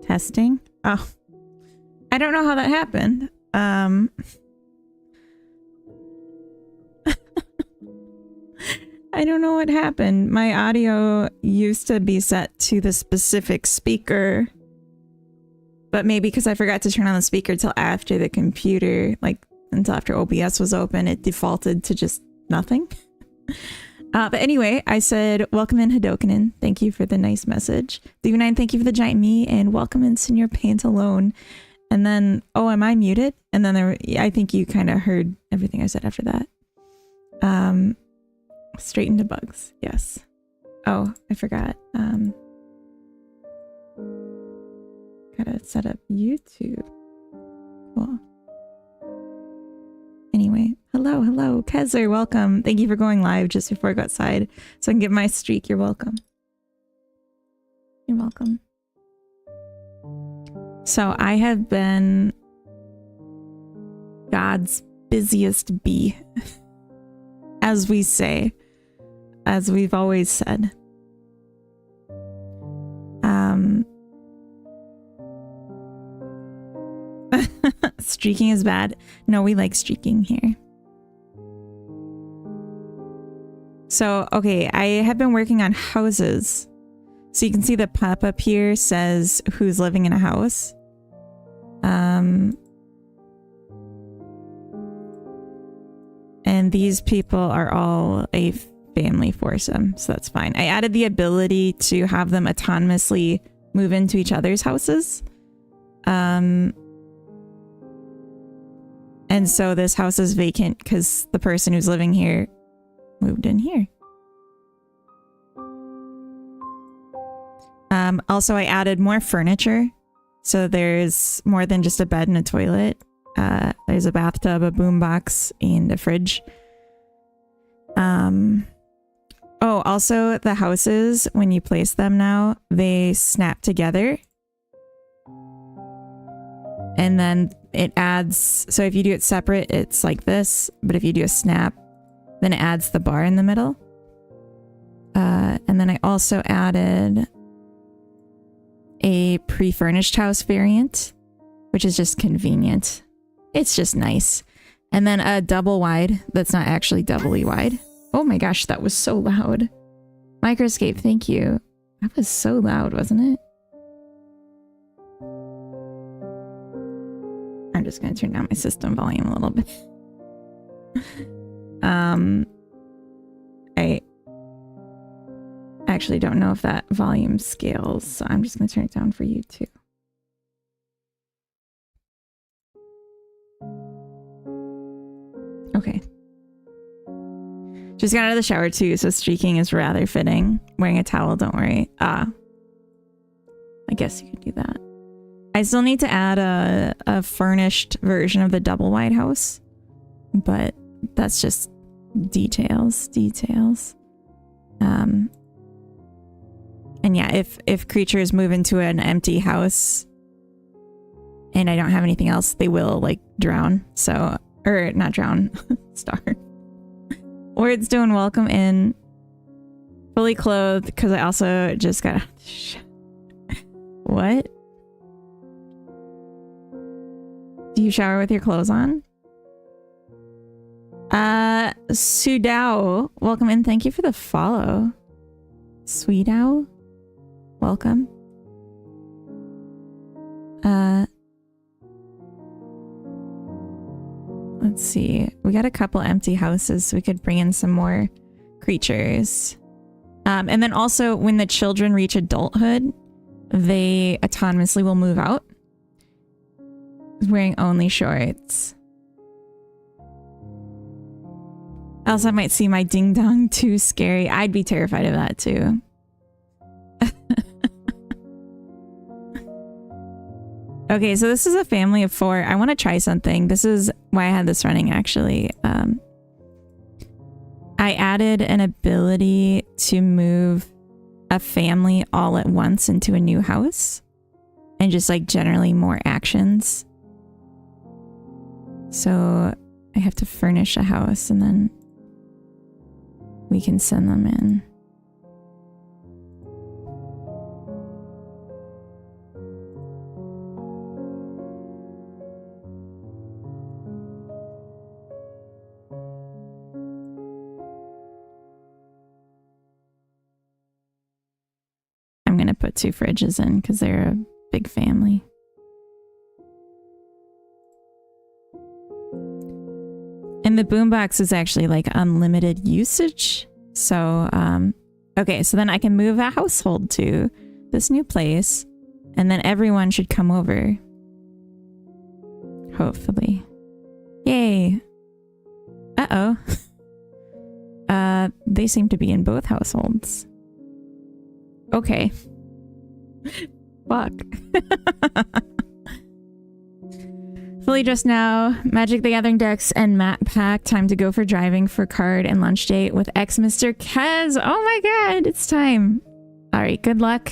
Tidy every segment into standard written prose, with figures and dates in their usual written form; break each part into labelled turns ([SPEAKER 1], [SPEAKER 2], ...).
[SPEAKER 1] Testing? Oh. I don't know how that happened. I don't know what happened. My audio used to be set to the specific speaker, but maybe because I forgot to turn on the speaker till after the computer, like until after OBS was open, it defaulted to just nothing. But anyway, I said, welcome in Hadokinen. Thank you for the nice message. Diva9, thank you for the giant me, and welcome in Senor Pantalone. And then, oh, am I muted? And then I think you kind of heard everything I said after that. Straight into bugs. Yes. Oh, I forgot. Gotta set up YouTube. Cool. Anyway, hello, Kezer, welcome. Thank you for going live just before I go outside so I can get my streak. You're welcome. You're welcome. So I have been God's busiest bee, as we say, as we've always said. Streaking is bad. No, we like streaking here. So, okay, I have been working on houses. So you can see the pop-up here says who's living in a house. And these people are all a family foursome, so that's fine. I added the ability to have them autonomously move into each other's houses. And so this house is vacant because the person who's living here moved in here. Also, I added more furniture. So there's more than just a bed and a toilet. There's a bathtub, a boombox, and a fridge. Oh, also the houses, when you place them now, they snap together. And then it adds, so if you do it separate, it's like this. But if you do a snap, then it adds the bar in the middle. And then I also added a pre-furnished house variant, which is just convenient. It's just nice. And then a double wide that's not actually doubly wide. Oh my gosh, that was so loud. Microscape, thank you. That was so loud, wasn't it? I'm just going to turn down my system volume a little bit. I actually don't know if that volume scales, so I'm just going to turn it down for you too. Okay. Just got out of the shower too, so streaking is rather fitting. Wearing a towel, don't worry. I guess you could do that. I still need to add a furnished version of the double wide house, but that's just details. And yeah, if creatures move into an empty house and I don't have anything else, they will like drown. So, or not drown, starve. Wordstone, welcome in. Fully clothed, because I also just got... What? Do you shower with your clothes on? Sudao, welcome in. Thank you for the follow. Sweetow, welcome. Let's see. We got a couple empty houses, so we could bring in some more creatures. And then also, when the children reach adulthood, they autonomously will move out. Wearing only shorts. Else I might see my ding dong too scary. I'd be terrified of that too. Okay, so this is a family of 4. I want to try something. This is why I had this running, actually. I added an ability to move a family all at once into a new house. And just like generally more actions. So I have to furnish a house and then we can send them in. going to put 2 fridges in because they're a big family. And the boombox is actually like unlimited usage. So, okay, so then I can move a household to this new place and then everyone should come over. Hopefully. Yay. Uh-oh. They seem to be in both households. Okay. Fuck. Fully dressed now. Magic the Gathering decks and map pack. Time to go for driving for card and lunch date with ex Mr. Kez. Oh my god, it's time. Alright, good luck.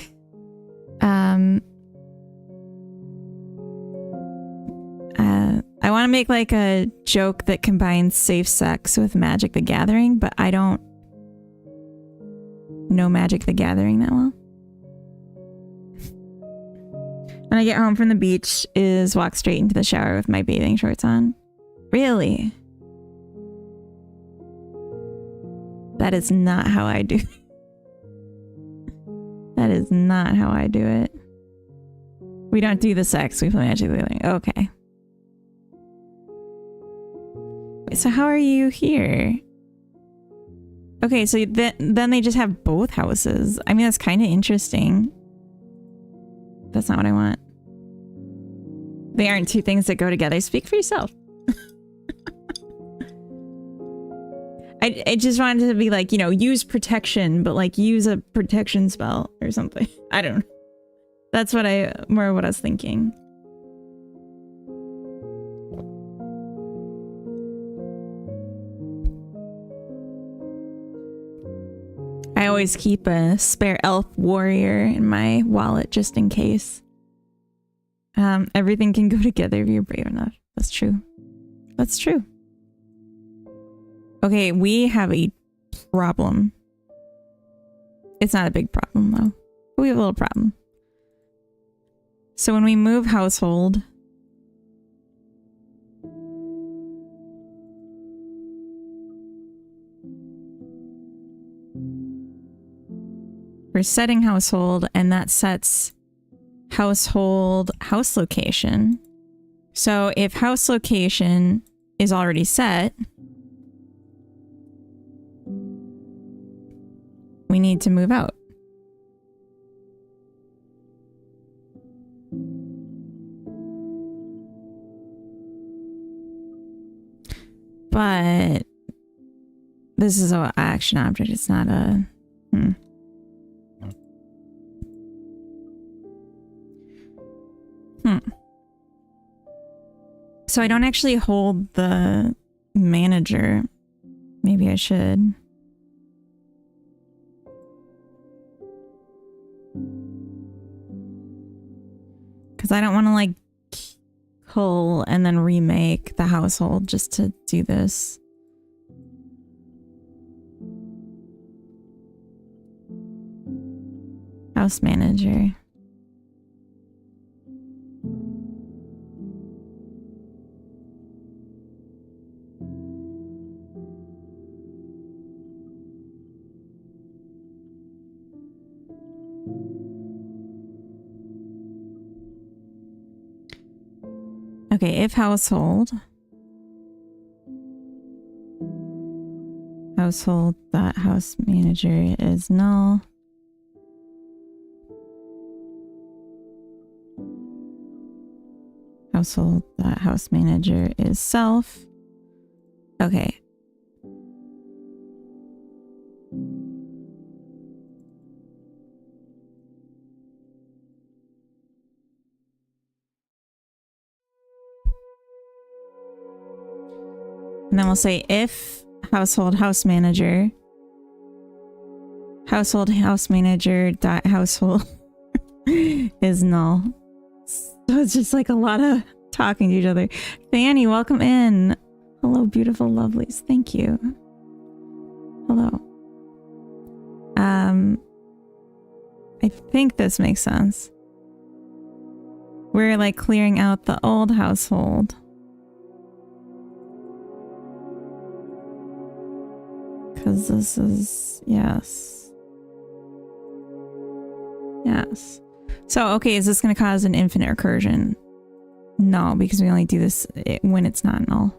[SPEAKER 1] I want to make like a joke that combines safe sex with Magic the Gathering, but I don't know Magic the Gathering that well. When I get home from the beach is walk straight into the shower with my bathing shorts on. Really? That is not how I do it. That is not how I do it. We don't do the sex, we play Magic the Gathering. Okay. Wait, so how are you here? Okay, so then they just have both houses. I mean, that's kind of interesting. That's not what I want. They aren't 2 things that go together. Speak for yourself. I just wanted to be like, you know, use protection, but like use a protection spell or something. I don't know. That's what more what I was thinking. I always keep a spare elf warrior in my wallet just in case. Everything can go together if you're brave enough. That's true. That's true. Okay, we have a problem. It's not a big problem though. But we have a little problem. So when we move household, we're setting household and that sets household house location. So if house location is already set, we need to move out. But this is an action object. It's not a... So I don't actually hold the manager. Maybe I should. Because I don't want to like cull and then remake the household just to do this. House manager. Okay, if household that house manager is null. Household that house manager is self. Okay. And then we'll say if household house manager house manager dot household is null. So it's just like a lot of talking to each other. Fanny, welcome in. Hello, beautiful lovelies. Thank you. Hello. I think this makes sense. We're like clearing out the old household. Because this is, yes. Yes. So, okay, is this going to cause an infinite recursion? No, because we only do this when it's not null.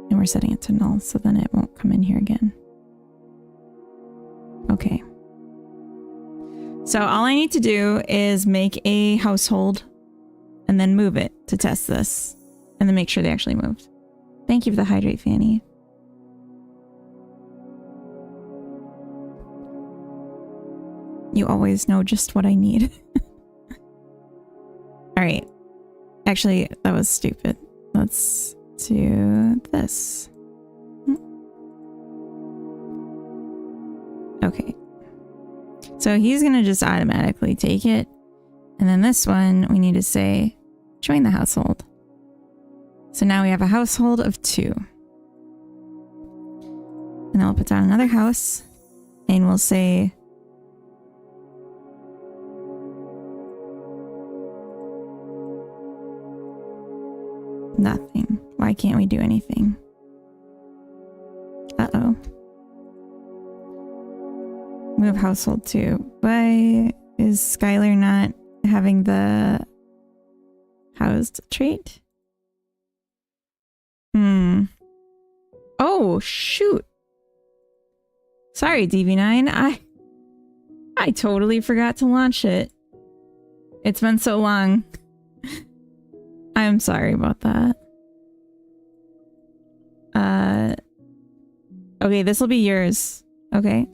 [SPEAKER 1] And we're setting it to null, so then it won't come in here again. Okay. So all I need to do is make a household and then move it to test this. And then make sure they actually moved. Thank you for the hydrate, Fanny. You always know just what I need. Alright. Actually, that was stupid. Let's do this. Okay. So he's going to just automatically take it. And then this one, we need to say, join the household. So now we have a household of 2. And then we'll put down another house. And we'll say, nothing. Why can't we do anything? Uh-oh. Move household 2. Why is Skylar not having the housed trait? Oh, shoot. Sorry, DV9. I totally forgot to launch it. It's been so long. I'm sorry about that. Okay, this will be yours. Okay.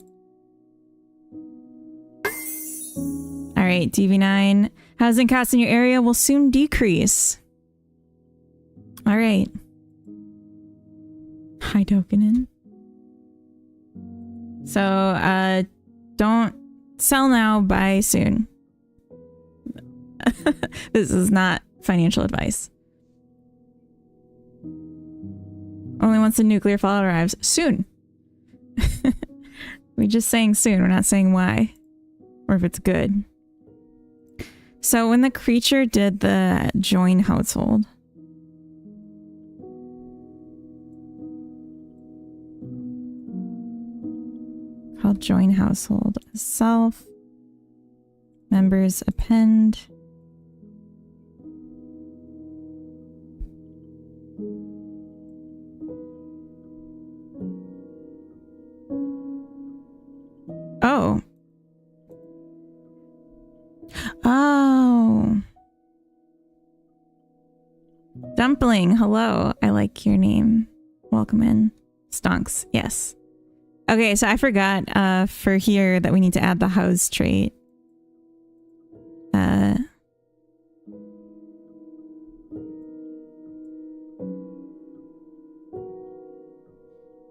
[SPEAKER 1] Alright, DV9. Housing costs in your area will soon decrease. Alright. Hi, Dokunin. So, don't sell now, buy soon. This is not financial advice. Only once the nuclear fallout arrives. Soon. We're just saying soon. We're not saying why. Or if it's good. So when the creature did the join household. Called join household. Self. Members append. Oh. Oh. Dumpling, hello. I like your name. Welcome in. Stonks, yes. Okay, so I forgot for here that we need to add the house trait.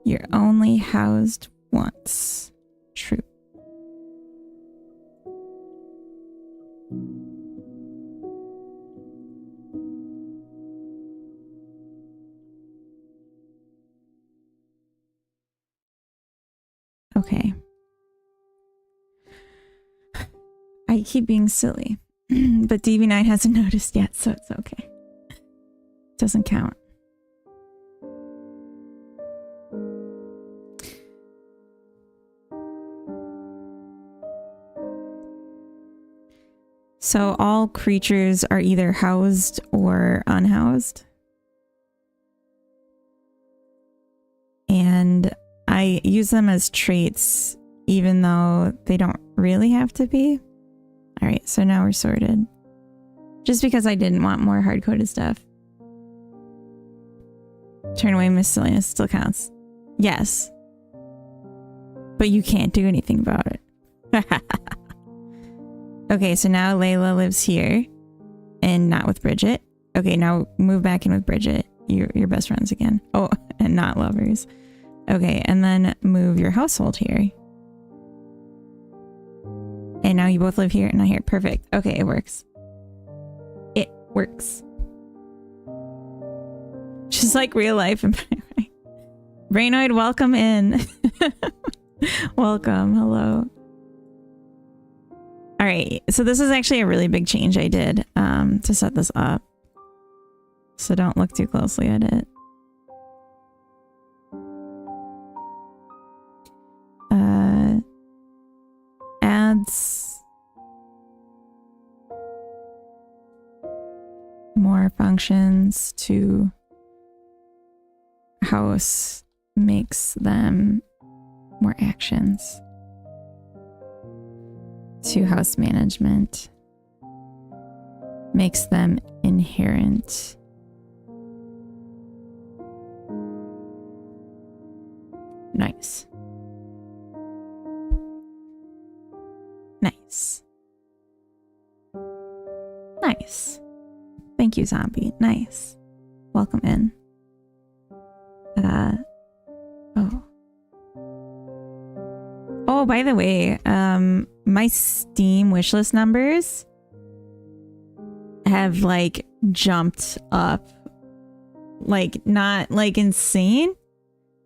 [SPEAKER 1] You're only housed once. True. Okay. I keep being silly, but DV9 hasn't noticed yet, so it's okay. Doesn't count. So all creatures are either housed or unhoused. And I use them as traits even though they don't really have to be. Alright, so now we're sorted. Just because I didn't want more hard-coded stuff. Turn away miscellaneous still counts. Yes. But you can't do anything about it. Okay, so now Layla lives here. And not with Bridget. Okay, now move back in with Bridget. You're best friends again. Oh, and not lovers. Okay, and then move your household here. And now you both live here and not here. Perfect. Okay, it works. It works. Just like real life. Brainoid, welcome in. Welcome. Hello. All right. So this is actually a really big change I did to set this up. So don't look too closely at it. Adds functions to house makes them more actions to house management makes them inherent. Nice. Nice. Nice. Thank you, zombie. Nice. Welcome in. Oh. Oh, by the way, my Steam wishlist numbers have like jumped up. Like not like insane,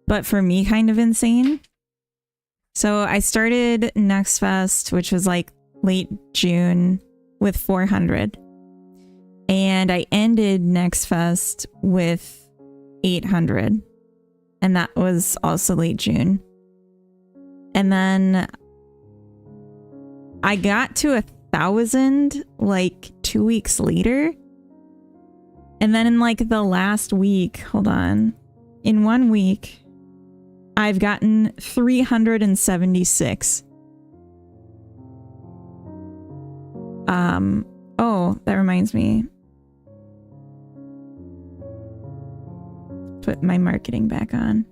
[SPEAKER 1] but for me kind of insane. So I started Next Fest, which was like late June, with 400. And I ended Next Fest with 800. And that was also late June. And then I got to 1,000 like 2 weeks later. And then in like the last week, hold on, in 1 week, I've gotten 376. Oh, that reminds me. Put my marketing back on.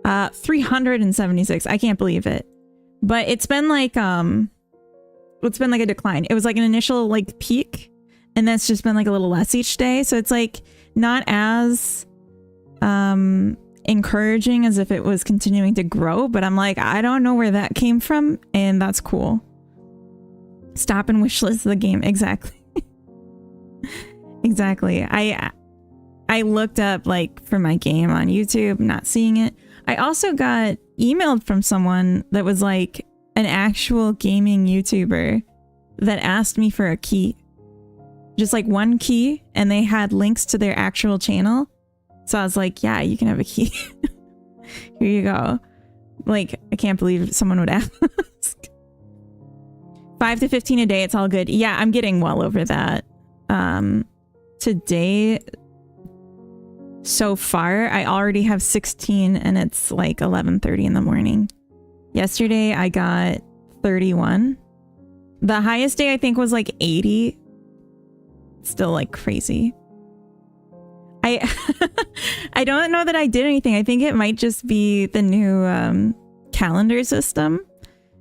[SPEAKER 1] 376. I can't believe it. But it's been like a decline. It was like an initial like peak, and then it's just been like a little less each day. So it's like not as encouraging as if it was continuing to grow, but I'm like, I don't know where that came from, and that's cool. Stop and wishlist the game. Exactly. Exactly. I looked up like for my game on YouTube, not seeing it. I also got emailed from someone that was like an actual gaming YouTuber that asked me for a key. Just like one key, and they had links to their actual channel. So I was like, yeah, you can have a key. Here you go. Like, I can't believe someone would ask. 5 to 15 a day, it's all good. Yeah, I'm getting well over that. Today, so far, I already have 16, and it's like 11:30 in the morning. Yesterday, I got 31. The highest day, I think, was like 80. Still like crazy. I don't know that I did anything. I think it might just be the new calendar system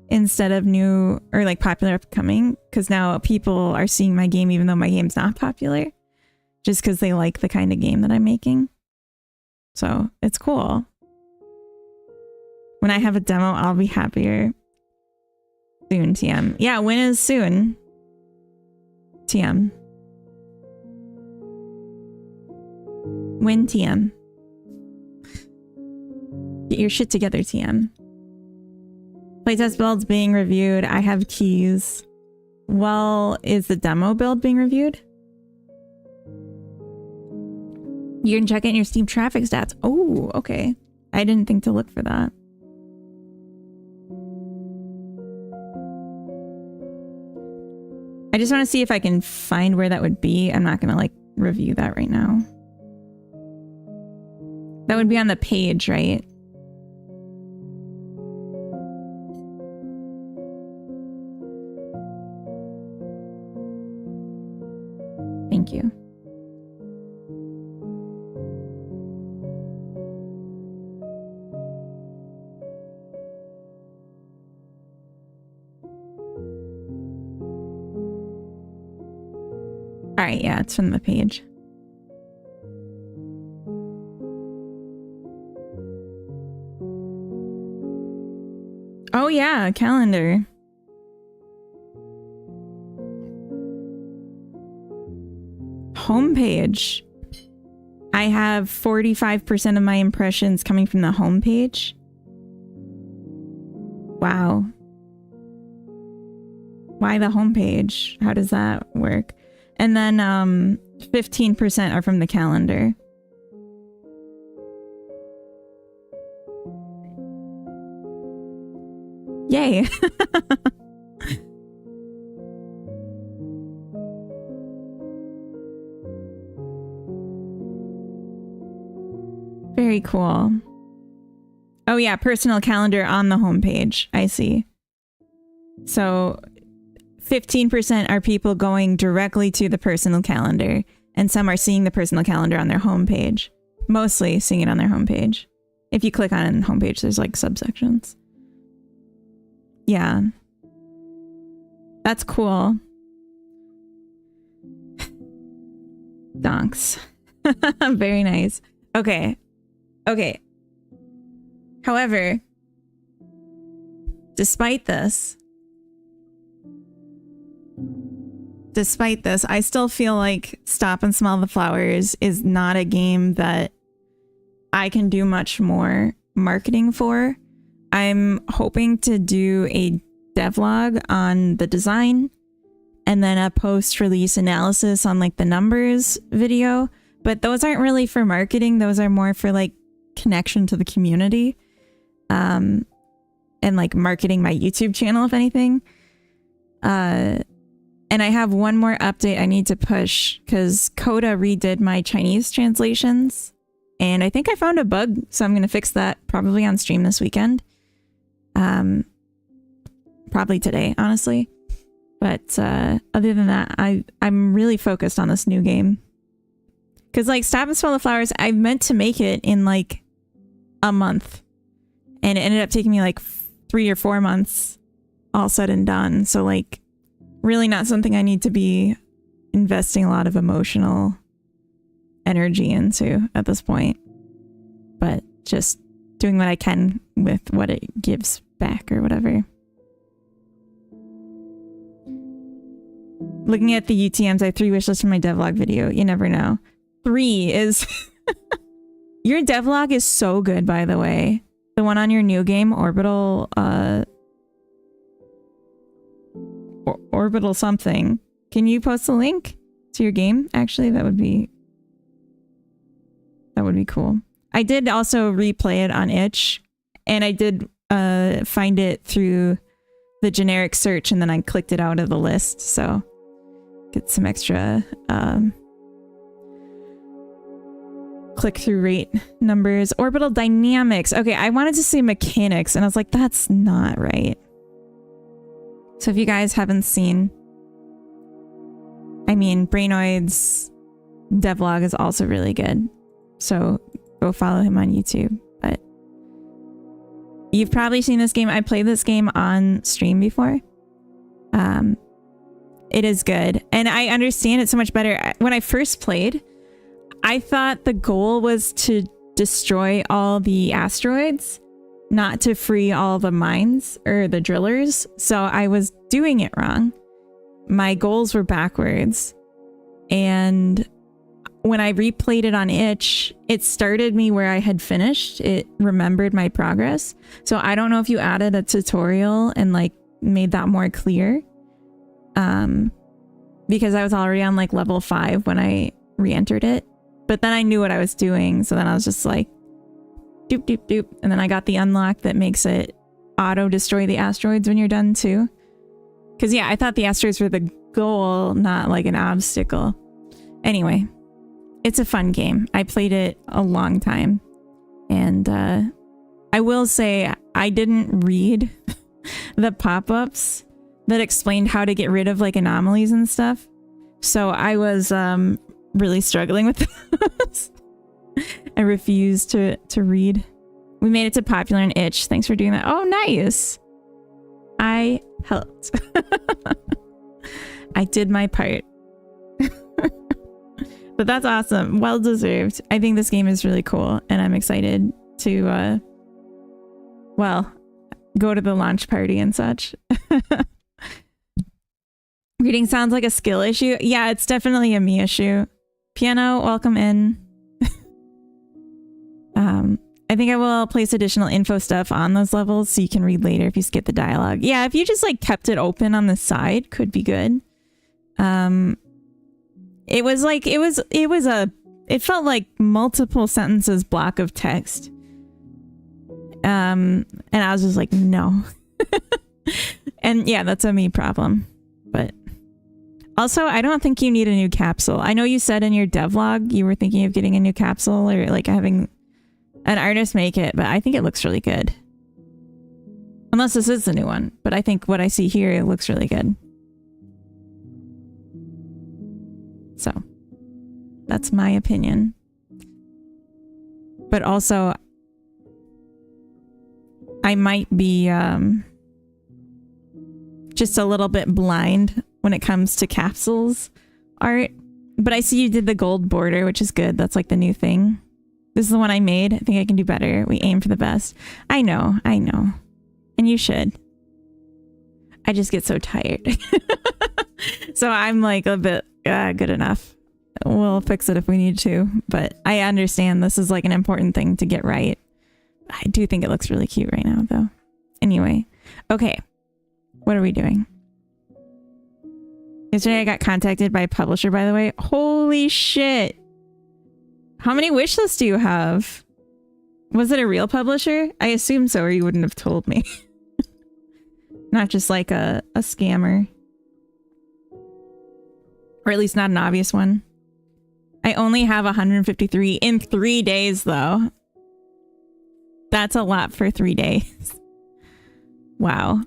[SPEAKER 1] instead of new or like popular upcoming, because now people are seeing my game even though my game's not popular, just because they like the kind of game that I'm making. So it's cool. When I have a demo, I'll be happier. Soon, TM. Yeah, when is soon? TM. When, TM? Get your shit together, TM. Playtest builds being reviewed. I have keys. Well, is the demo build being reviewed? You can check in your Steam traffic stats. Oh, okay. I didn't think to look for that. I just want to see if I can find where that would be. I'm not going to like review that right now. That would be on the page, right? Thank you. All right, yeah, it's from the page. Oh yeah, calendar. Homepage. I have 45% of my impressions coming from the homepage. Wow. Why the homepage? How does that work? And then 15% are from the calendar. Yay. Very cool. Oh yeah, personal calendar on the homepage. I see. So 15% are people going directly to the personal calendar, and some are seeing the personal calendar on their homepage. Mostly seeing it on their homepage. If you click on the homepage, there's like subsections. Yeah. That's cool. Donks. Very nice. Okay. Okay. However, despite this, I still feel like Stop and Smell the Flowers is not a game that I can do much more marketing for. I'm hoping to do a devlog on the design and then a post-release analysis on like the numbers video, but those aren't really for marketing. Those are more for like connection to the community, and like marketing my YouTube channel, if anything. And I have one more update I need to push because Coda redid my Chinese translations. And I think I found a bug, so I'm going to fix that probably on stream this weekend. Probably today, honestly. But other than that, I'm really focused on this new game. Because like Stop and Smell the Flowers, I meant to make it in like a month. And it ended up taking me like 3 or 4 months all said and done. So like really not something I need to be investing a lot of emotional energy into at this point. But just doing what I can with what it gives back or whatever. Looking at the UTMs, I have 3 wishlists for my devlog video. You never know. 3 is... Your devlog is so good, by the way. The one on your new game, Orbital... Orbital something. Can you post a link to your game? Actually, that would be cool. I did also replay it on itch, and I did find it through the generic search, and then I clicked it out of the list, so get some extra click-through rate numbers. Orbital dynamics. Okay, I wanted to say mechanics, and I was like, that's not right. So if you guys haven't seen, I mean, Brainoid's devlog is also really good. So go follow him on YouTube. But you've probably seen this game. I played this game on stream before. It is good. And I understand it so much better. When I first played, I thought the goal was to destroy all the asteroids, not to free all the mines or the drillers. So I was doing it wrong. My goals were backwards. And when I replayed it on itch, it started me where I had finished. It remembered my progress. So I don't know if you added a tutorial and like made that more clear. Because I was already on like level 5 when I re-entered it. But then I knew what I was doing. So then I was just like, doop, doop, doop. And then I got the unlock that makes it auto destroy the asteroids when you're done too. Because yeah, I thought the asteroids were the goal, not like an obstacle. Anyway, it's a fun game. I played it a long time. And I will say I didn't read the pop-ups that explained how to get rid of like anomalies and stuff. So I was really struggling with this. I refused to read. We made it to popular and itch. Thanks for doing that. Oh, nice. I helped. I did my part. But that's awesome. Well deserved. I think this game is really cool, and I'm excited to, well, go to the launch party and such. Reading sounds like a skill issue. Yeah, it's definitely a me issue. Piano, welcome in. I think I will place additional info stuff on those levels so you can read later if you skip the dialogue. Yeah, if you just like kept it open on the side, could be good. It was like, it felt like multiple sentences block of text. And I was just like, no. And yeah, that's a me problem. But also, I don't think you need a new capsule. I know you said in your devlog you were thinking of getting a new capsule or like having An artist make it, but I think it looks really good. Unless this is the new one, but I think what I see here, it looks really good. So, that's my opinion. But also, I might be just a little bit blind when it comes to capsules art. But I see you did the gold border, which is good. That's like the new thing. This is the one I made. I think I can do better. We aim for the best. I know. And you should. I just get so tired. So I'm like a bit good enough. We'll fix it if we need to. But I understand this is like an important thing to get right. I do think it looks really cute right now, though. Anyway. Okay. What are we doing? Yesterday I got contacted by a publisher, by the way. Holy shit. How many wish lists do you have? Was it a real publisher? I assume so, or you wouldn't have told me. Not just like a scammer. Or at least not an obvious one. I only have 153 in 3 days, though. That's a lot for 3 days. Wow.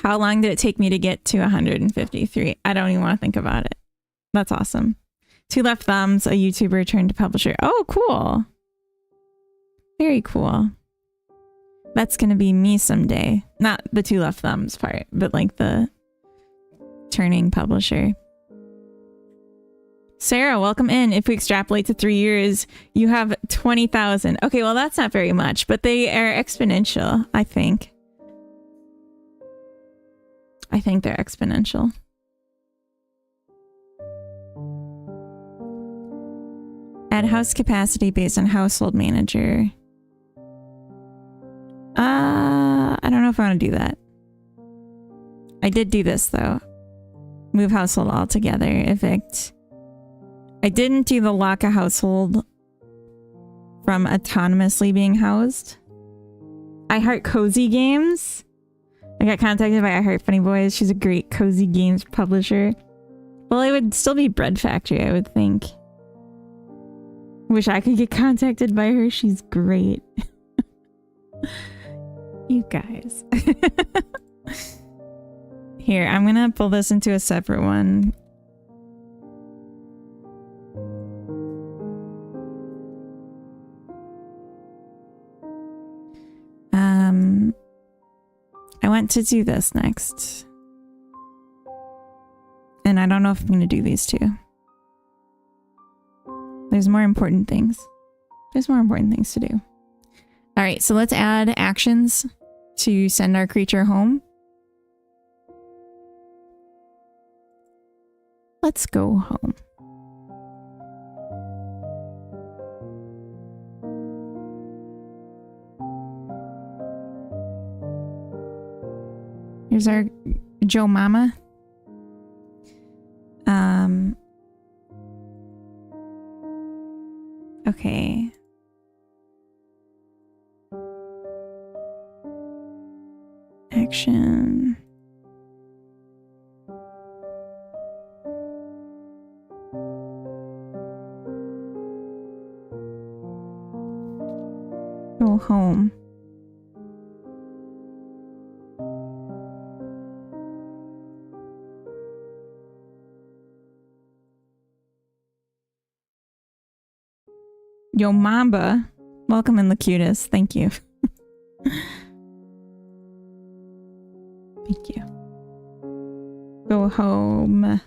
[SPEAKER 1] How long did it take me to get to 153? I don't even want to think about it. That's awesome. 2 left thumbs, a YouTuber turned to publisher. Oh, cool. Very cool. That's going to be me someday. Not the 2 left thumbs part, but like the turning publisher. Sarah, welcome in. If we extrapolate to 3 years, you have 20,000. Okay, well, that's not very much, but they are exponential, I think. I think they're exponential. Add house capacity based on household manager. I don't know if I want to do that. I did do this though. Move household altogether. Evict. I didn't do the lock a household from autonomously being housed. I Heart Cozy Games. I got contacted by I Heart Funny Boys. She's a great cozy games publisher. Well, it would still be Bread Factory, I would think. Wish I could get contacted by her. She's great. You guys. Here, I'm gonna pull this into a separate one. I want to do this next. And I don't know if I'm gonna do these two. There's more important things. There's more important things to do. All right, so let's add actions to send our creature home. Let's go home. Here's our Joe Mama. Okay. Action. Go home. Yo Mamba, welcome in the cutest. Thank you. Thank you. Go home.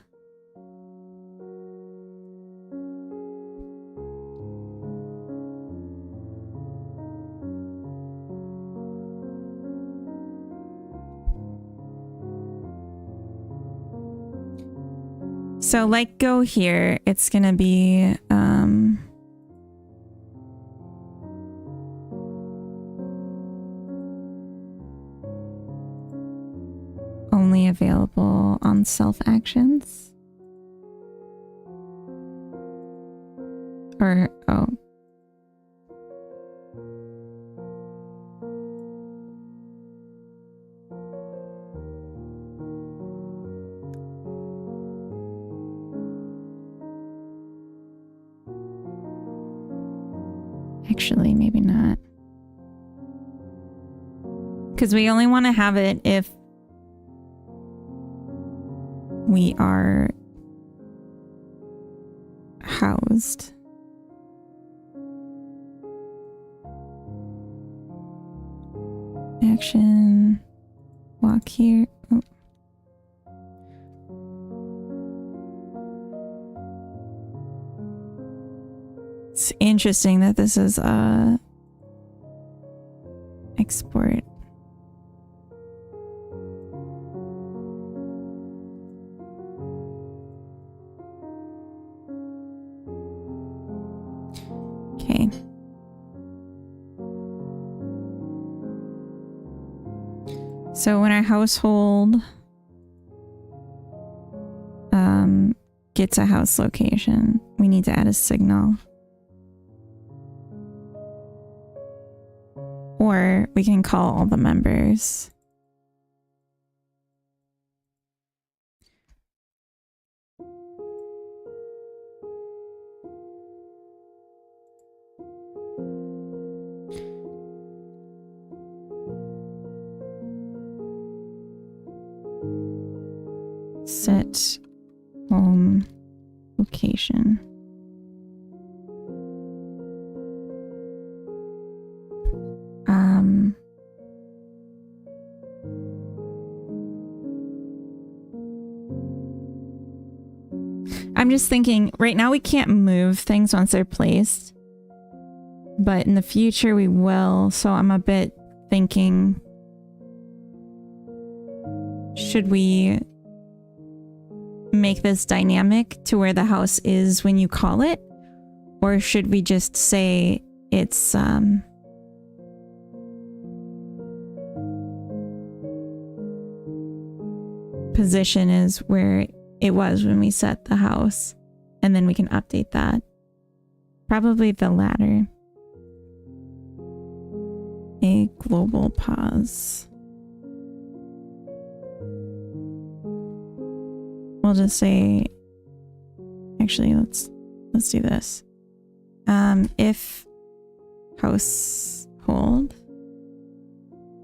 [SPEAKER 1] So like go here, it's gonna be only available on self actions. Or oh. Actually, maybe not. Because we only want to have it if we are housed. Action. Walk here. Oh. It's interesting that this is export. Okay. So when our household gets a house location, we need to add a signal. Or we can call all the members. Set home location. I'm just thinking, right now we can't move things once they're placed, but in the future we will, so I'm a bit thinking, should we make this dynamic to where the house is when you call it? Or should we just say it's position is where it was when we set the house, and then we can update that? Probably the latter. A global pause. We'll just say, actually, let's do this. If household,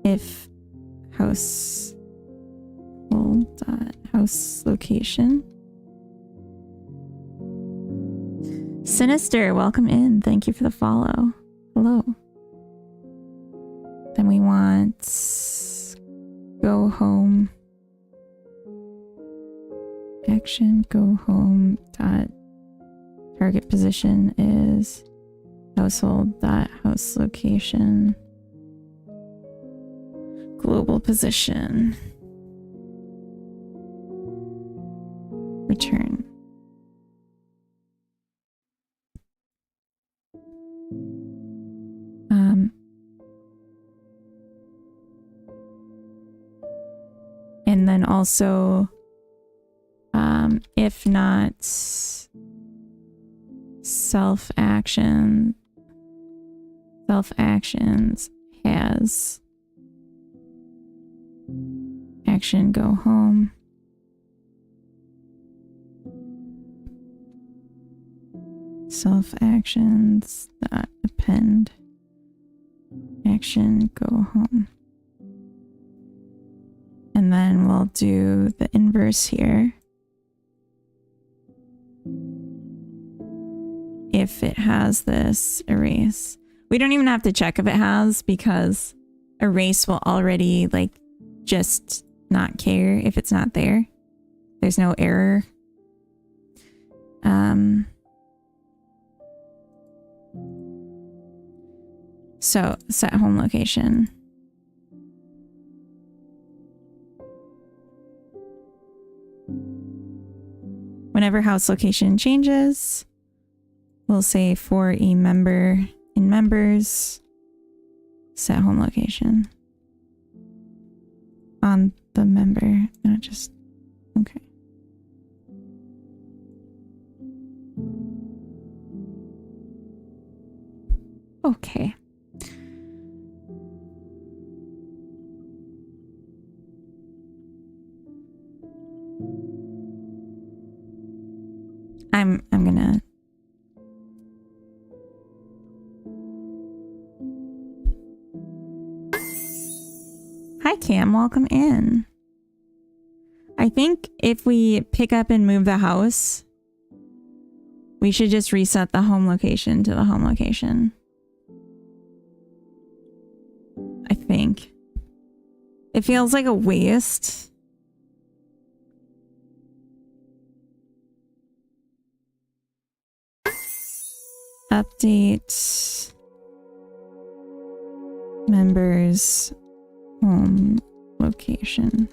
[SPEAKER 1] if household dot house location. Sinister, welcome in. Thank you for the follow. Hello. Then we want go home. Action go home dot target position is household dot house location global position return. And then also if not self actions has action go home self actions that append action go home. And then we'll do the inverse here. If it has this erase. We don't even have to check if it has, because erase will already like just not care if it's not there. There's no error. So set home location. Whenever house location changes, we'll say for a member in members, set home location on the member, not just, okay. Okay. I'm gonna Hi, Cam. Welcome in. I think if we pick up and move the house, we should just reset the home location to the home location. I think. It feels like a waste. Update members home location.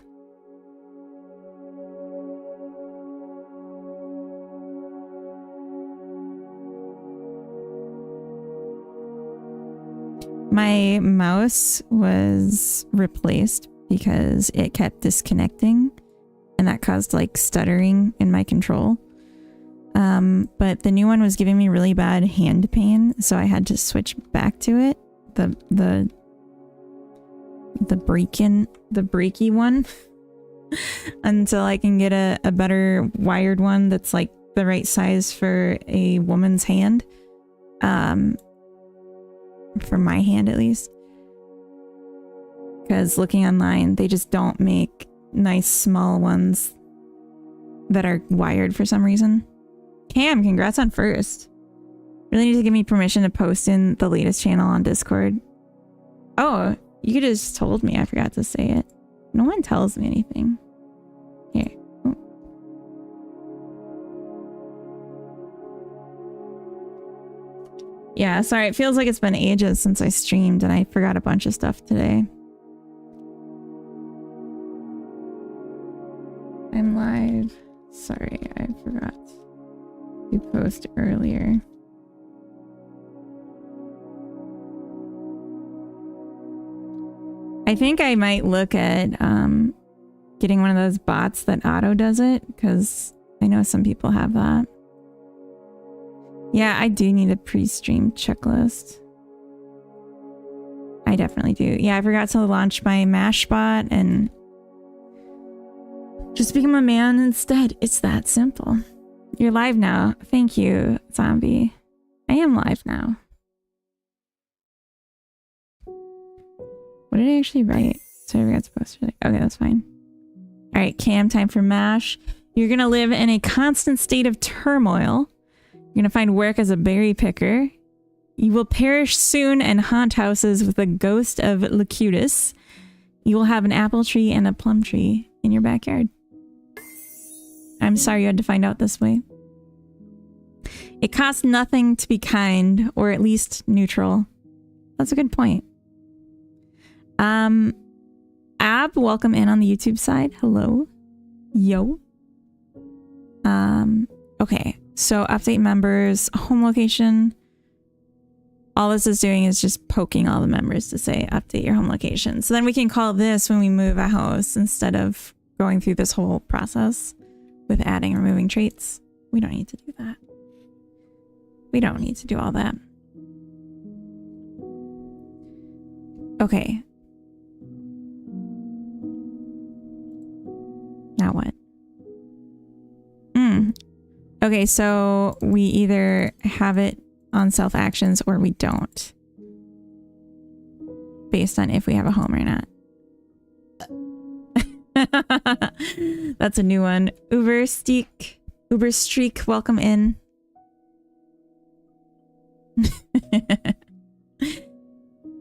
[SPEAKER 1] My mouse was replaced because it kept disconnecting and that caused like stuttering in my control. But the new one was giving me really bad hand pain, so I had to switch back to it. The breaky one until I can get a better wired one that's like the right size for a woman's hand. For my hand at least. Because looking online, they just don't make nice small ones that are wired for some reason. Cam, congrats on first. Really need to give me permission to post in the latest channel on Discord. Oh, you could have just told me. I forgot to say it. No one tells me anything. Here. Oh. Yeah, sorry. It feels like it's been ages since I streamed and I forgot a bunch of stuff today. I'm live. Sorry, I forgot to post earlier. I think I might look at getting one of those bots that auto does it, because I know some people have that. Yeah, I do need a pre-stream checklist. I definitely do. Yeah, I forgot to launch my MASH bot and just become a man instead. It's that simple. You're live now. Thank you, Zombie. I am live now. What did I actually write? So I forgot to post it. Okay, that's fine. All right, Cam, time for MASH. You're going to live in a constant state of turmoil. You're going to find work as a berry picker. You will perish soon and haunt houses with the ghost of Locutus. You will have an apple tree and a plum tree in your backyard. I'm sorry you had to find out this way. It costs nothing to be kind, or at least neutral. That's a good point. Ab, welcome in on the YouTube side. Hello. Yo. Okay, so update members, home location. All this is doing is just poking all the members to say update your home location. So then we can call this when we move a house instead of going through this whole process with adding or removing traits. We don't need to do that. We don't need to do all that. Okay. Now what? Okay, so we either have it on self actions or we don't. Based on if we have a home or not. That's a new one. Uberstreak, welcome in.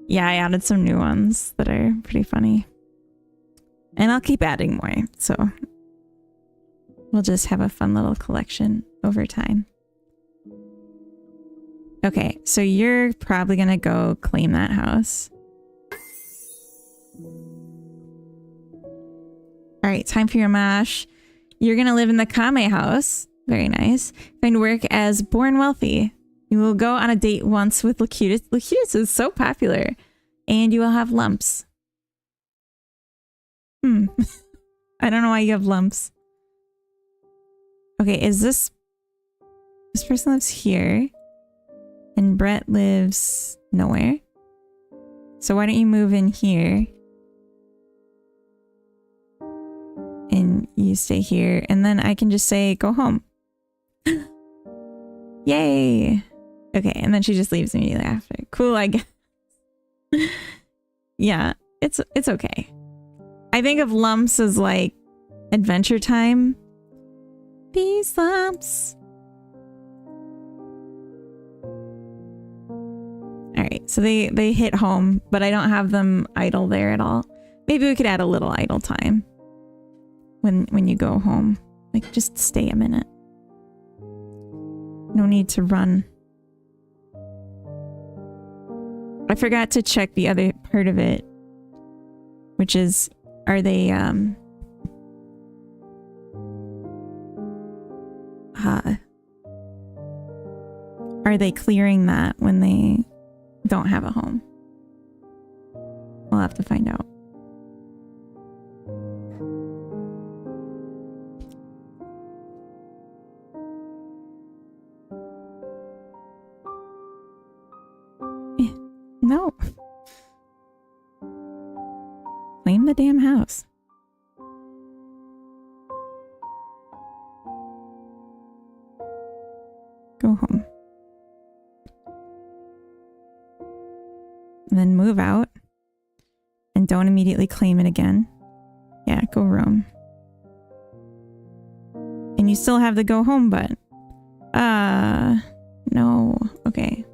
[SPEAKER 1] Yeah, I added some new ones that are pretty funny. And I'll keep adding more, so we'll just have a fun little collection over time. Okay, so you're probably gonna go claim that house. All right, time for your MASH. You're gonna live in the Kame house. Very nice. Find work as Born Wealthy. You will go on a date once with Locutus. Locutus is so popular. And you will have lumps. I don't know why you have lumps. Okay, is this person lives here and Brett lives nowhere. So why don't you move in here and you stay here and then I can just say go home. Yay. Okay, and then she just leaves immediately after. Cool, I guess. Yeah, it's okay. I think of lumps as like Adventure Time. These lumps. Alright, so they hit home, but I don't have them idle there at all. Maybe we could add a little idle time when you go home. Like, just stay a minute. No need to run. I forgot to check the other part of it, which is, are they, are they clearing that when they don't have a home? We'll have to find out. No. Claim the damn house. Go home. And then move out. And don't immediately claim it again. Yeah, go roam. And you still have the go home button. No. Okay.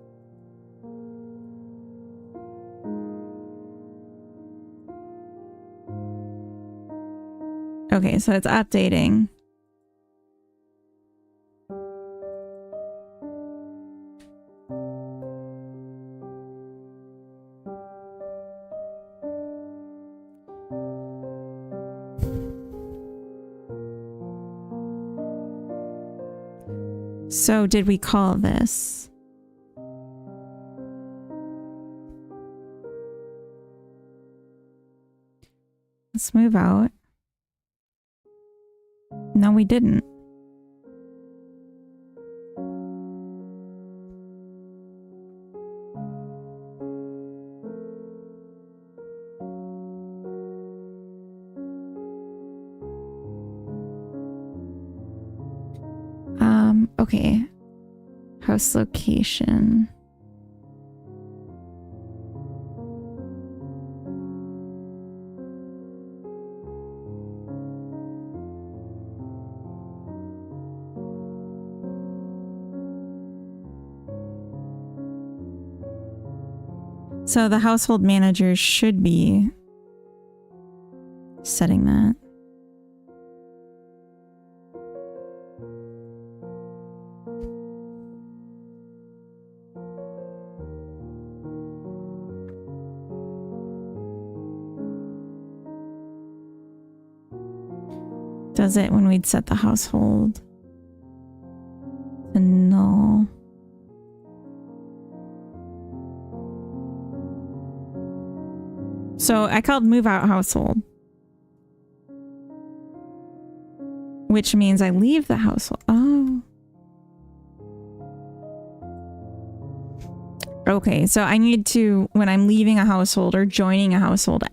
[SPEAKER 1] Okay, so it's updating. So did we call this? Let's move out. No, we didn't. Okay. House location. So the household manager should be setting that. Does it when we'd set the household? No. So I called move out household, which means I leave the household. Oh. Okay, so I need to, when I'm leaving a household or joining a household,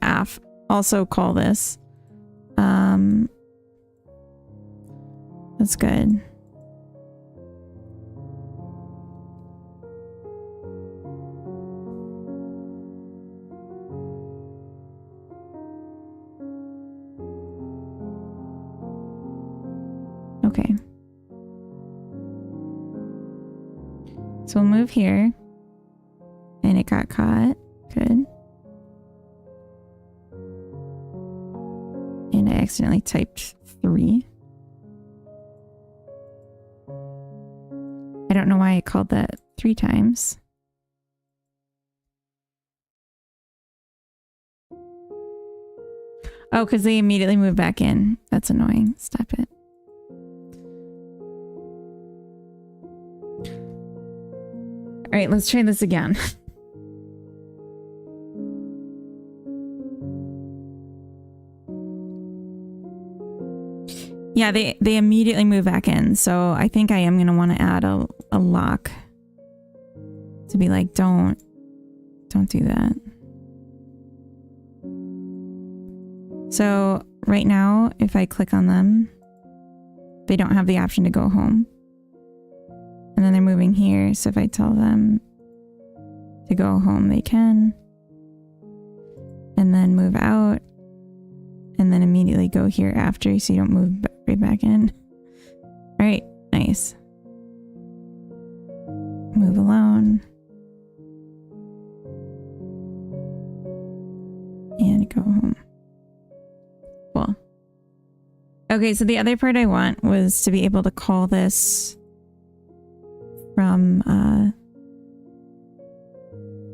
[SPEAKER 1] also call this. That's good. Okay. So we'll move here. And it got caught. Good. And I accidentally typed 3. I don't know why I called that 3 times. Oh, because they immediately moved back in. That's annoying. Stop it. All right, let's try this again. Yeah, they immediately move back in, so I think I am going to want to add a lock to be like, don't do that. So right now, if I click on them, they don't have the option to go home. And then they're moving here, so if I tell them to go home, they can. And then move out. And go here after so you don't move right back in. All right, nice. Move alone. And go home. Cool. Okay, so the other part I want was to be able to call this from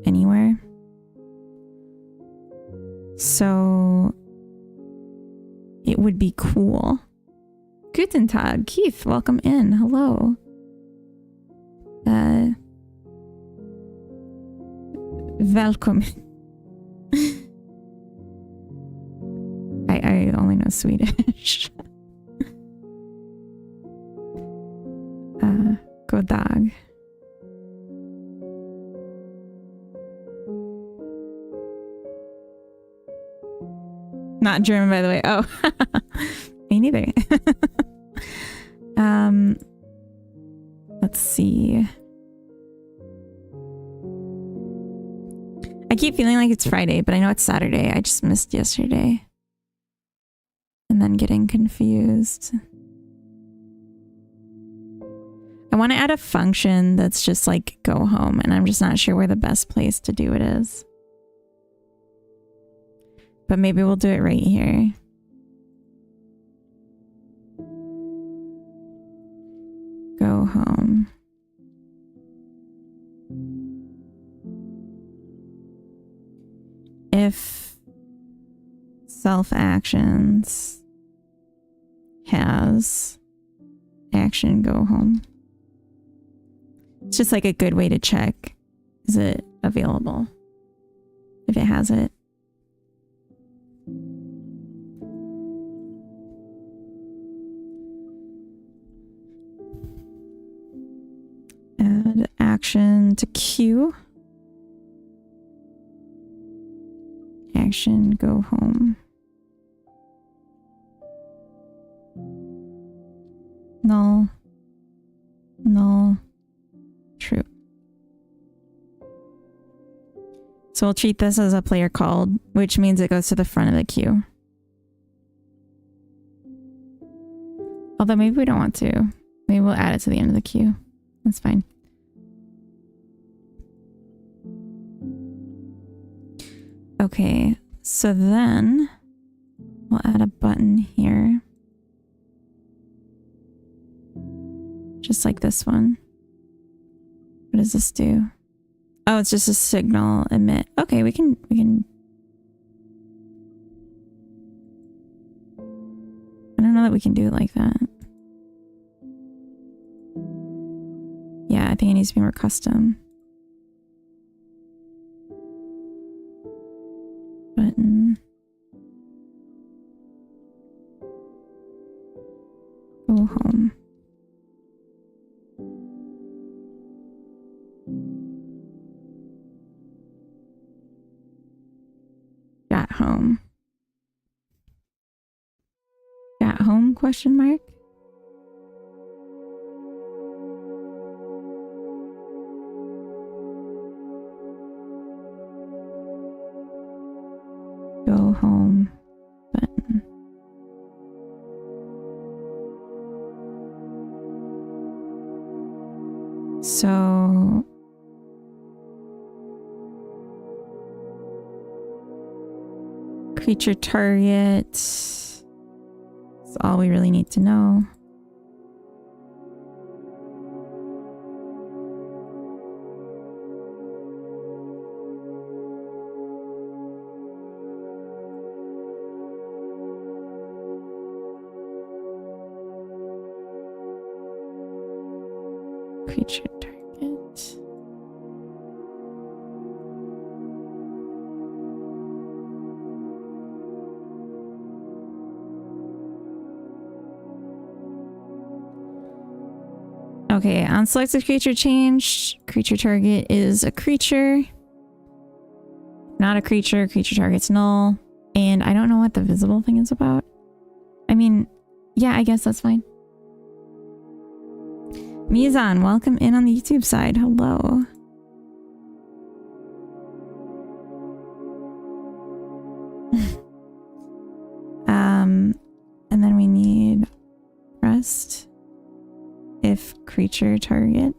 [SPEAKER 1] anywhere. So it would be cool. Guten Tag, Keith, welcome in. Hello. Welcome. I only know Swedish. God dag. Not German, by the way. Oh, me neither. Let's see. I keep feeling like it's Friday, but I know it's Saturday. I just missed yesterday. And then getting confused. I want to add a function that's just like go home, and I'm just not sure where the best place to do it is. But maybe we'll do it right here. Go home. If self actions has action go home. It's just like a good way to check. Is it available? If it has it. Add action to queue. Action go home. Null. Null. True. So we'll treat this as a player called, which means it goes to the front of the queue. Although maybe we don't want to. Maybe we'll add it to the end of the queue. That's fine. Okay, so then we'll add a button here. Just like this one. What does this do? Oh, it's just a signal emit. Okay, we can I don't know that we can do it like that. Yeah, I think it needs to be more custom. Button. Go home. Got home. Got home? Question mark. Go home button. So creature target. That's all we really need to know. Creature target. Okay, on selected creature change, creature target is a creature. Not a creature, creature target's null. And I don't know what the visible thing is about. I mean, yeah, I guess that's fine. Mizan, welcome in on the YouTube side. Hello. we need rest if creature target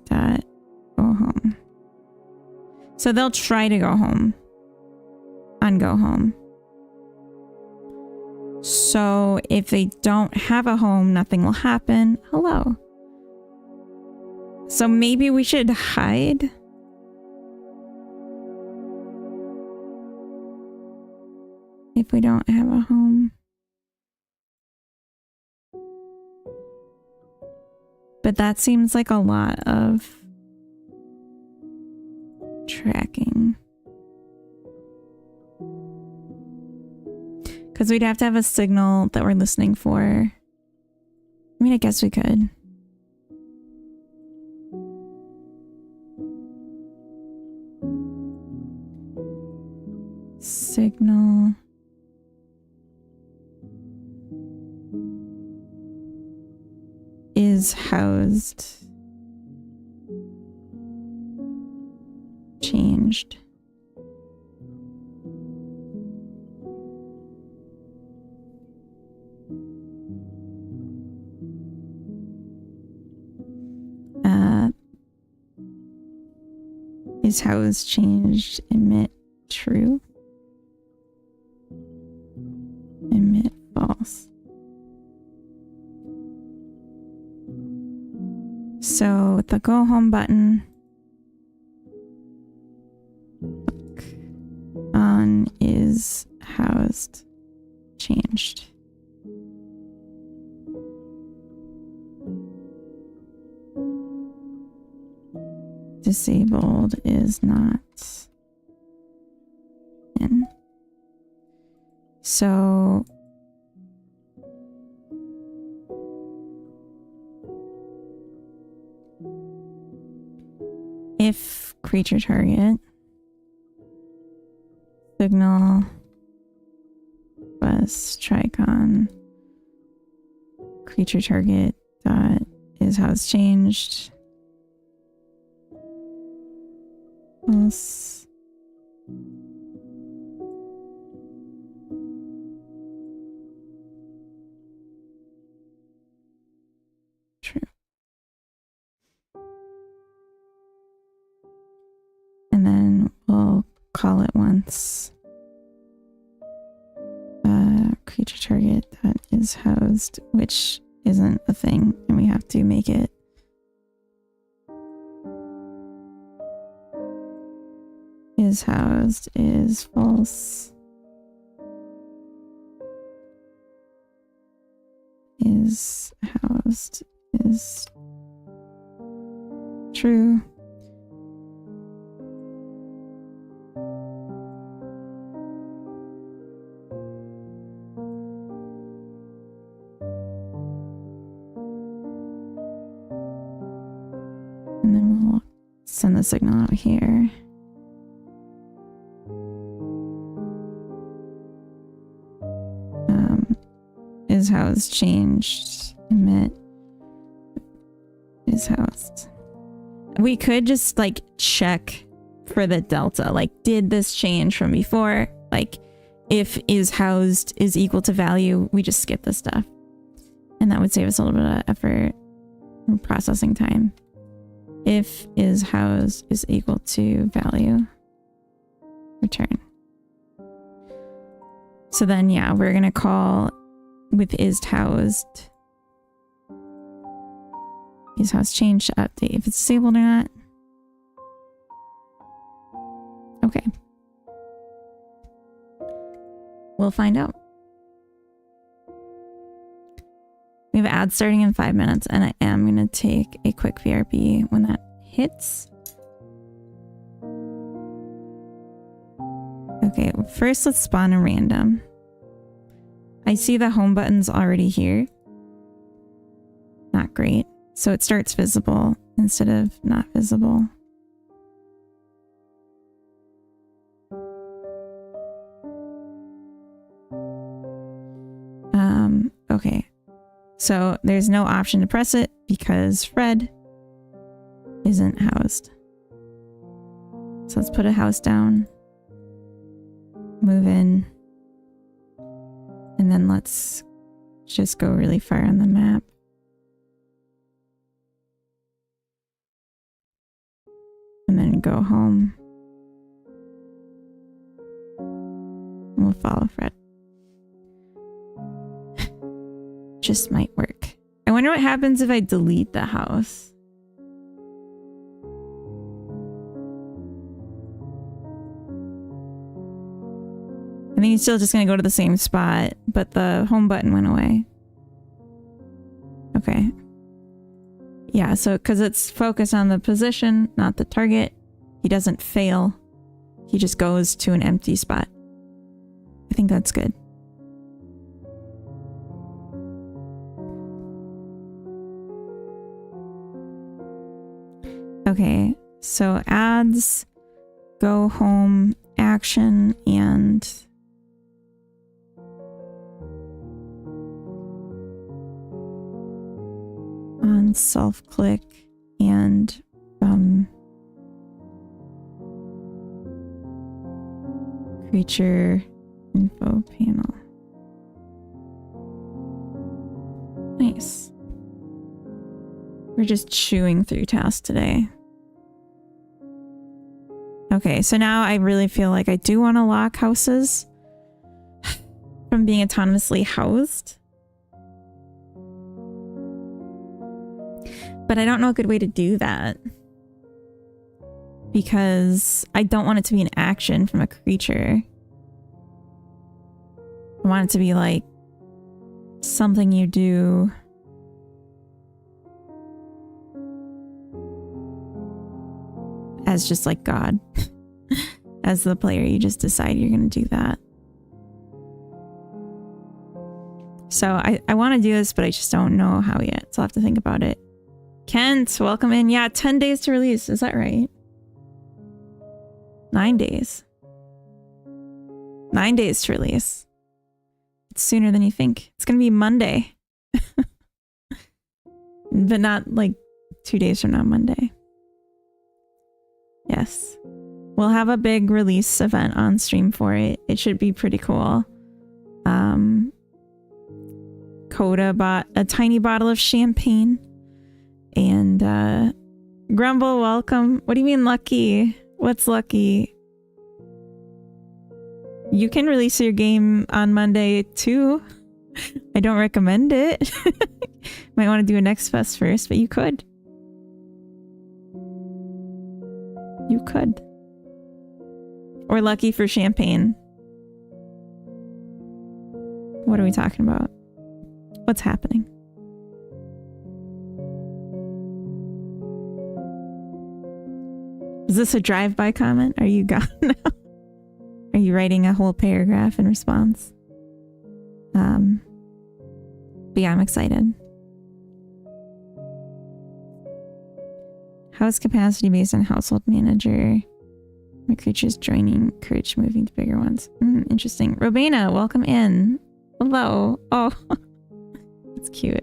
[SPEAKER 1] dot go home. So they'll try to go home on go home. So if they don't have a home, nothing will happen. Hello. So maybe we should hide. If we don't have a home. But that seems like a lot of tracking. Because we'd have to have a signal that we're listening for. I mean, I guess we could. Signal. Is housed. Changed. Is housed, changed, emit true. Emit false. So the go home button on is housed, changed. Disabled is not in. So if creature target signal bus tricon creature target dot is house changed false. True. And then we'll call it once. Creature target that is housed, which isn't a thing, and we have to make it. Is housed is false. Is housed is true. And then we'll send the signal out here. Is housed, changed, emit is housed. We could just like check for the delta. Like, did this change from before? Like, if is housed is equal to value, we just skip this stuff. And that would save us a little bit of effort and processing time. If is housed is equal to value, return. So then, yeah, we're going to call with is housed changed to update if it's disabled or not. Okay. We'll find out. We have ads starting in 5 minutes, and I am going to take a quick VRB when that hits. Okay, first let's spawn a random. I see the home button's already here. Not great. So it starts visible instead of not visible. Okay. So there's no option to press it because Fred isn't housed. So let's put a house down. Move in. And then let's just go really far on the map. And then go home. And we'll follow Fred. Just might work. I wonder what happens if I delete the house. I think he's still just gonna go to the same spot, but the home button went away. Okay. Yeah, so because it's focused on the position, not the target, he doesn't fail. He just goes to an empty spot. I think that's good. Okay, so ads, go home, action, and on self-click and creature info panel. Nice. We're just chewing through tasks today. Okay, so now I really feel like I do want to lock houses from being autonomously housed. But I don't know a good way to do that. Because I don't want it to be an action from a creature. I want it to be like something you do. As just like God. As the player, you just decide you're going to do that. So I want to do this, but I just don't know how yet. So I'll have to think about it. Kent, welcome in. Yeah, 10 days to release. Is that right? 9 days. 9 days to release. It's sooner than you think. It's going to be Monday. But not like 2 days from now, Monday. Yes. We'll have a big release event on stream for it. It should be pretty cool. Coda bought a tiny bottle of champagne. And Grumble, welcome. What do you mean lucky? What's lucky? You can release your game on Monday too. I don't recommend it. Might want to do a Next Fest first, but you could. You could. Or lucky for champagne. What are we talking about? What's happening? Is this a drive-by comment? Are you gone now? Are you writing a whole paragraph in response? But yeah, I'm excited. House capacity based on household manager. My creatures joining, courage moving to bigger ones. Interesting. Robina, welcome in. Hello. Oh, that's cute.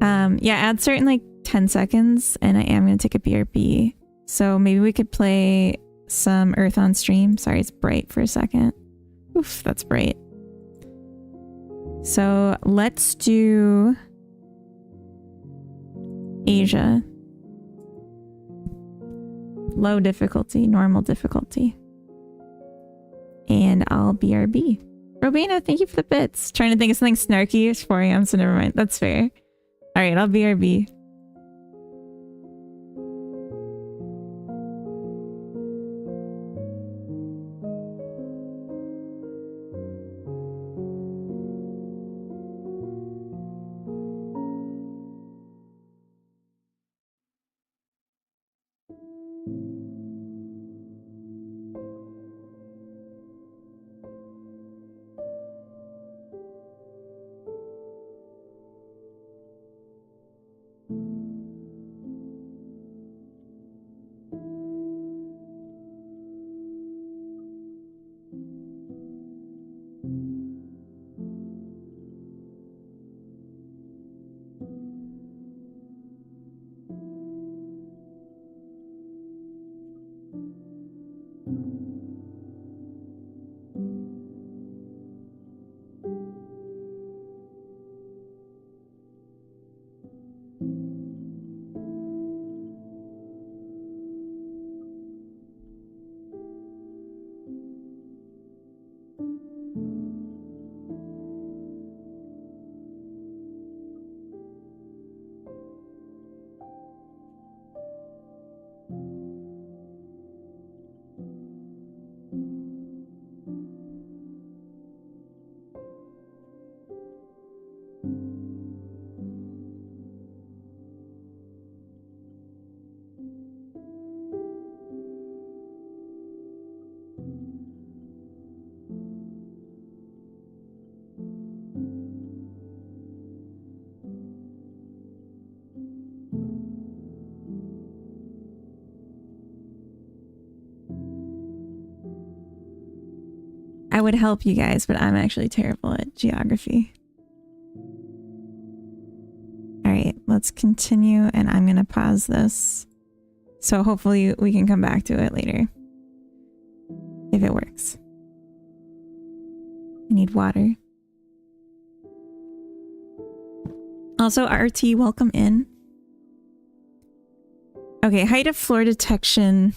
[SPEAKER 1] Yeah, add certain like 10 seconds and I am going to take a BRB. So maybe we could play some Earth on stream. Sorry, it's bright for a second. Oof, that's bright. So let's do Asia. Low difficulty, normal difficulty. And I'll BRB. Robina, thank you for the bits. Trying to think of something snarky. It's 4 AM, so never mind. That's fair. Alright, I'll BRB. I would help you guys, but I'm actually terrible at geography. All right, let's continue, and I'm going to pause this. So hopefully we can come back to it later. If it works. I need water. Also, RT, welcome in. Okay, height of floor detection.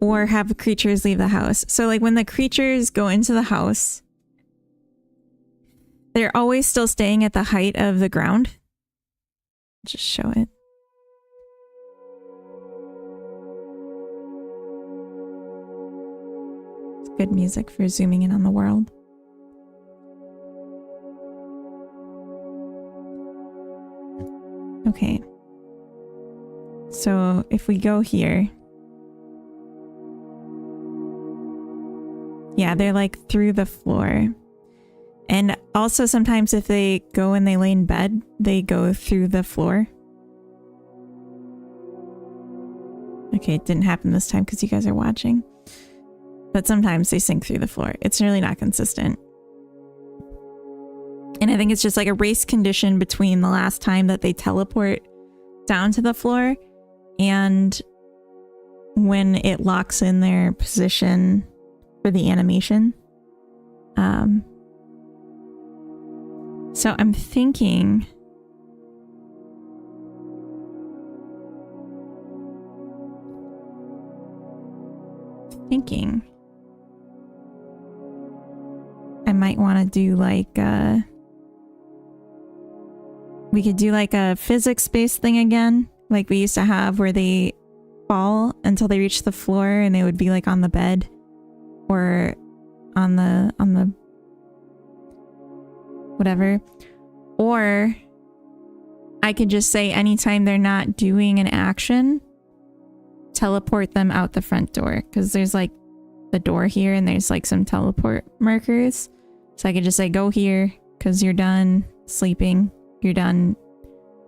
[SPEAKER 1] Or have creatures leave the house. So like when the creatures go into the house, they're always still staying at the height of the ground. Just show it. It's good music for zooming in on the world. Okay. So if we go here. Yeah, they're like through the floor. And also sometimes if they go and they lay in bed, they go through the floor. Okay, it didn't happen this time because you guys are watching. But sometimes they sink through the floor. It's really not consistent. And I think it's just like a race condition between the last time that they teleport down to the floor and when it locks in their position for the animation. So I'm thinking I might want to do like we could do like a physics-based thing again, like we used to have where they fall until they reach the floor and they would be like on the bed or on the whatever. Or I could just say anytime they're not doing an action, teleport them out the front door, because there's like the door here and there's like some teleport markers. So I could just say go here because you're done sleeping, you're done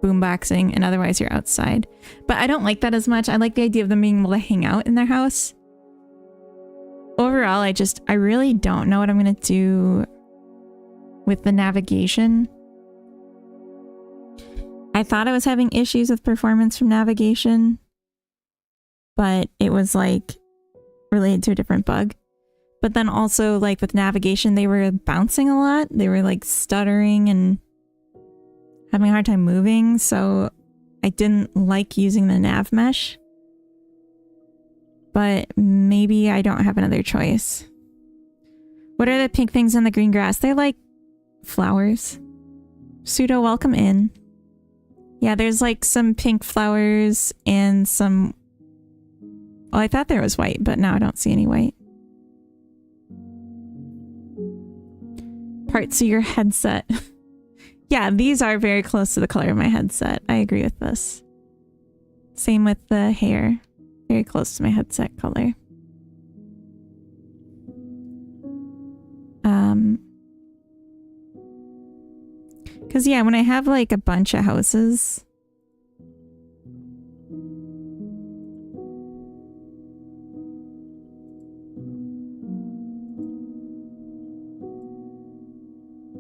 [SPEAKER 1] boomboxing, and otherwise you're outside. But I don't like that as much. I like the idea of them being able to hang out in their house. Overall, I really don't know what I'm going to do with the navigation. I thought I was having issues with performance from navigation, but it was like related to a different bug. But then also like with navigation, they were bouncing a lot. They were like stuttering and having a hard time moving. So I didn't like using the nav mesh. But maybe I don't have another choice. What are the pink things in the green grass? They're like flowers. Pseudo, welcome in. Yeah, there's like some pink flowers and some... Well, I thought there was white, but now I don't see any white. Parts of your headset. Yeah, these are very close to the color of my headset. I agree with this. Same with the hair. Very close to my headset color. Because yeah, when I have like a bunch of houses,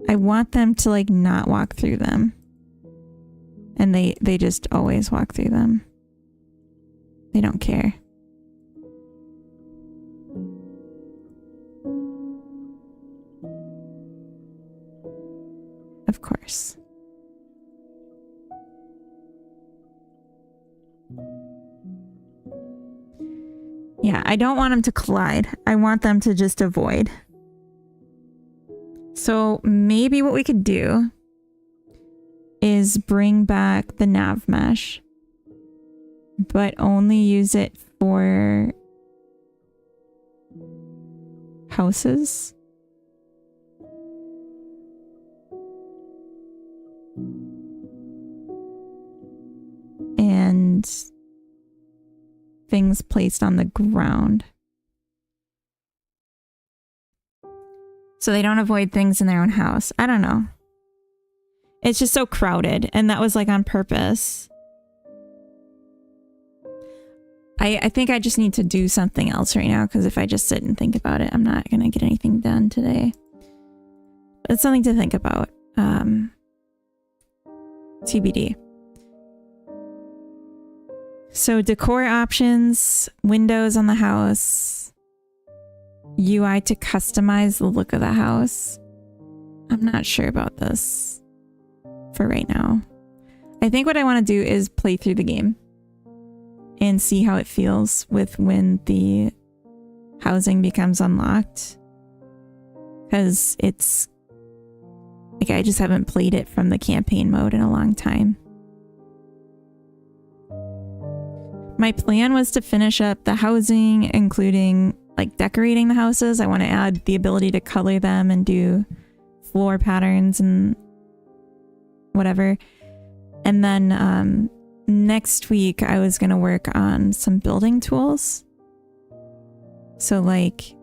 [SPEAKER 1] I want them to like not walk through them. And they just always walk through them. They don't care. Of course. Yeah, I don't want them to collide. I want them to just avoid. So maybe what we could do is bring back the nav mesh, but only use it for houses. And things placed on the ground. So they don't avoid things in their own house. I don't know. It's just so crowded, and that was like on purpose. I think I just need to do something else right now, because if I just sit and think about it, I'm not going to get anything done today. But it's something to think about. TBD. So decor options, windows on the house, UI to customize the look of the house. I'm not sure about this for right now. I think what I want to do is play through the game and see how it feels with when the housing becomes unlocked. Because it's like I just haven't played it from the campaign mode in a long time. My plan was to finish up the housing, including like decorating the houses. I want to add the ability to color them and do floor patterns and whatever. And then next week I was going to work on some building tools. So like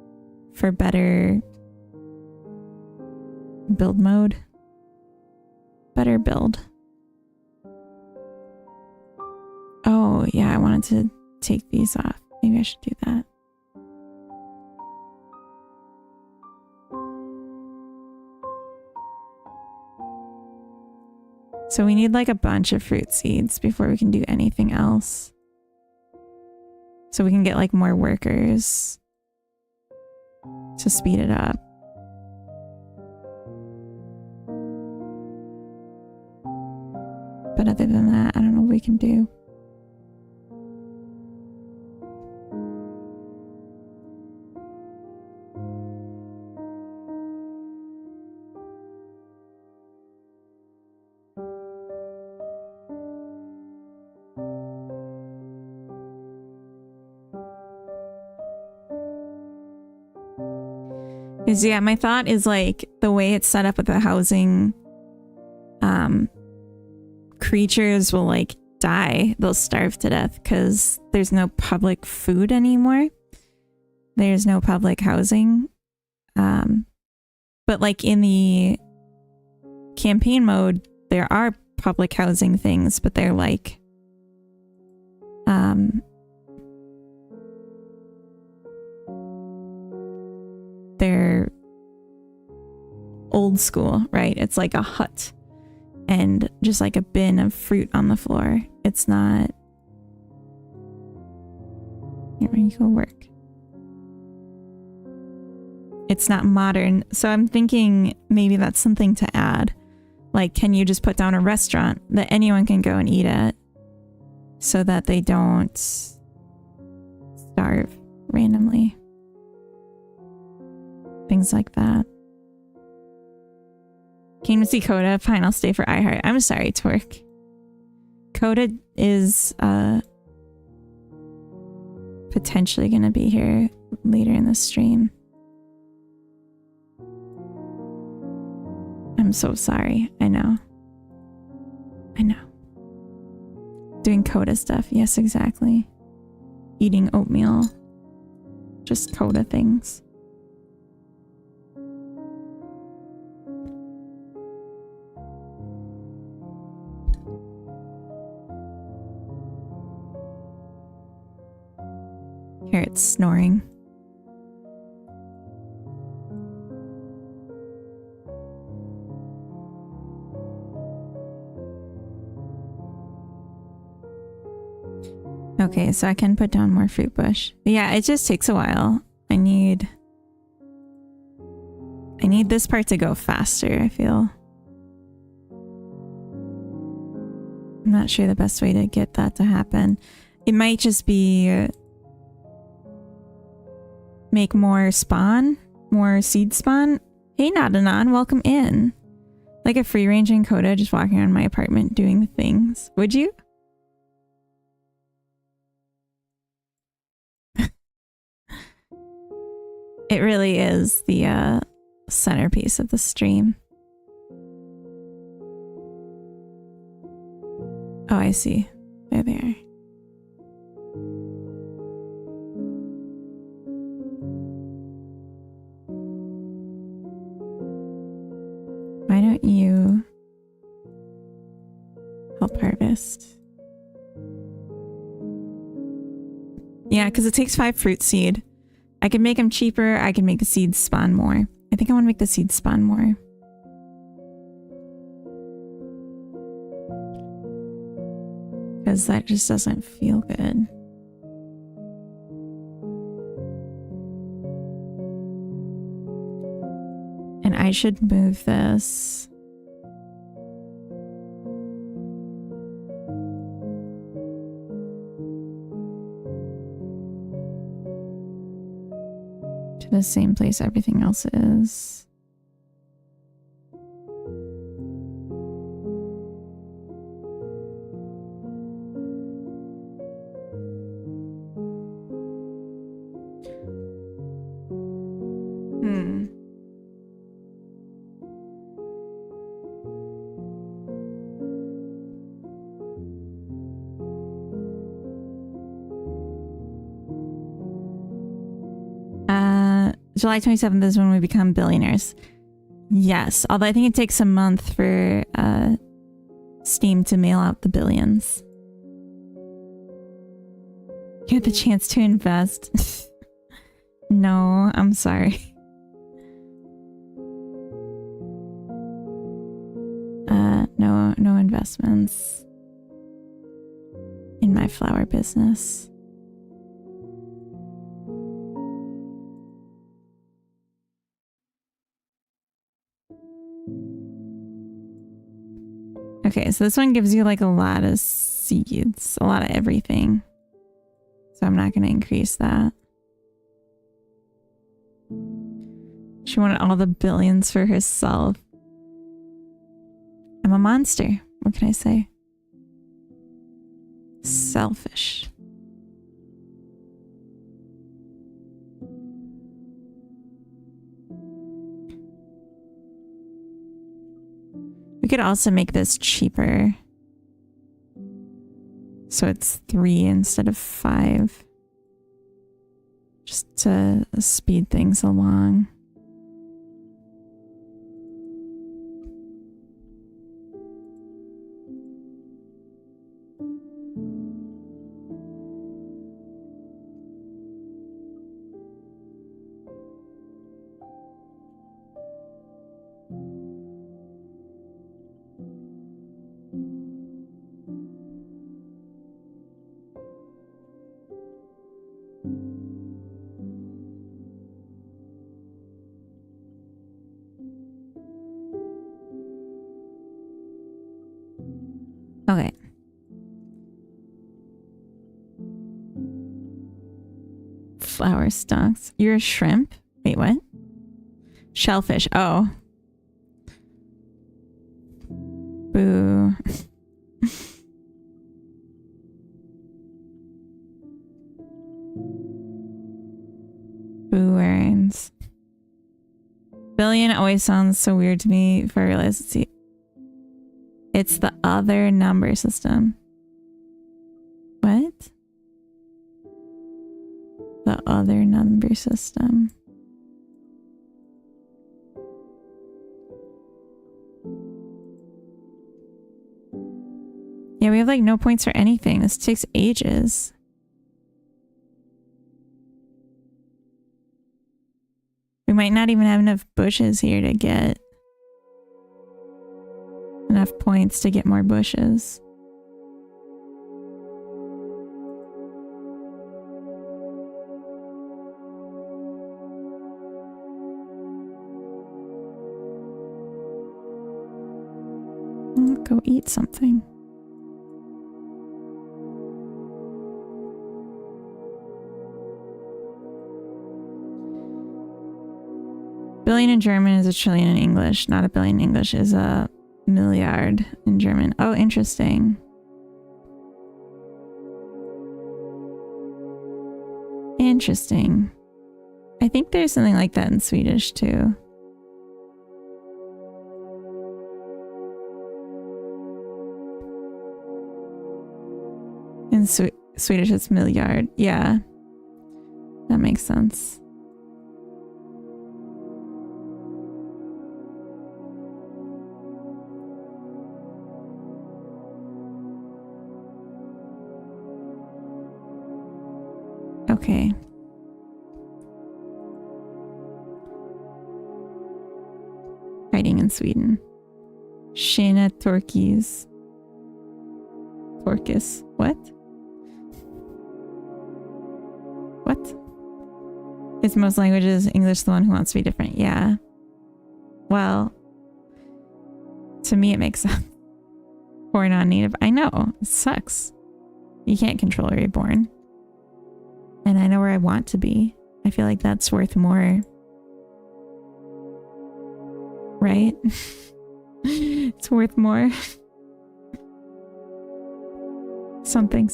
[SPEAKER 1] for better build mode. Better build. Oh, yeah, I wanted to take these off. Maybe I should do that. So we need like a bunch of fruit seeds before we can do anything else. So we can get like more workers to speed it up. But other than that, I don't know what we can do. Because yeah, my thought is like the way it's set up with the housing, creatures will like die. They'll starve to death because there's no public food anymore. There's no public housing. But like in the campaign mode, there are public housing things, but they're like, they're old school, right? It's like a hut and just like a bin of fruit on the floor. It's not... Here, you go work. It's not modern. So I'm thinking maybe that's something to add. Like, can you just put down a restaurant that anyone can go and eat at so that they don't starve randomly? Things like that. Came to see Coda. Fine, I'll stay for iHeart. I'm sorry, Twerk. Coda is potentially going to be here later in the stream. I'm so sorry. I know. I know. Doing Coda stuff. Yes, exactly. Eating oatmeal. Just Coda things. Here it's snoring. Okay, so I can put down more fruit bush. But yeah, it just takes a while. I need this part to go faster, I feel. I'm not sure the best way to get that to happen. It might just be make more spawn, more seed spawn. Hey Nadanon, welcome in. Like a free-ranging Coda just walking around my apartment doing the things. Would you? It really is the centerpiece of the stream. Oh, I see. There they are. Why don't you help harvest? Yeah, because it takes 5 fruit seed. I can make them cheaper. I can make the seeds spawn more. I think I want to make the seeds spawn more. Because that just doesn't feel good. And I should move this. To the same place everything else is. July 27th is when we become billionaires. Yes, although I think it takes a month for Steam to mail out the billions. You had the chance to invest. No, I'm sorry. No investments in my flower business. Okay, so this one gives you like a lot of seeds, a lot of everything. So I'm not going to increase that. She wanted all the billions for herself. I'm a monster. What can I say? Selfish. We could also make this cheaper. So it's 3 instead of 5. Just to speed things along. Okay. Flower stalks. You're a shrimp? Wait, what? Shellfish. Oh. Boo. Boo earns. Billion always sounds so weird to me before I realize it's the other number system. What? The other number system. Yeah, we have like no points for anything. This takes ages. We might not even have enough bushes here to get enough points to get more bushes. I'll go eat something. Billion in German is a trillion in English. Not a billion in English is a milliard in German. Oh, interesting. Interesting. I think there's something like that in Swedish too. In Swedish it's milliard. Yeah. That makes sense. Okay. Hiding in Sweden. Shana Torkis. Torkis. What? What? It's most languages. English the one who wants to be different. Yeah. Well, to me it makes sense. For non-native. I know. It sucks. You can't control where you're born. And I know where I want to be. I feel like that's worth more. Right? It's worth more. Something.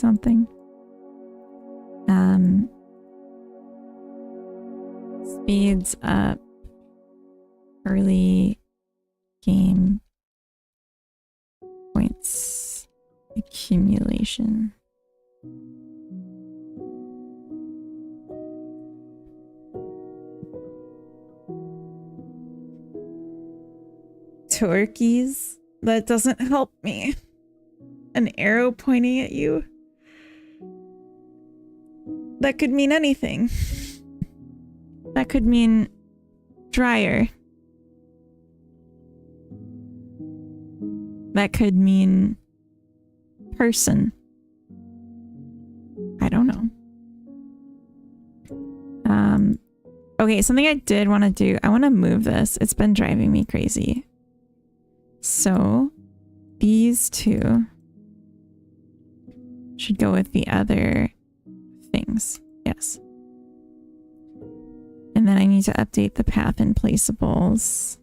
[SPEAKER 1] Speeds up early game points accumulation. Turkeys? That doesn't help me. An arrow pointing at you? That could mean anything. That could mean dryer. That could mean person. I don't know. Okay, something I did want to do. I want to move this. It's been driving me crazy. So these two should go with the other things. Yes. And then I need to update the path and placeables.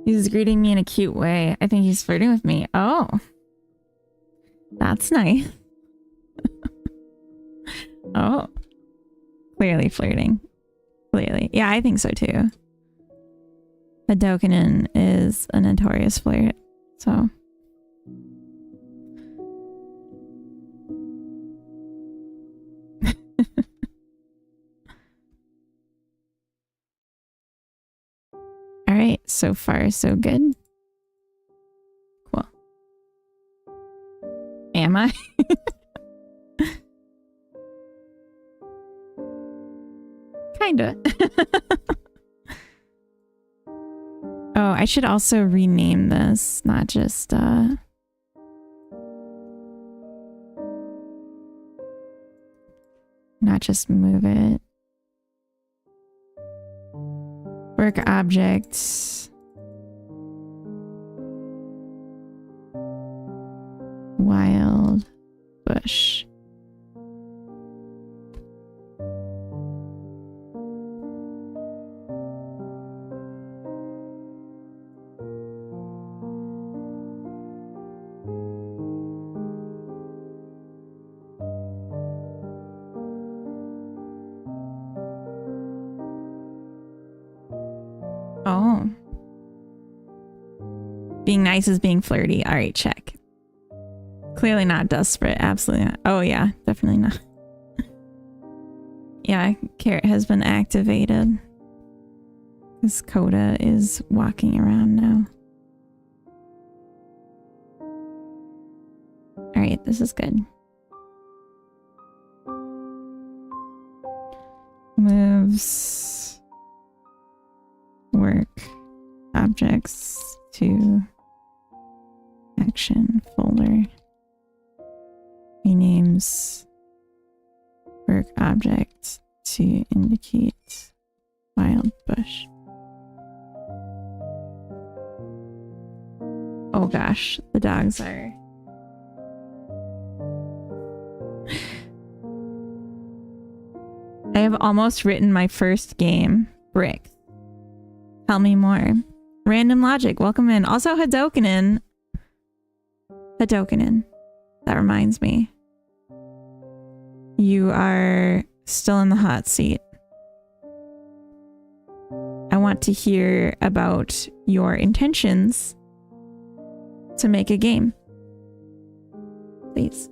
[SPEAKER 1] He's greeting me in a cute way. I think he's flirting with me. Oh. That's nice. Oh. Clearly flirting. Clearly. Yeah, I think so too. Hadouken is a notorious flirt. So. Alright, so far so good. Cool. Am I? Kinda. Oh, I should also rename this, not just move it. Work objects. Wild bush. Oh. Being nice is being flirty. All right, check. Clearly not desperate. Absolutely not. Oh, yeah. Definitely not. Yeah, carrot has been activated. This Coda is walking around now. All right, this is good. Moves. Work. Objects to action folder. Renames work object to indicate wild bush. Oh gosh, the dogs are... I have almost written my first game, Brick. Tell me more. Random Logic, welcome in. Also Hadokinen. Hadokinen. That reminds me. You are still in the hot seat. I want to hear about your intentions to make a game. Please.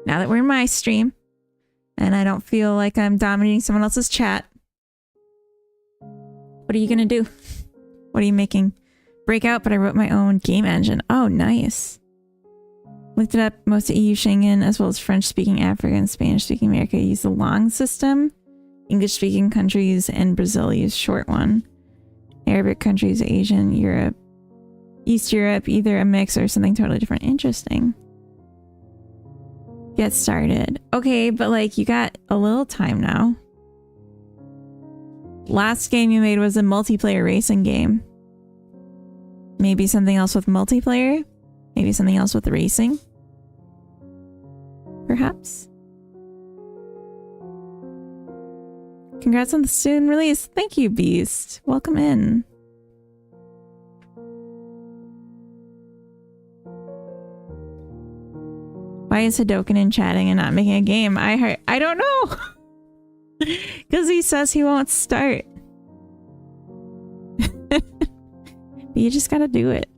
[SPEAKER 1] Now that we're in my stream, and I don't feel like I'm dominating someone else's chat, what are you gonna do? What are you making? Breakout, but I wrote my own game engine. Oh, nice. Looked it up. Most of EU Schengen, as well as French-speaking Africa and Spanish-speaking America, use the long system. English-speaking countries and Brazil use short one. Arabic countries, Asian, Europe, East Europe, either a mix or something totally different. Interesting. Get started. Okay, but like you got a little time now. Last game you made was a multiplayer racing game. Maybe something else with multiplayer? Maybe something else with racing? Perhaps? Congrats on the soon release. Thank you, Beast. Welcome in. Why is Hadokinen chatting and not making a game? I don't know. Because he says he won't start. You just gotta do it.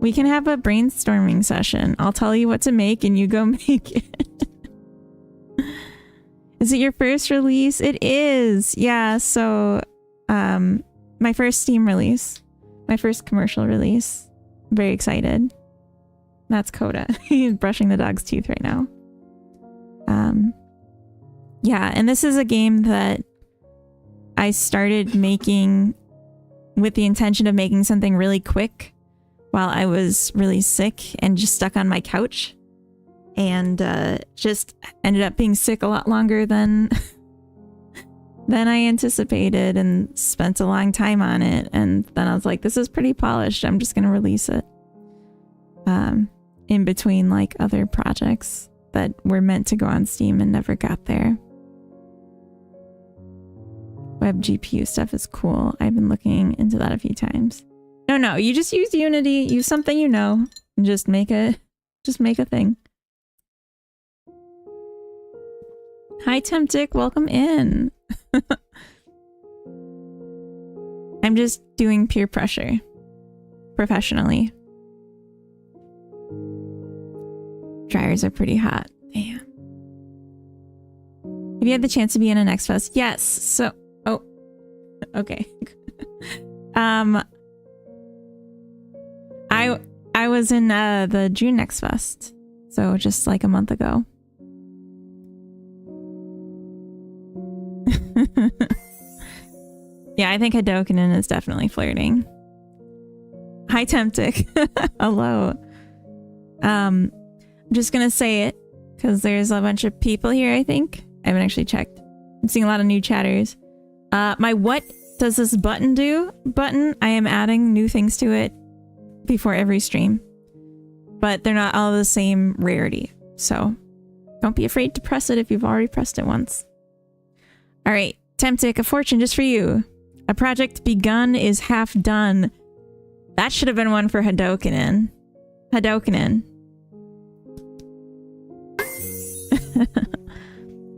[SPEAKER 1] We can have a brainstorming session. I'll tell you what to make and you go make it. Is it your first release? It is. Yeah, so my first Steam release. My first commercial release. I'm very excited. That's Coda. He's brushing the dog's teeth right now. Yeah, and this is a game that I started making with the intention of making something really quick while I was really sick and just stuck on my couch. And just ended up being sick a lot longer than I anticipated and spent a long time on it. And then I was like, this is pretty polished. I'm just going to release it. In between like other projects that were meant to go on Steam and never got there. Web GPU stuff is cool. I've been looking into that a few times. No, you just use Unity, use something you know, and just make a thing. Hi Temptic, welcome in. I'm just doing peer pressure. Professionally. Dryers are pretty hot. Damn. Have you had the chance to be in a Next Fest? Yes. So, oh, okay. I was in the June Next Fest, so just like a month ago. Yeah, I think Hadokinen is definitely flirting. Hi, Temptic. Hello. I'm just gonna say it because there's a bunch of people here, I think. I haven't actually checked. I'm seeing a lot of new chatters. My what does this button do button, I am adding new things to it before every stream. But they're not all the same rarity. So don't be afraid to press it if you've already pressed it once. All right, Temptic, a fortune just for you. A project begun is half done. That should have been one for Hadokinen. Hadokinen.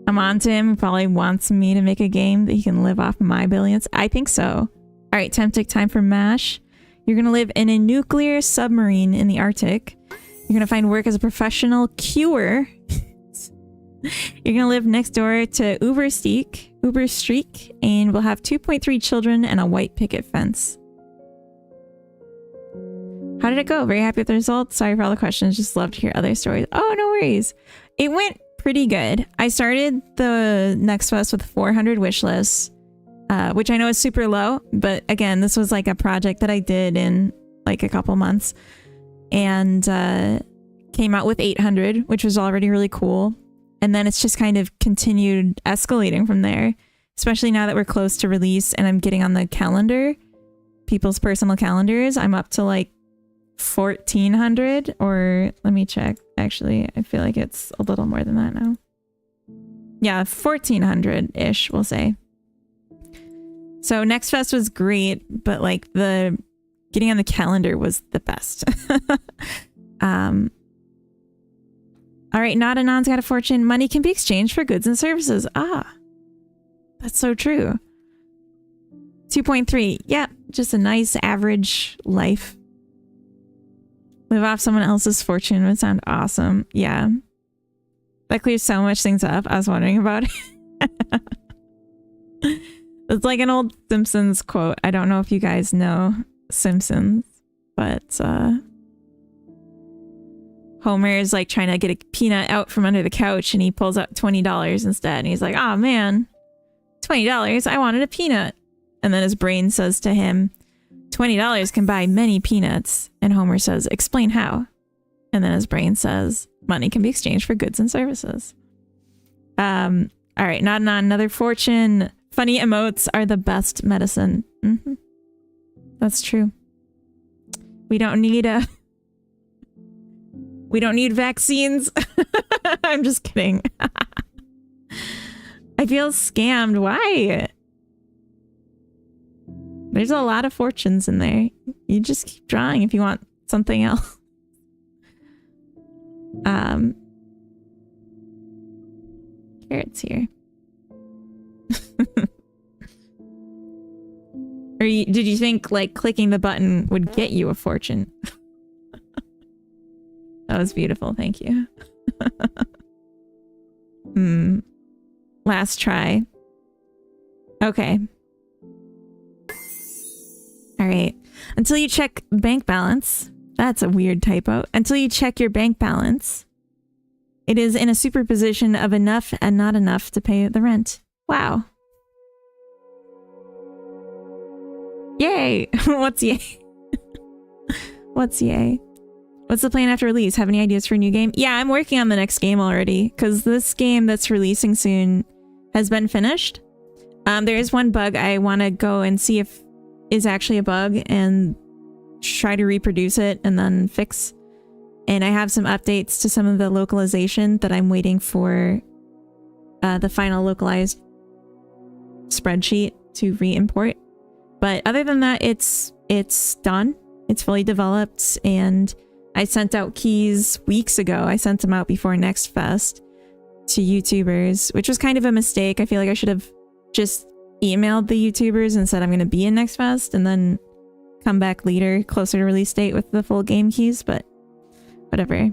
[SPEAKER 1] I'm on to him. He probably wants me to make a game that he can live off my billions. I think so. All right, Temptic, time for MASH. You're going to live in a nuclear submarine in the Arctic. You're going to find work as a professional queuer. You're going to live next door to Uberstreak, and we'll have 2.3 children and a white picket fence. How did it go? Very happy with the results. Sorry for all the questions. Just love to hear other stories. Oh, no worries. It went pretty good. I started the Next Fest with 400 wish lists, which I know is super low. But again, this was like a project that I did in like a couple months and came out with 800, which was already really cool. And then it's just kind of continued escalating from there, especially now that we're close to release and I'm getting on the calendar, people's personal calendars. I'm up to like 1,400, or let me check. Actually, I feel like it's a little more than that now. Yeah, 1400-ish, we'll say. So Next Fest was great, but like the getting on the calendar was the best. All right, Not Anon's got a fortune. Money can be exchanged for goods and services. Ah, that's so true. 2.3. Yeah, just a nice average life. Live off someone else's fortune would sound awesome. Yeah. That clears so much things up. I was wondering about it. It's like an old Simpsons quote. I don't know if you guys know Simpsons, but Homer is like trying to get a peanut out from under the couch and he pulls out $20 instead. And he's like, oh man, $20. I wanted a peanut. And then his brain says to him, $20 can buy many peanuts. And Homer says, explain how. And then his brain says, money can be exchanged for goods and services. All right, Not Anon, another fortune. Funny emotes are the best medicine. Mm-hmm. That's true. We don't need vaccines. I'm just kidding. I feel scammed. Why? There's a lot of fortunes in there. You just keep drawing if you want something else. Carrots here. Did you think like clicking the button would get you a fortune? That was beautiful. Thank you. Last try. Okay. All right. Until you check bank balance. That's a weird typo. Until you check your bank balance, it is in a superposition of enough and not enough to pay the rent. Wow. Yay! What's yay? What's yay? What's the plan after release? Have any ideas for a new game? Yeah, I'm working on the next game already, because this game that's releasing soon has been finished. There is one bug I want to go and see if is actually a bug and try to reproduce it and then fix. And I have some updates to some of the localization that I'm waiting for the final localized spreadsheet to re-import. But other than that, it's done. It's fully developed, and I sent out keys weeks ago. I sent them out before Next Fest to YouTubers, which was kind of a mistake. I feel like I should have just emailed the YouTubers and said I'm going to be in Next Fest and then come back later, closer to release date with the full game keys, but whatever.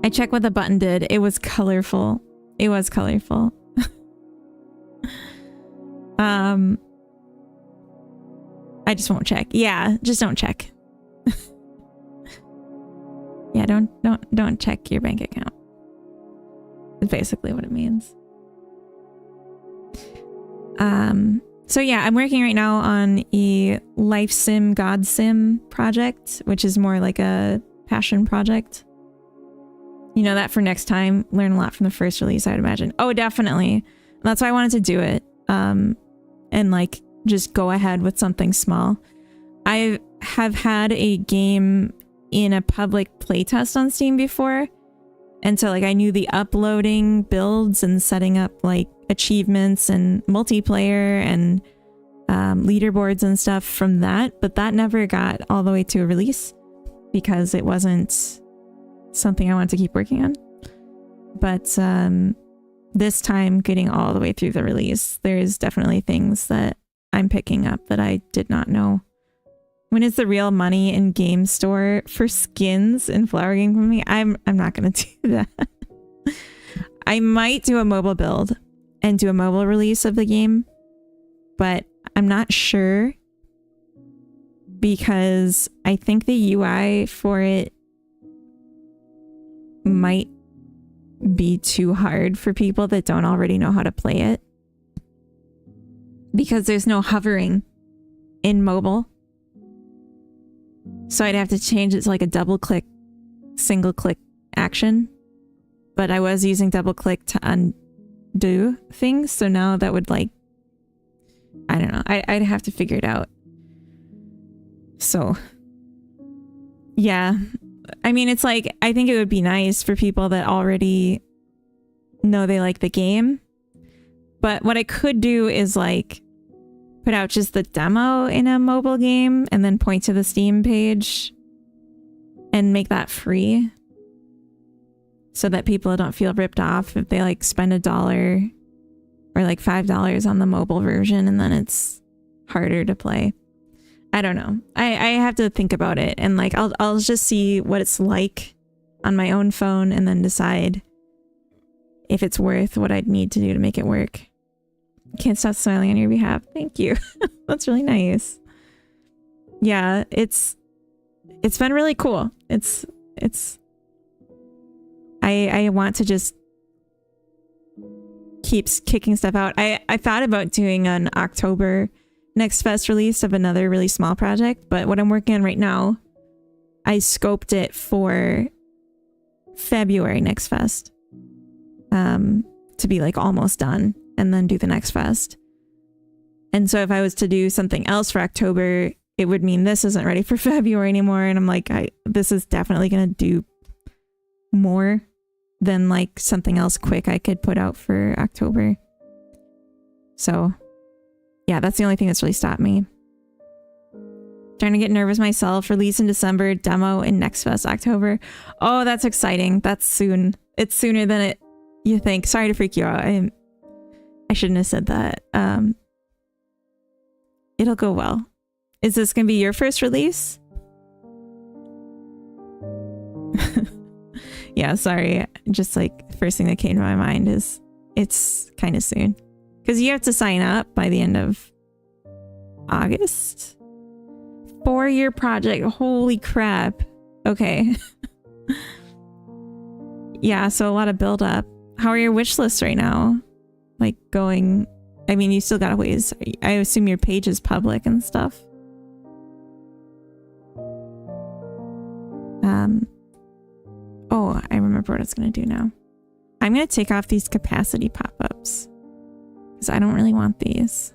[SPEAKER 1] I checked what the button did. It was colorful. It was colorful. I just won't check. Yeah, just don't check. Yeah, don't check your bank account. That's basically what it means. So yeah, I'm working right now on a life sim, God sim project, which is more like a passion project. You know, that for next time. Learn a lot from the first release, I would imagine. Oh, definitely. That's why I wanted to do it. And like just go ahead with something small. I have had a game in a public playtest on Steam before. And so like I knew the uploading builds and setting up like achievements and multiplayer and leaderboards and stuff from that, but that never got all the way to a release because it wasn't something I wanted to keep working on. But this time, getting all the way through the release, there's definitely things that I'm picking up that I did not know. When is the real money in game store for skins in Flower Game for me? I'm not gonna do that. I might do a mobile build and do a mobile release of the game, but I'm not sure because I think the UI for it might be too hard for people that don't already know how to play it, because there's no hovering in mobile. So I'd have to change it to like a double click, single click action. But I was using double click to undo things. So now that would like, I don't know. I'd have to figure it out. So yeah, I mean, it's like, I think it would be nice for people that already know they like the game. But what I could do is like put out just the demo in a mobile game and then point to the Steam page and make that free so that people don't feel ripped off if they like spend $1 or like $5 on the mobile version and then it's harder to play. I don't know. I have to think about it, and like I'll just see what it's like on my own phone and then decide if it's worth what I'd need to do to make it work. Can't stop smiling on your behalf. Thank you. That's really nice. Yeah, it's been really cool. I want to just keep kicking stuff out. I thought about doing an October Next Fest release of another really small project, but what I'm working on right now, I scoped it for February Next Fest to be like almost done and then do the Next Fest. And so if I was to do something else for October, it would mean this isn't ready for February anymore. And I'm like, this is definitely going to do more than like something else quick I could put out for October. So yeah, that's the only thing that's really stopped me. Trying to get nervous myself. Release in December, demo in Next Fest October. Oh, that's exciting. That's soon. It's sooner than you think. Sorry to freak you out. I shouldn't have said that. It'll go well. Is this gonna be your first release? Yeah, sorry. Just like first thing that came to my mind is it's kind of soon. Because you have to sign up by the end of August. 4-year project. Holy crap. Okay. Yeah, so a lot of build up. How are your wish lists right now? Like going... I mean, you still got a ways. I assume your page is public and stuff. Oh, I remember what I was going to do now. I'm going to take off these capacity pop-ups. Because I don't really want these.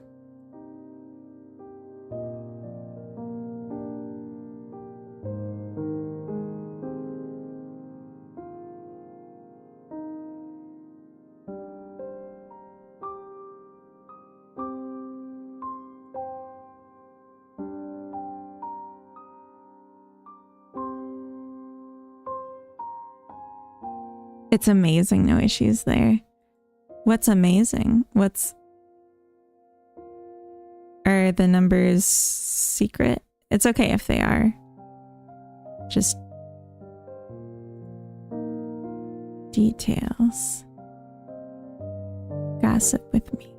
[SPEAKER 1] It's amazing, no issues there. What's amazing? Are the numbers secret? It's okay if they are. Just details. Gossip with me.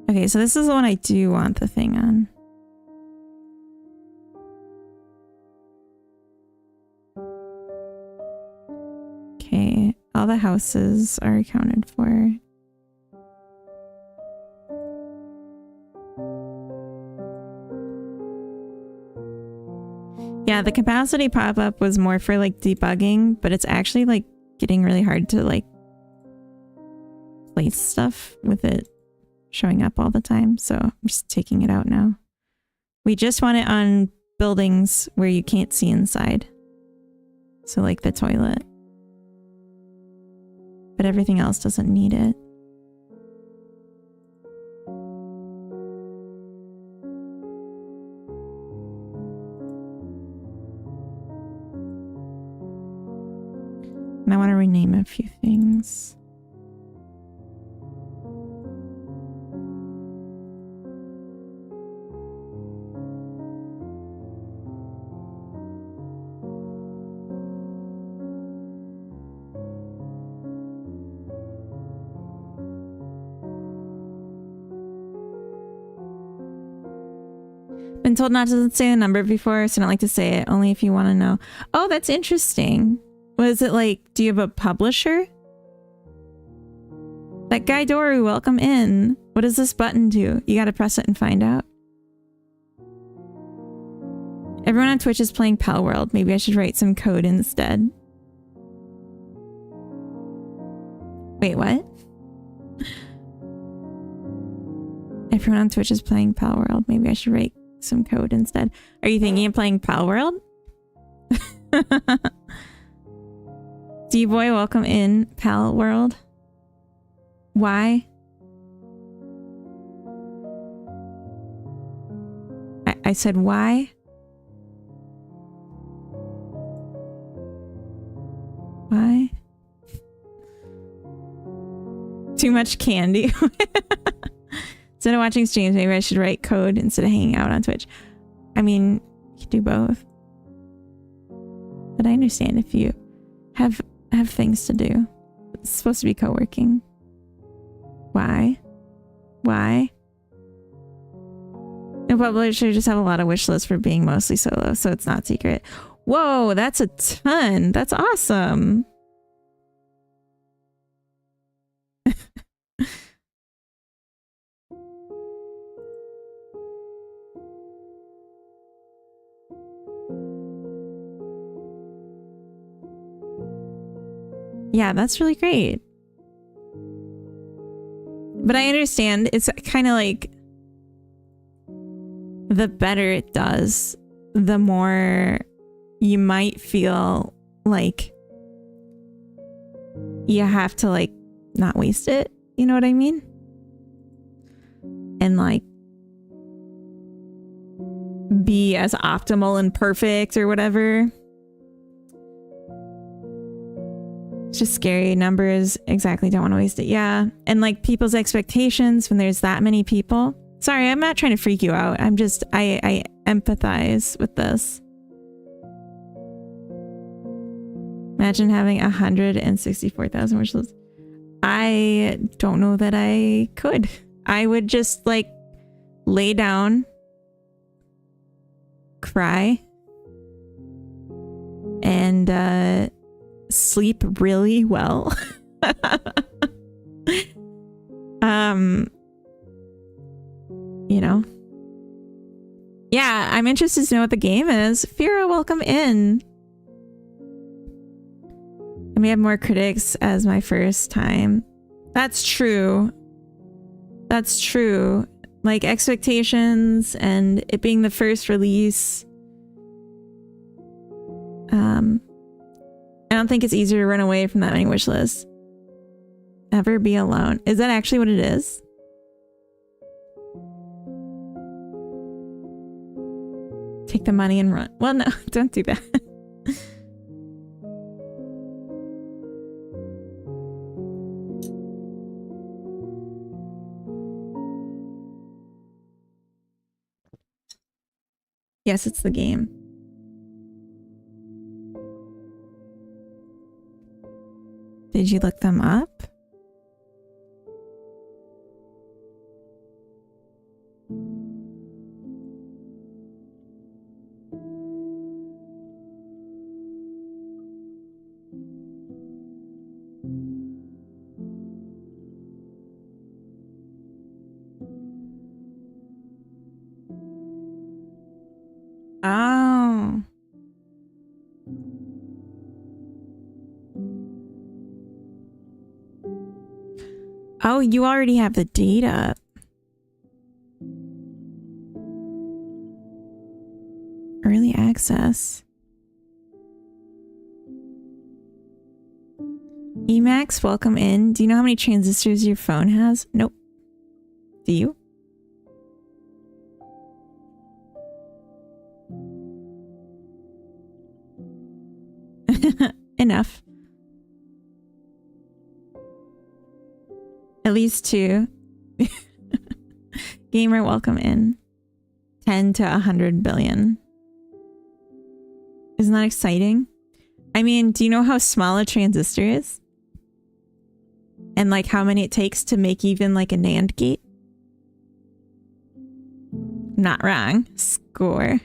[SPEAKER 1] Okay, so this is the one I do want the thing on. Okay, all the houses are accounted for. Yeah, the capacity pop-up was more for like debugging, but it's actually like getting really hard to like place stuff with it showing up all the time. So I'm just taking it out now. We just want it on buildings where you can't see inside. So like the toilet. But everything else doesn't need it. And I want to rename a few things. Been told not to say the number before, so I don't like to say it, only if you want to know. Oh, that's interesting. What is it like? Do you have a publisher? That guy Doru, welcome in. What does this button do? You gotta press it and find out. Everyone on Twitch is playing Pal World. Maybe I should write some code instead. Wait, what? Everyone on Twitch is playing Pal World. Maybe I should write some code instead. Are you thinking of playing Pal World? D-Boy, welcome in, Pal World. Why? I said why? Why? Too much candy. Instead of watching streams, maybe I should write code instead of hanging out on Twitch. I mean, you can do both. But I understand if you have things to do. It's supposed to be co-working. Why? Why? No publisher just have a lot of wish lists for being mostly solo, so it's not secret. Whoa, that's a ton. That's awesome. Yeah, that's really great. But I understand it's kind of like the better it does, the more you might feel like you have to like not waste it. You know what I mean? And like be as optimal and perfect or whatever. It's just scary. Numbers, exactly. Don't want to waste it. Yeah. And like people's expectations when there's that many people. Sorry, I'm not trying to freak you out. I'm just, I empathize with this. Imagine having 164,000 wish lists. I don't know that I could. I would just like lay down, cry, and sleep really well. You know. Yeah, I'm interested to know what the game is. Fira, welcome in. I may have more critics as my first time. That's true. That's true. Like expectations and it being the first release. I don't think it's easier to run away from that many wish lists. Never be alone. Is that actually what it is? Take the money and run. Well, no, don't do that. Yes, it's the game. Did you look them up? Oh. Oh, you already have the data. Early access. Emacs, welcome in. Do you know how many transistors your phone has? Nope. Do you? Enough. At least 2. Gamer, welcome in. 10 to 100 billion. Isn't that exciting? I mean, do you know how small a transistor is? And like how many it takes to make even like a NAND gate? Not wrong. Score.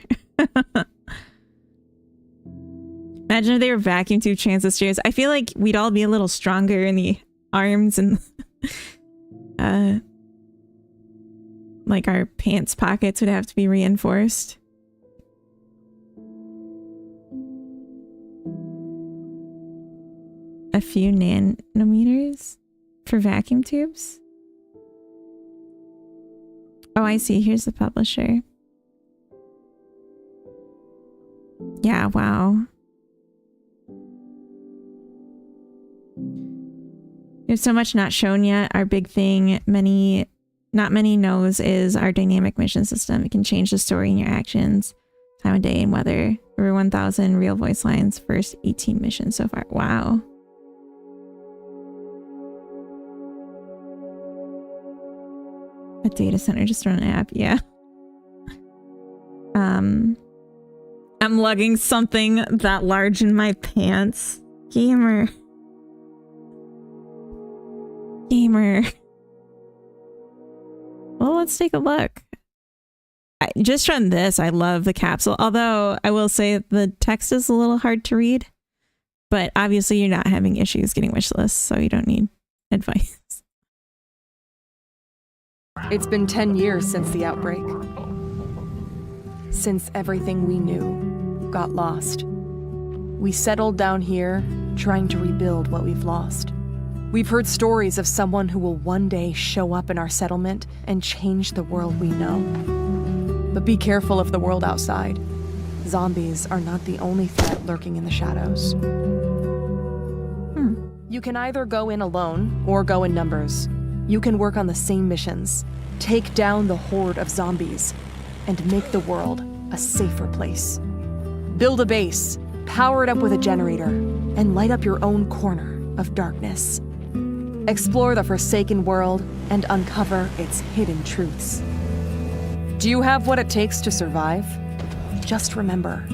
[SPEAKER 1] Imagine if they were vacuum tube transistors. I feel like we'd all be a little stronger in the arms and like our pants pockets would have to be reinforced. A few nanometers for vacuum tubes? Oh, I see. Here's the publisher. Yeah, wow. There's so much not shown yet. Our big thing, not many knows, is our dynamic mission system. It can change the story and your actions, time of day and weather. Over 1,000 real voice lines, first 18 missions so far. Wow. A data center just run an app, yeah. I'm lugging something that large in my pants. Gamer. Well, let's take a look. Just from this, I love the capsule. Although I will say the text is a little hard to read, but obviously you're not having issues getting wish lists, so you don't need advice.
[SPEAKER 2] It's been 10 years since the outbreak. Since everything we knew got lost. We settled down here, trying to rebuild what we've lost. We've heard stories of someone who will one day show up in our settlement and change the world we know. But be careful of the world outside. Zombies are not the only threat lurking in the shadows. You can either go in alone or go in numbers. You can work on the same missions, take down the horde of zombies, and make the world a safer place. Build a base, power it up with a generator, and light up your own corner of darkness. Explore the Forsaken world and uncover its hidden truths. Do you have what it takes to survive? Just remember,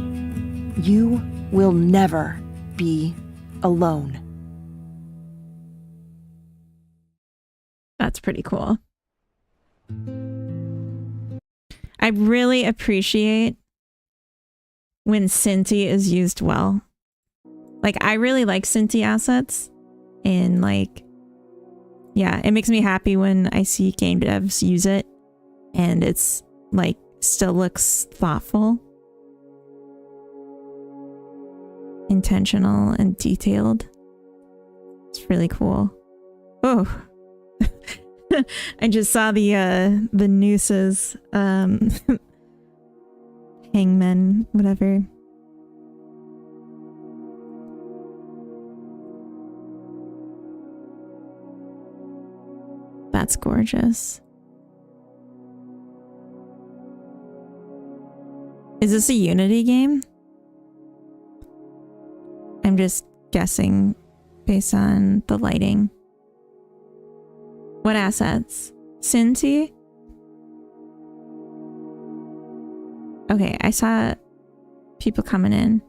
[SPEAKER 2] you will never be alone.
[SPEAKER 1] That's pretty cool. I really appreciate when Cinti is used well. Like, I really like Cinti assets, and like, yeah, it makes me happy when I see game devs use it and it's like still looks thoughtful, intentional, and detailed. It's really cool. Oh, I just saw the nooses, hangmen, whatever. That's gorgeous. Is this a Unity game? I'm just guessing based on the lighting. What assets? Cinti? Okay, I saw people coming in.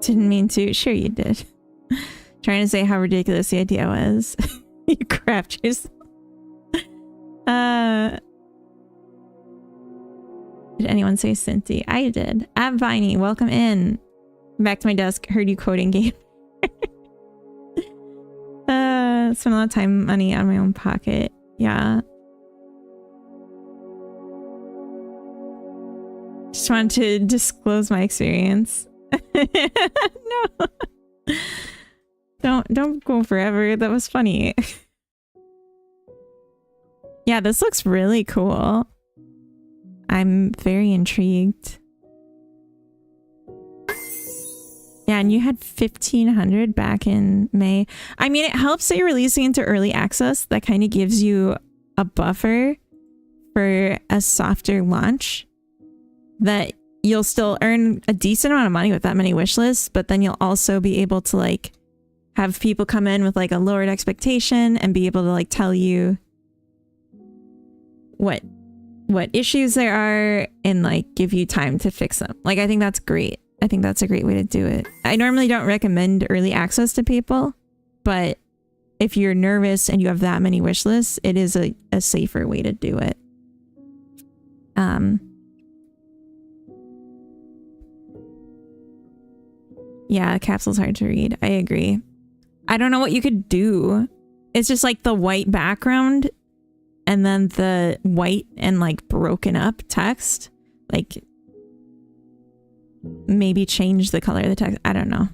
[SPEAKER 1] Didn't mean to. Sure you did. Trying to say how ridiculous the idea was. You crapped yourself. Did anyone say Cinti? I did. Viney, welcome in. Back to my desk. Heard you quoting game. Spent a lot of time, money out of my own pocket. Yeah. Just wanted to disclose my experience. No. Don't go forever. That was funny. Yeah, this looks really cool. I'm very intrigued. Yeah, and you had 1,500 back in May. I mean, it helps that you're releasing into early access. That kind of gives you a buffer for a softer launch. That you'll still earn a decent amount of money with that many wish lists, but then you'll also be able to like have people come in with like a lowered expectation and be able to like tell you what issues there are and like give you time to fix them. Like, I think that's great. I think that's a great way to do it. I normally don't recommend early access to people, but if you're nervous and you have that many wish lists, it is a safer way to do it. Yeah, capsule's hard to read. I agree. I don't know what you could do. It's just like the white background and then the white and like broken up text. Like, maybe change the color of the text. I don't know.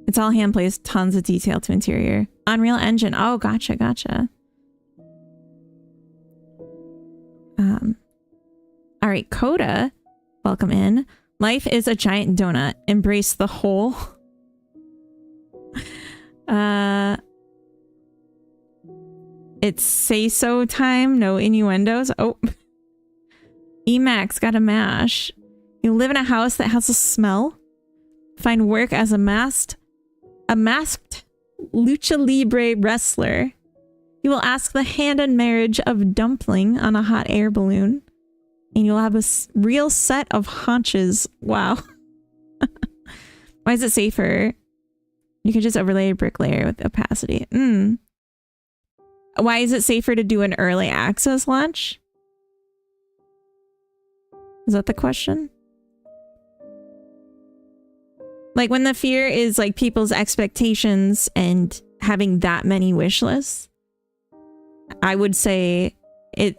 [SPEAKER 1] It's all hand placed, tons of detail to interior. Unreal Engine. Oh, gotcha. All right, Coda, welcome in. Life is a giant donut. Embrace the whole. It's say so time. No innuendos. Oh. Emacs got a mash. You live in a house that has a smell. Find work as a masked lucha libre wrestler. You will ask the hand in marriage of dumpling on a hot air balloon. And you'll have a real set of haunches. Wow. Why is it safer? You can just overlay a bricklayer with opacity. Why is it safer to do an early access launch? Is that the question? Like when the fear is like people's expectations and having that many wish lists, I would say it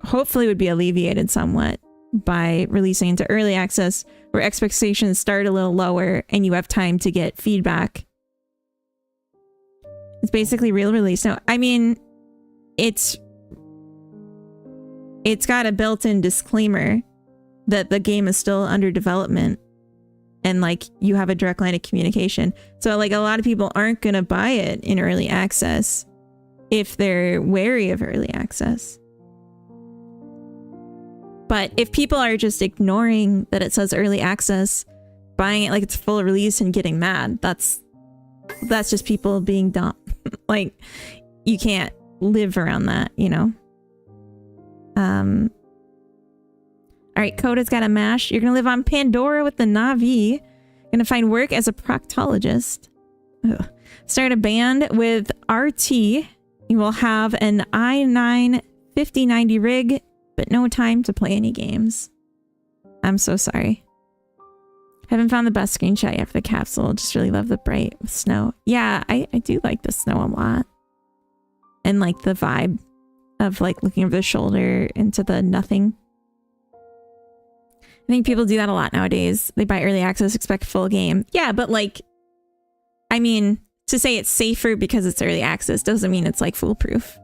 [SPEAKER 1] hopefully would be alleviated somewhat by releasing into early access where expectations start a little lower and you have time to get feedback. It's basically real release. No, I mean, it's got a built-in disclaimer that the game is still under development and like you have a direct line of communication. So like a lot of people aren't going to buy it in early access if they're wary of early access. But if people are just ignoring that it says early access, buying it like it's full release and getting mad, that's just people being dumb. Like you can't live around that, you know? All right, Coda's got a mash. You're going to live on Pandora with the Na'vi. Going to find work as a proctologist. Ugh. Start a band with RT. You will have an i9 5090 rig, but no time to play any games. I'm so sorry. Haven't found the best screenshot yet for the capsule. Just really love the bright with snow. Yeah, I do like the snow a lot. And like the vibe of like looking over the shoulder into the nothing. I think people do that a lot nowadays. They buy early access, expect full game. Yeah, but like, I mean, to say it's safer because it's early access doesn't mean it's like foolproof.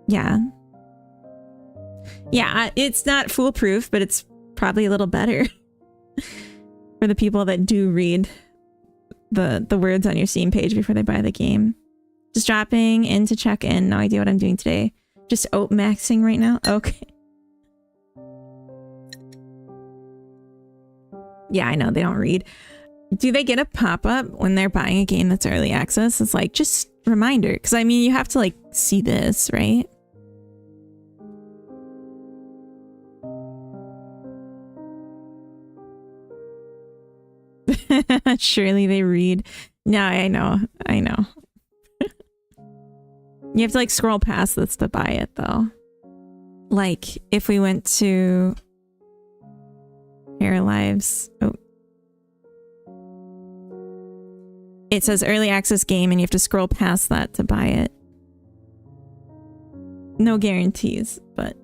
[SPEAKER 1] Yeah. Yeah, it's not foolproof, but it's probably a little better for the people that do read the words on your Steam page before they buy the game. Just dropping in to check in. No idea what I'm doing today. Just maxing right now? Okay. Yeah, I know they don't read. Do they get a pop-up when they're buying a game that's early access? It's like, just reminder. Because I mean, you have to like see this, right? Surely they read. No, I know. You have to like scroll past this to buy it though. Like if we went to Air Lives. Oh. It says early access game and you have to scroll past that to buy it. No guarantees, but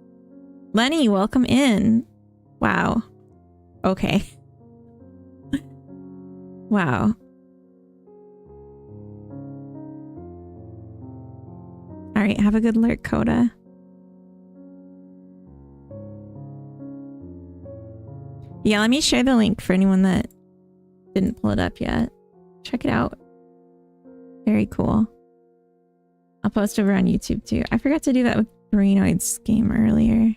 [SPEAKER 1] Lenny, welcome in. Wow. Okay. Wow. All right, have a good lurk, Coda. Yeah, let me share the link for anyone that didn't pull it up yet. Check it out. Very cool. I'll post over on YouTube too. I forgot to do that with Brainoid's game earlier.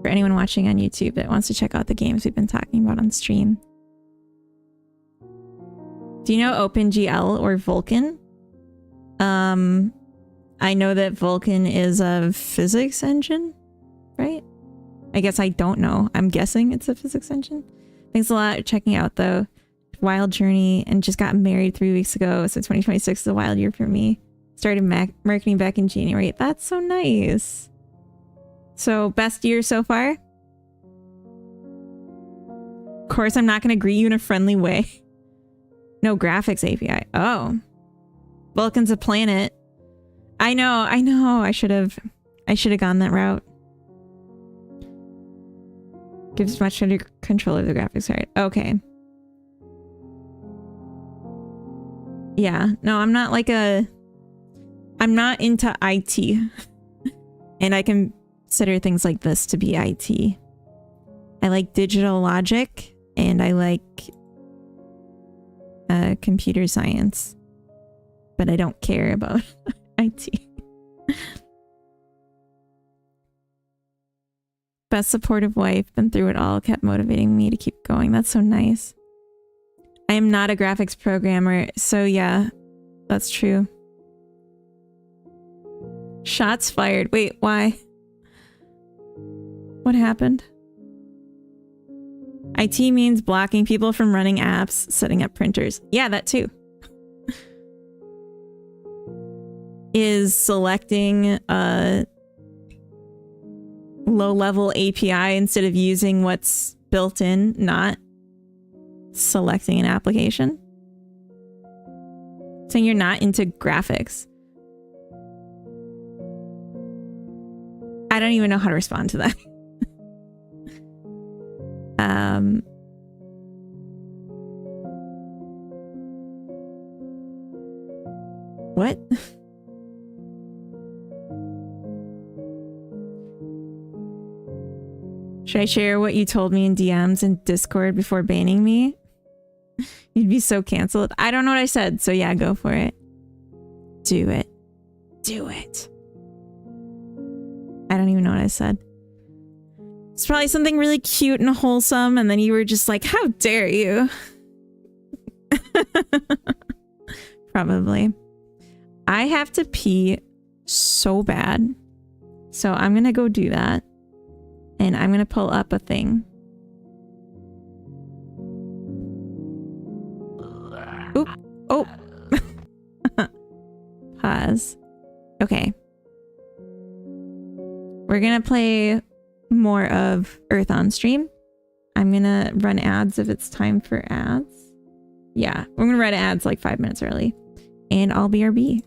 [SPEAKER 1] For anyone watching on YouTube that wants to check out the games we've been talking about on stream. Do you know OpenGL or Vulkan? I know that Vulkan is a physics engine, right? I guess I don't know. I'm guessing it's a physics engine. Thanks a lot for checking out though. Wild journey and just got married 3 weeks ago. So 2026 is a wild year for me. Started marketing back in January. That's so nice. So best year so far? Of course, I'm not going to greet you in a friendly way. No graphics API. Oh. Vulcan's a planet. I know. I should have gone that route. Gives much under control of the graphics card. Okay. Yeah. No, I'm not into IT. And I consider things like this to be IT. I like digital logic and I like computer science, but I don't care about IT. Best supportive wife, been through it all, kept motivating me to keep going. That's so nice. I am not a graphics programmer, so yeah, that's true. Shots fired. Wait, why? What happened? IT means blocking people from running apps, setting up printers. Yeah, that too. Is selecting a low-level API instead of using what's built in, not selecting an application. Saying you're not into graphics. I don't even know how to respond to that. What? Should I share what you told me in DMs and Discord before banning me? You'd be so canceled. I don't know what I said, so yeah, go for it. Do it. Do it. I don't even know what I said. It's probably something really cute and wholesome, and then you were just like, how dare you? Probably. I have to pee so bad. So I'm gonna go do that. And I'm gonna pull up a thing. Oop. Oh. Pause. Okay. We're gonna play more of Earth on stream. I'm gonna run ads if it's time for ads. Yeah, we're gonna run ads like 5 minutes early. And I'll BRB.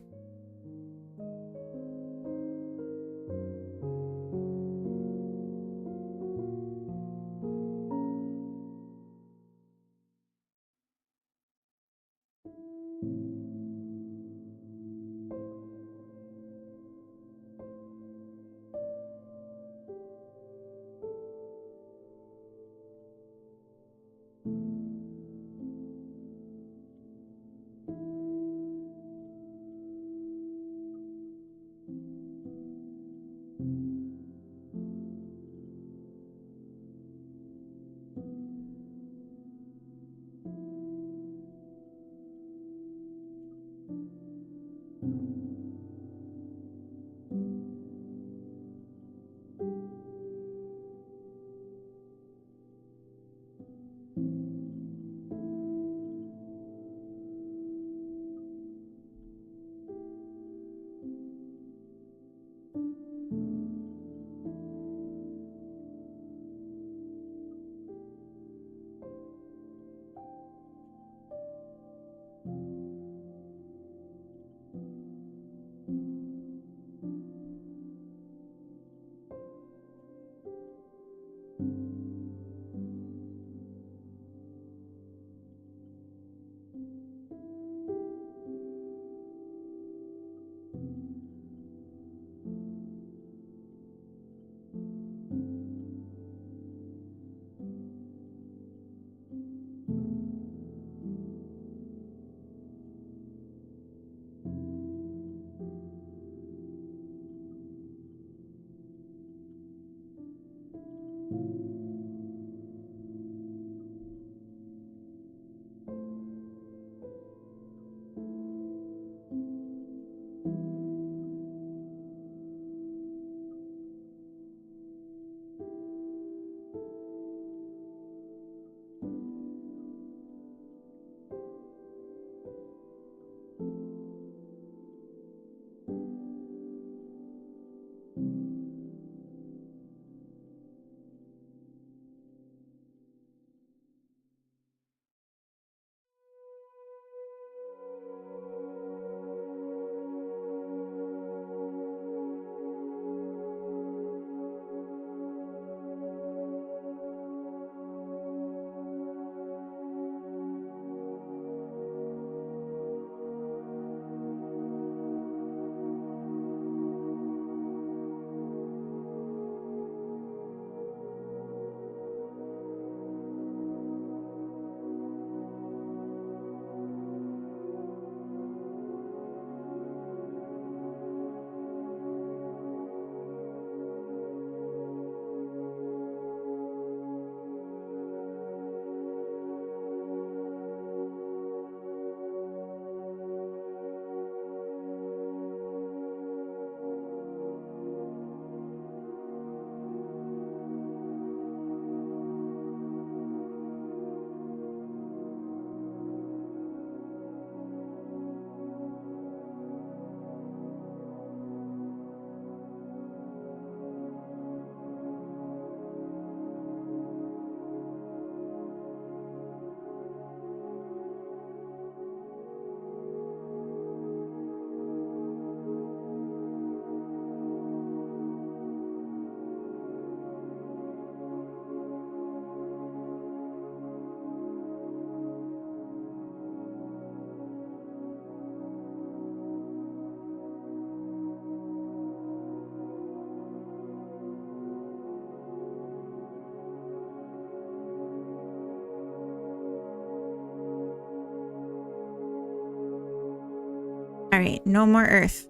[SPEAKER 1] All right, no more Earth.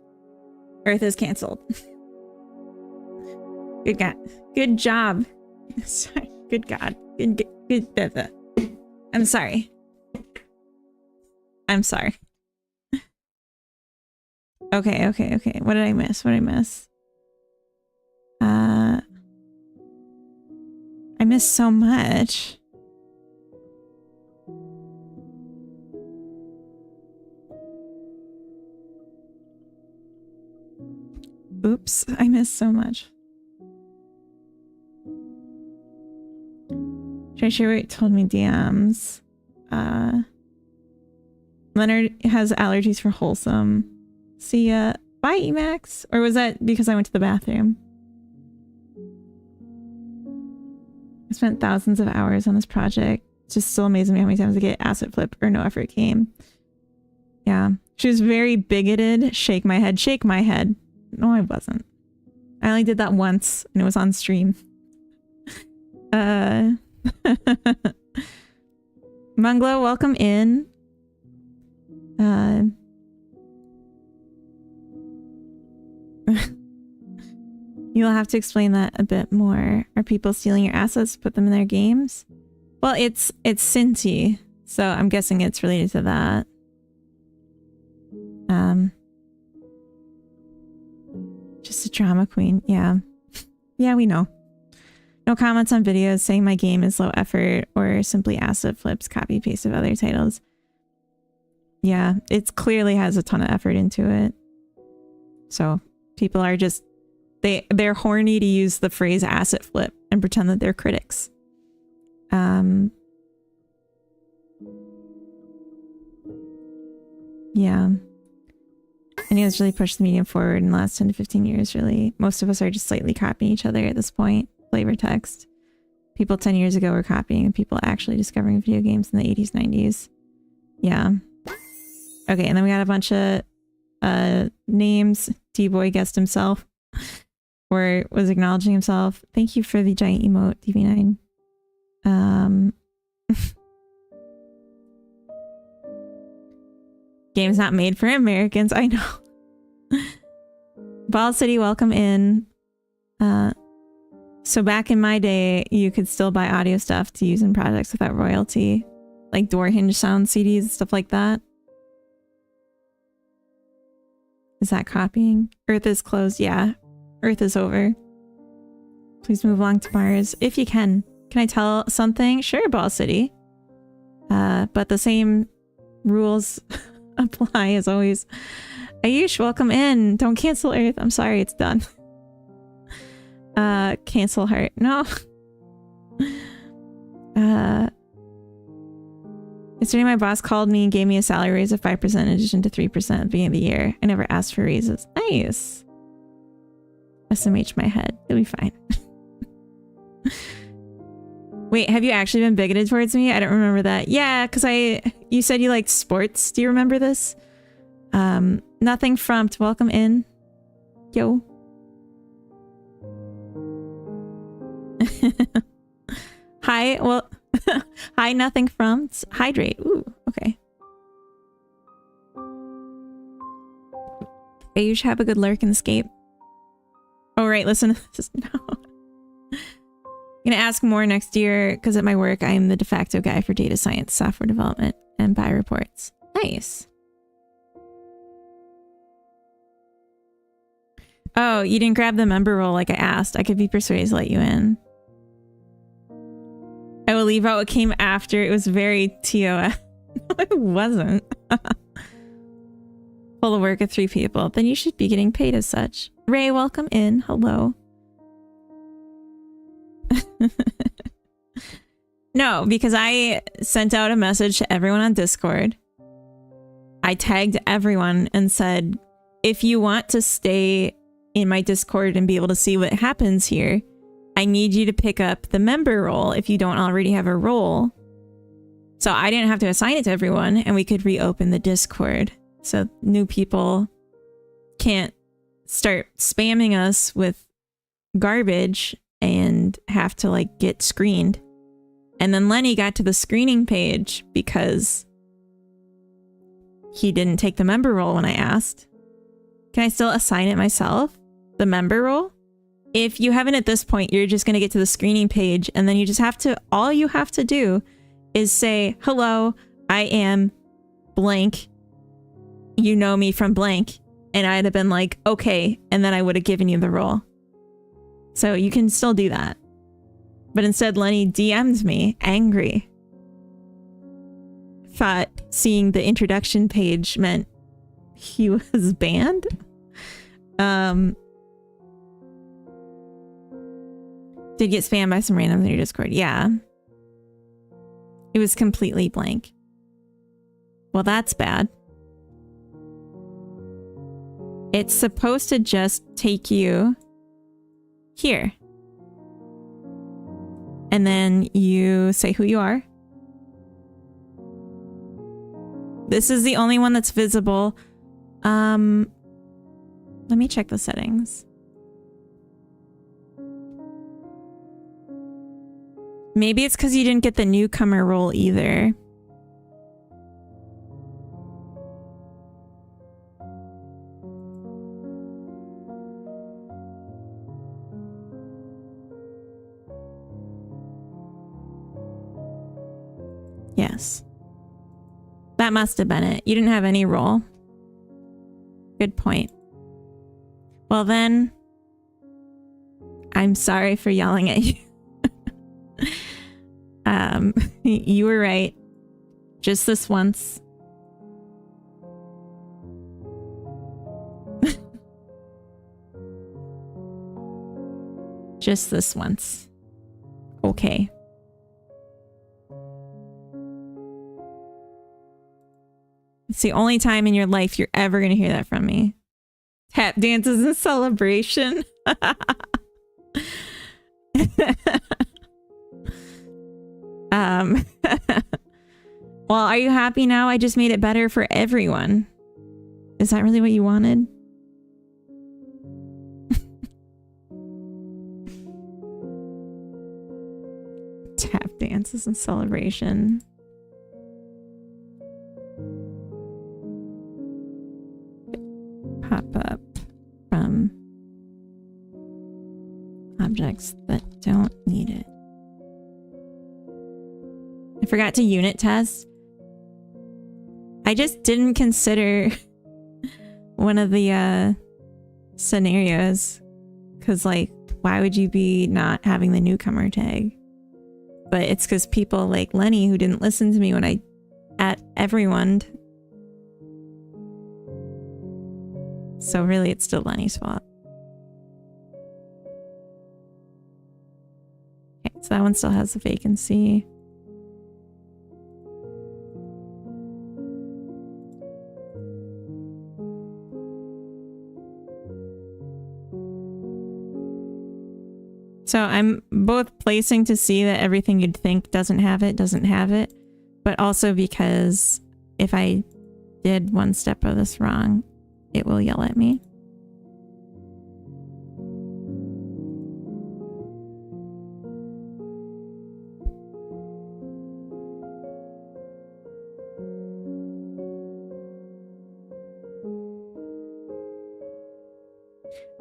[SPEAKER 1] Earth is canceled. Good God. Good job. Sorry. Good God. Good. I'm sorry. I'm sorry. Okay. What did I miss? I missed so much. Oops, I missed so much. Should told me DMs. Leonard has allergies for wholesome. See ya. Bye, Emacs. Or was that because I went to the bathroom? I spent thousands of hours on this project. It's just still amazing me how many times I get asset flip or no effort came. Yeah. She was very bigoted. Shake my head. No, I wasn't. I only did that once and it was on stream. Munglo, welcome in. You'll have to explain that a bit more. Are people stealing your assets to put them in their games? Well, it's Cinti, so I'm guessing it's related to that. Just a drama queen, yeah. Yeah, we know. No comments on videos saying my game is low effort or simply asset flips, copy paste of other titles. Yeah, it clearly has a ton of effort into it. So people are just they're horny to use the phrase asset flip and pretend that they're critics. Yeah. And it's really pushed the medium forward in the last 10 to 15 years, really. Most of us are just slightly copying each other at this point. Flavor text. People 10 years ago were copying people actually discovering video games in the 80s, 90s. Yeah. Okay, and then we got a bunch of names. D-Boy guessed himself. Or was acknowledging himself. Thank you for the giant emote, DV9. Game's not made for Americans, I know. Ball City, welcome in. So back in my day, you could still buy audio stuff to use in projects without royalty. Like door hinge sound CDs and stuff like that. Is that copying? Earth is closed, yeah. Earth is over. Please move along to Mars if you can. Can I tell something? Sure, Ball City. But the same rules apply as always. Ayush, welcome in. Don't cancel Earth. I'm sorry, it's done. Cancel heart. No. Yesterday my boss called me and gave me a salary raise of 5% in addition to 3% at the beginning of the year. I never asked for raises. Nice. SMH my head. It'll be fine. Wait, have you actually been bigoted towards me? I don't remember that. Yeah, because you said you liked sports. Do you remember this? Nothing frumped. Welcome in. Yo. Hi, well, hi, nothing frumped. Hydrate. Ooh, okay. You should have a good lurk and escape. Oh, right, listen. No. I'm gonna ask more next year because at my work I am the de facto guy for data science, software development, and buy reports. Nice. Oh, you didn't grab the member role like I asked. I could be persuaded to let you in. I will leave out what came after. It was very TOS. No, it wasn't. Full of work of 3 people. Then you should be getting paid as such. Ray, welcome in. Hello. No, because I sent out a message to everyone on Discord. I tagged everyone and said, if you want to stay in my Discord and be able to see what happens here, I need you to pick up the member role if you don't already have a role. So I didn't have to assign it to everyone and we could reopen the Discord. So new people can't start spamming us with garbage and have to like get screened. And then Lenny got to the screening page because he didn't take the member role when I asked. Can I still assign it myself? The member role? If you haven't at this point, you're just going to get to the screening page and then you just have to, all you have to do is say, hello, I am blank. You know me from blank. And I'd have been like, okay. And then I would have given you the role. So you can still do that. But instead, Lenny DM'd me angry. Thought seeing the introduction page meant he was banned. Did get spammed by some randoms in your Discord. Yeah. It was completely blank. Well, that's bad. It's supposed to just take you here. And then you say who you are. This is the only one that's visible. Let me check the settings. Maybe it's because you didn't get the newcomer role either. Yes. That must have been it. You didn't have any role. Good point. Well then, I'm sorry for yelling at you. You were right. Just this once. Just this once. Okay. It's the only time in your life you're ever going to hear that from me. Tap dances in celebration. Well, are you happy now? I just made it better for everyone. Is that really what you wanted? Tap dances in celebration. Pop up from objects that don't need it. I forgot to unit test. I just didn't consider one of the scenarios because, like, why would you be not having the newcomer tag? But it's because people like Lenny who didn't listen to me when I at everyone. So really, it's still Lenny's fault. Okay, so that one still has a vacancy. So I'm both placing to see that everything you'd think doesn't have it, but also because if I did one step of this wrong, it will yell at me.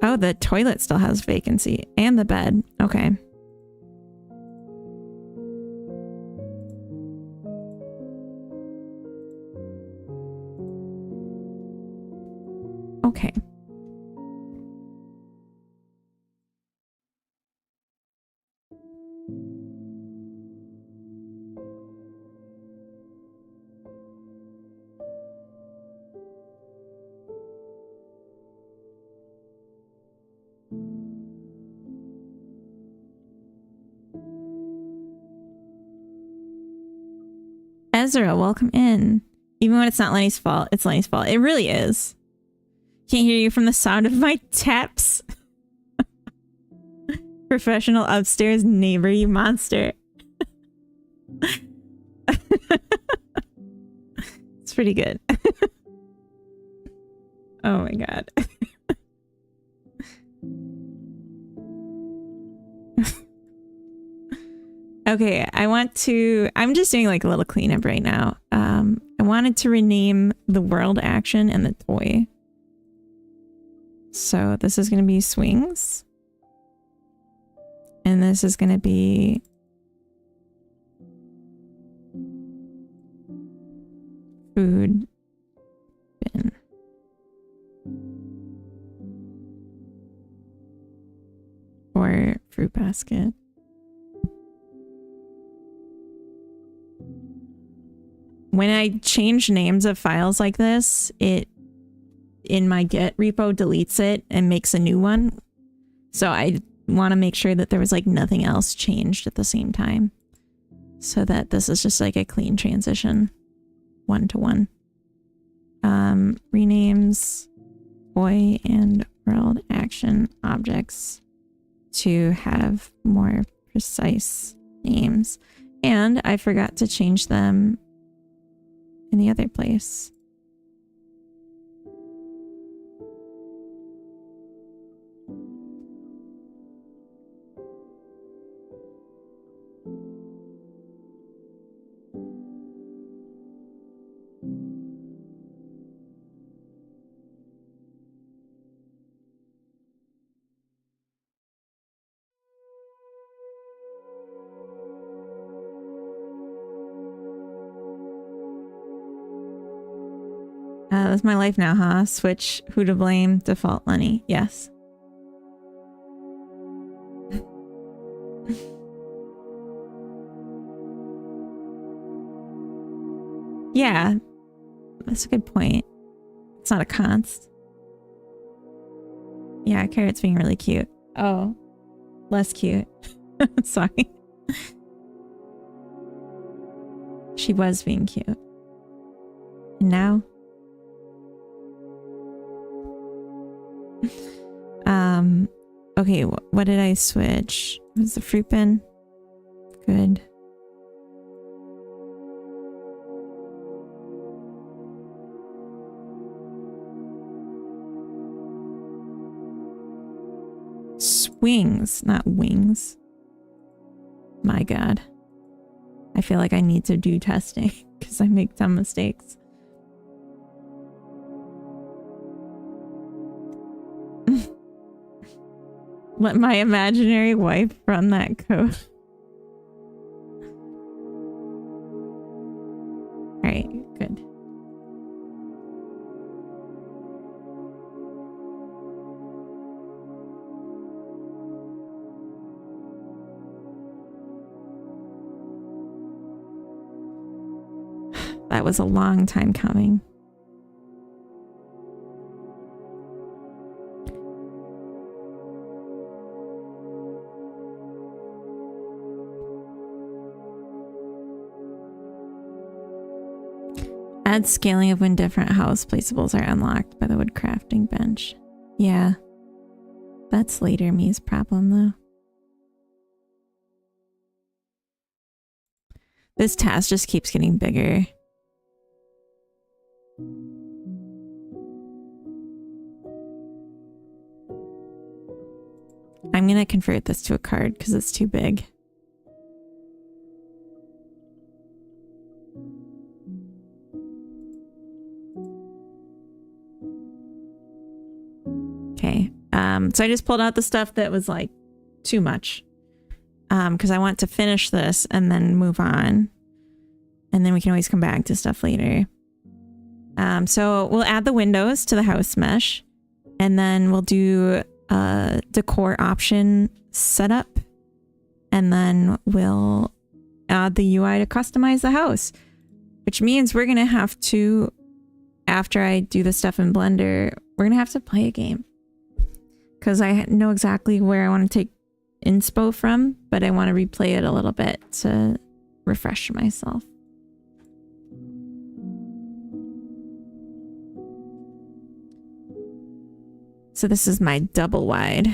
[SPEAKER 1] Oh, the toilet still has vacancy and the bed. Okay. Okay. Ezra, welcome in. Even when it's not Lenny's fault, it's Lenny's fault. It really is. Can't hear you from the sound of my taps. Professional upstairs neighbor, you monster. It's pretty good. Oh my god. Okay, I'm just doing like a little cleanup right now. I wanted to rename the world action and the toy. So this is going to be swings. And this is going to be food bin. Or fruit basket. When I change names of files like this, it in my Git repo deletes it and makes a new one. So I want to make sure that there was like nothing else changed at the same time. So that this is just like a clean transition. 1-to-1. Renames toy and world action objects to have more precise names. And I forgot to change them in the other place. That's my life now, huh? Switch, who to blame, default Lenny. Yes. Yeah, that's a good point. It's not a const. Yeah, Carrot's being really cute. Oh, less cute. Sorry. She was being cute. And now? Okay, what did I switch? Was the fruit bin? Good. Swings, not wings. My God. I feel like I need to do testing because I make dumb mistakes. Let my imaginary wife run that code. Alright, good. That was a long time coming. Add scaling of when different house placeables are unlocked by the wood crafting bench. Yeah. That's later me's problem though. This task just keeps getting bigger. I'm gonna convert this to a card because it's too big. Okay, so I just pulled out the stuff that was like too much because I want to finish this and then move on, and then we can always come back to stuff later. So we'll add the windows to the house mesh, and then we'll do a decor option setup, and then we'll add the UI to customize the house, which means we're gonna have to, after I do the stuff in Blender, we're gonna have to play a game. Because I know exactly where I want to take inspo from, but I want to replay it a little bit to refresh myself. So this is my double wide.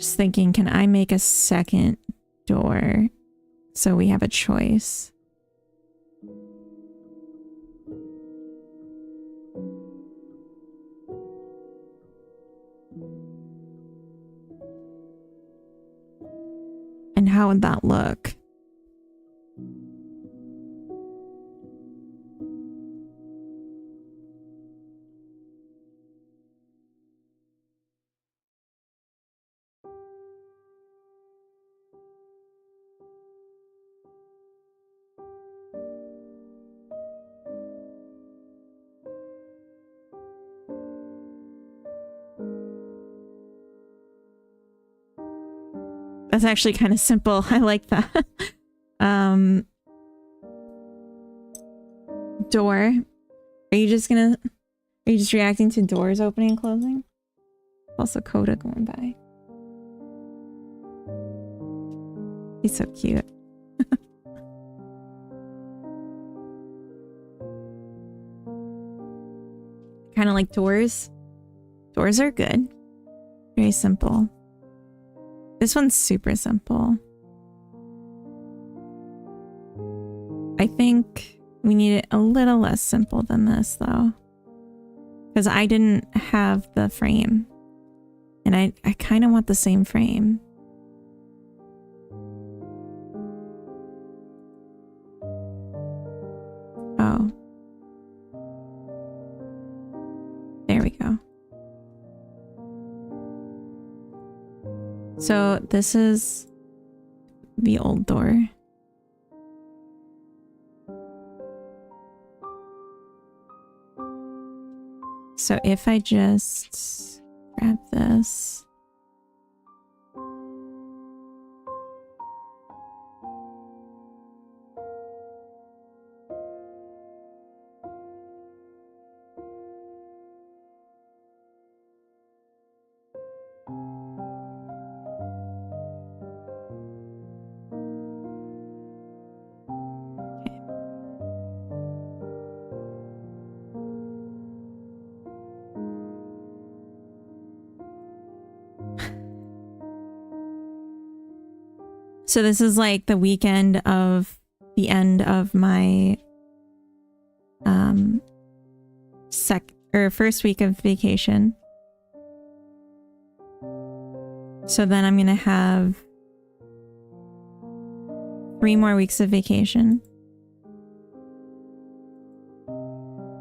[SPEAKER 1] Just thinking, can I make a second door so we have a choice? And how would that look? That's actually kind of simple. I like that. Door. Are you just reacting to doors opening and closing? Also Coda going by. He's so cute. Kind of like doors. Doors are good. Very simple. This one's super simple. I think we need it a little less simple than this though. Because I didn't have the frame. And I kind of want the same frame. Oh. There we go. So this is the old door. So if I just grab this. So this is like the weekend of the end of my first week of vacation. So then I'm gonna have 3 more weeks of vacation.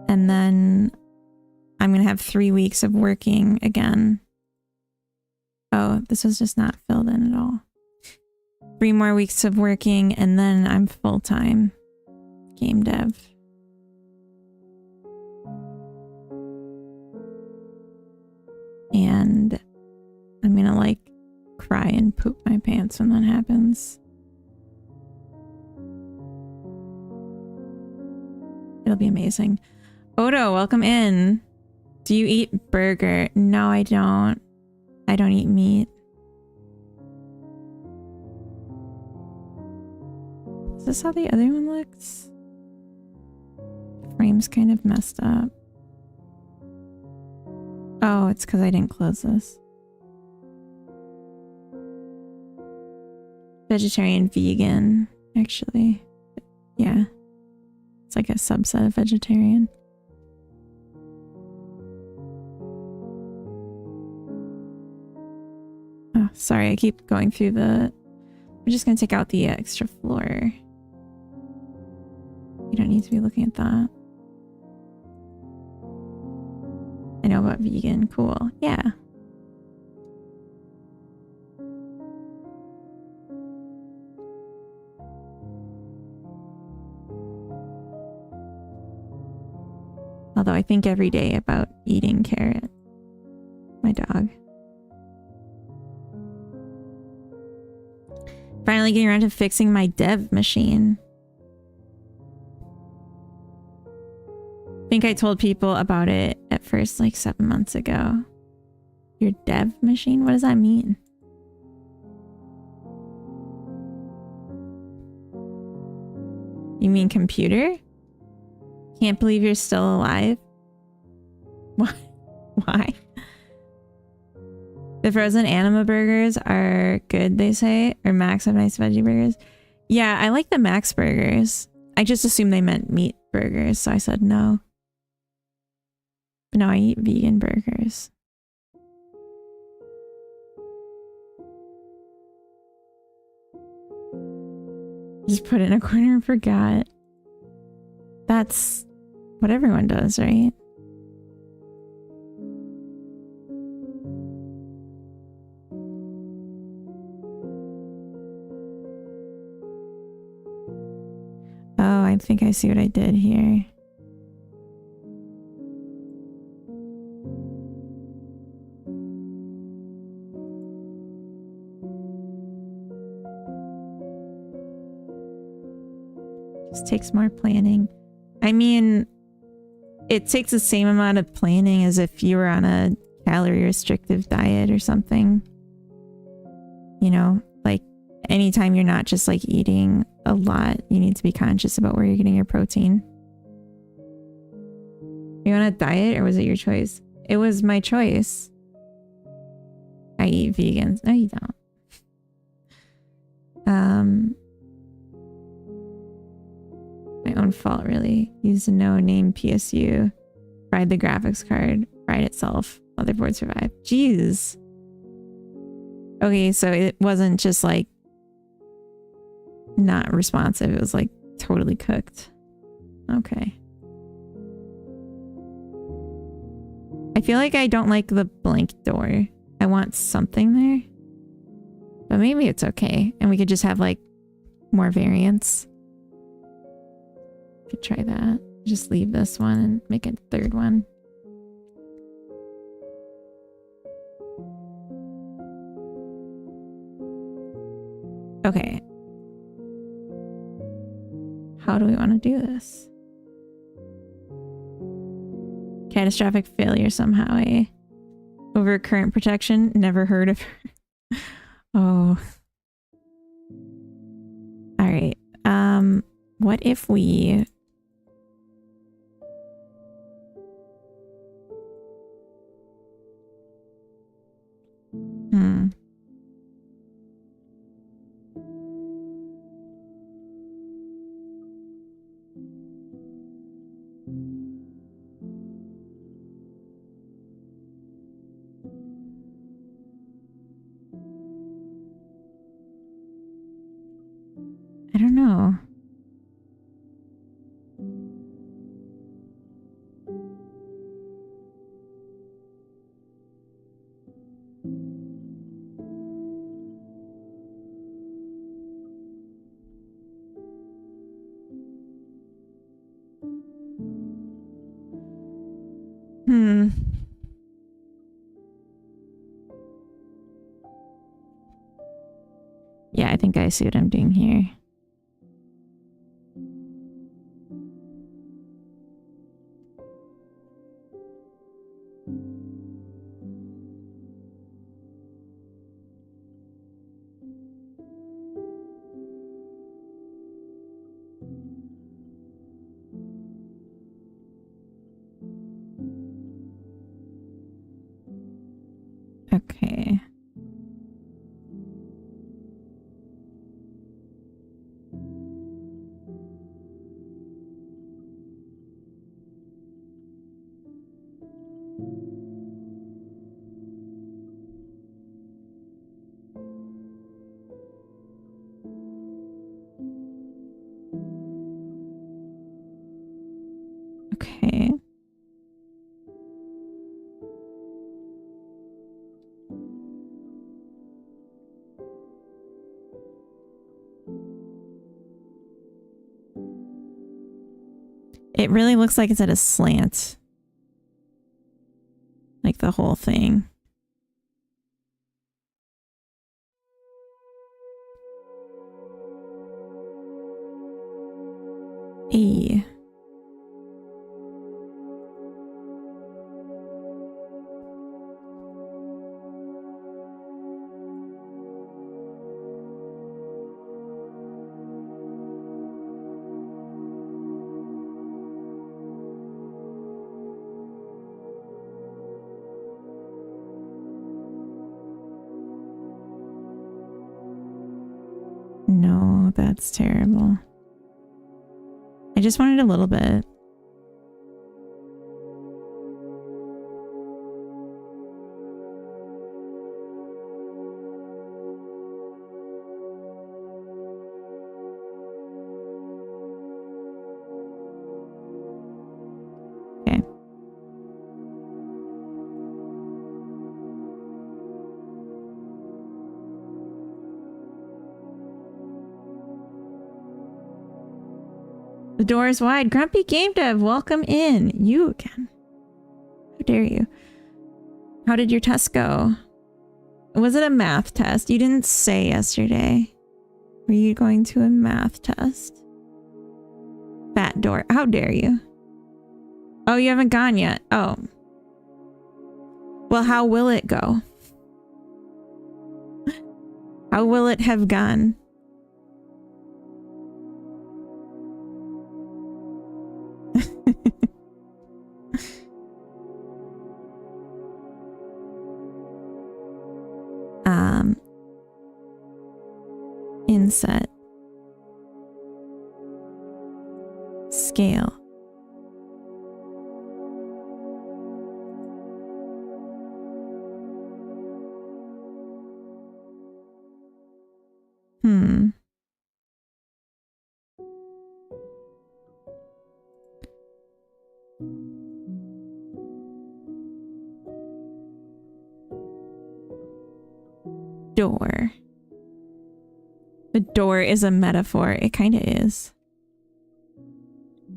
[SPEAKER 1] And then I'm gonna have 3 weeks of working again. Oh, this was just not filled in at all. 3 more weeks of working, and then I'm full-time game dev. And I'm gonna like cry and poop my pants when that happens. It'll be amazing. Odo, welcome in. Do you eat burger? No, I don't. I don't eat meat. Is this how the other one looks? The frame's kind of messed up. Oh, it's because I didn't close this. Vegetarian, vegan, actually. Yeah. It's like a subset of vegetarian. Oh, sorry, I keep going through the... We're just going to take out the extra floor. You don't need to be looking at that. I know about vegan. Cool. Yeah. Although I think every day about eating carrot. My dog. Finally getting around to fixing my dev machine. I think I told people about it at first like 7 months ago. Your dev machine? What does that mean? You mean computer? Can't believe you're still alive. Why? Why? The frozen anima burgers are good, they say. Or Max have nice veggie burgers. Yeah, I like the Max burgers. I just assumed they meant meat burgers, so I said no. But no, I eat vegan burgers. Just put it in a corner and forgot. That's what everyone does, right? Oh, I think I see what I did here. Just takes more planning. I mean, it takes the same amount of planning as if you were on a calorie restrictive diet or something. You know, like anytime you're not just like eating a lot, you need to be conscious about where you're getting your protein. Are you on a diet or was it your choice? It was my choice. I eat vegan. No, you don't. My own fault, really. Used a no-name PSU. Fried the graphics card. Fried itself. Motherboard survived. Jeez. Okay, so it wasn't just like not responsive. It was like totally cooked. Okay. I feel like I don't like the blank door. I want something there. But maybe it's okay. And we could just have like more variants. Could try that. Just leave this one and make a third one. Okay. How do we want to do this? Catastrophic failure somehow, eh? Over current protection? Never heard of her. Oh. Alright. What if we... I don't know. Yeah, I think I see what I'm doing here. Okay. Okay. It really looks like it's at a slant. Like the whole thing. E. Oh, that's terrible. I just wanted a little bit. Okay. The door is wide. Grumpy Game Dev, welcome in. You again. How dare you? How did your test go? Was it a math test? You didn't say yesterday. Were you going to a math test? Fat door. How dare you? Oh, you haven't gone yet. Oh. Well, how will it go? How will it have gone? Inset. Scale. Door. The door is a metaphor. It kind of is.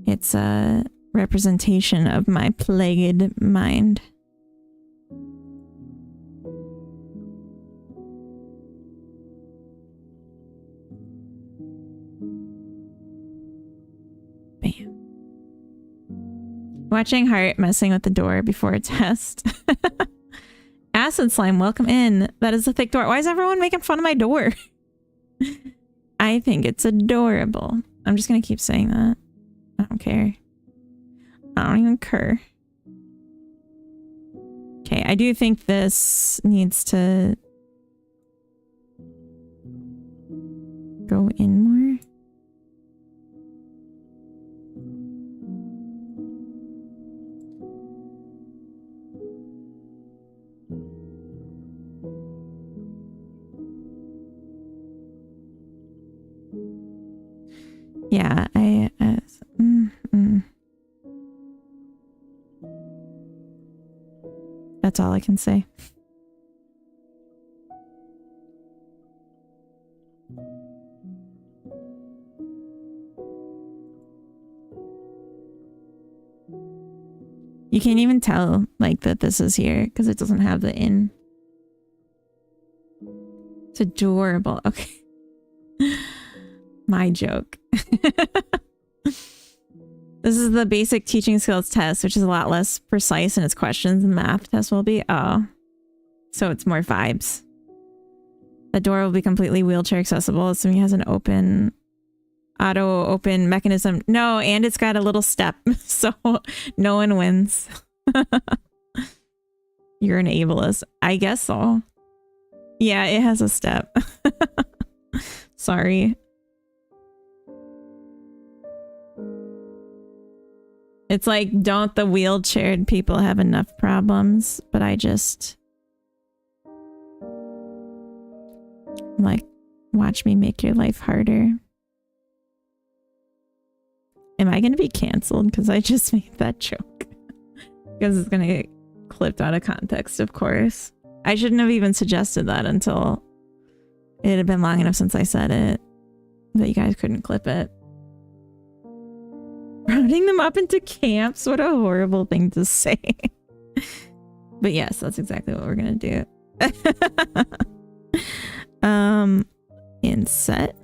[SPEAKER 1] It's a representation of my plagued mind. Bam. Watching Heart messing with the door before a test. Acid Slime, welcome in. That is a thick door. Why is everyone making fun of my door? I think it's adorable. I'm just gonna keep saying that. I don't care. I don't even care. Okay, I do think this needs to go in more. Yeah, that's all I can say. You can't even tell like that this is here because it doesn't have the in. It's adorable. Okay. My joke. This is the basic teaching skills test, which is a lot less precise in its questions than the math test will be. Oh. So it's more vibes. The door will be completely wheelchair accessible, assuming it has an auto open mechanism. No, and it's got a little step, so no one wins. You're an ableist. I guess so. Yeah, it has a step. Sorry. It's like, don't the wheelchaired people have enough problems? But I just... like, watch me make your life harder. Am I going to be canceled? Because I just made that joke. Because it's going to get clipped out of context, of course. I shouldn't have even suggested that until it had been long enough since I said it. That you guys couldn't clip it. Rounding them up into camps? What a horrible thing to say. But yes, that's exactly what we're going to do. Inset.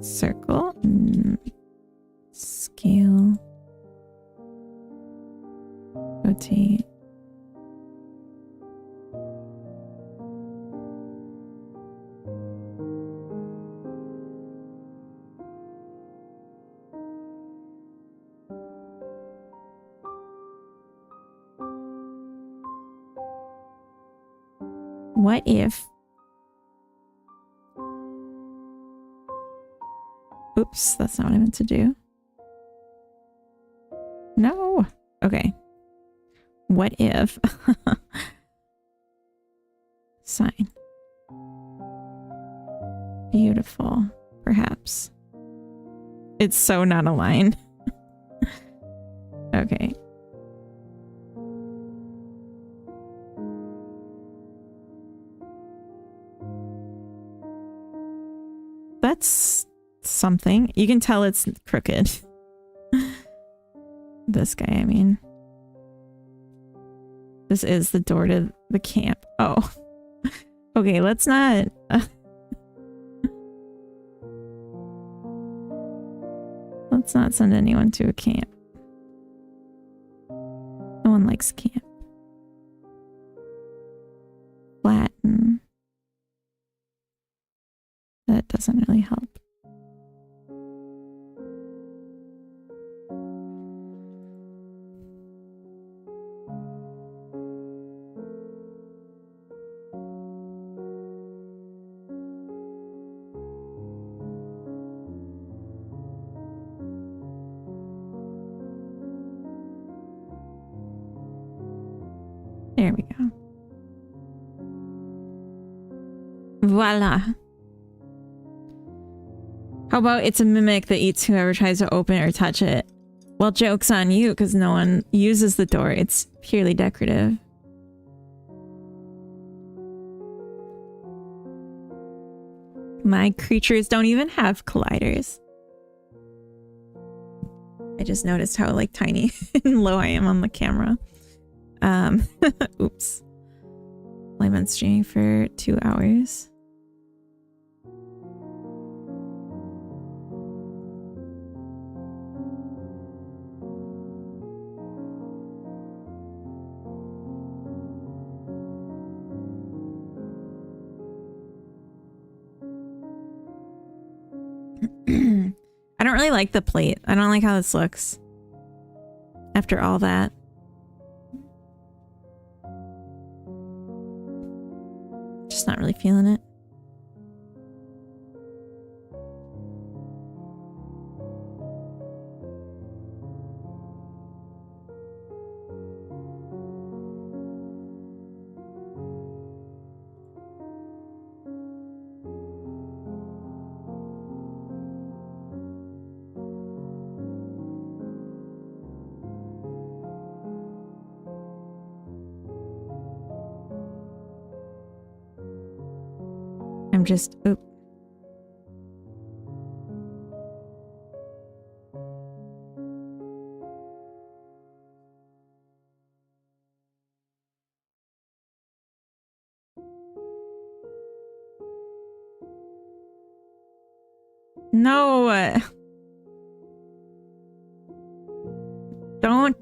[SPEAKER 1] Circle. Scale. Rotate. What if... Oops, that's not what I meant to do. No. Okay. What if... Sign. Beautiful. Perhaps. It's so not a line. Okay. That's something. You can tell it's crooked. This guy, I mean. This is the door to the camp. Oh. Okay, let's not... let's not send anyone to a camp. No one likes camp. Latin. That doesn't really help. There we go. Voila. How about it's a mimic that eats whoever tries to open or touch it? Well, joke's on you because no one uses the door. It's purely decorative. My creatures don't even have colliders. I just noticed how like tiny and low I am on the camera. Oops. I've been streaming for 2 hours. I don't really like the plate. I don't like how this looks. After all that. Just not really feeling it. I'm just... Oop. No! Don't...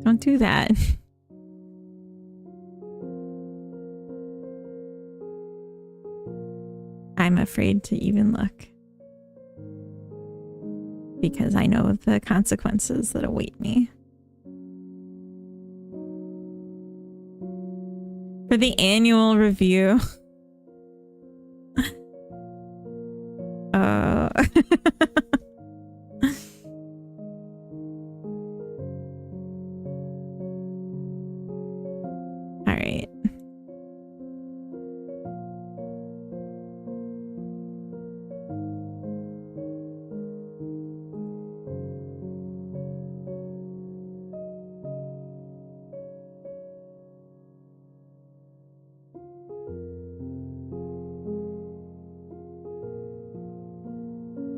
[SPEAKER 1] Don't do that. I'm afraid to even look. Because I know of the consequences that await me. For the annual review. All right.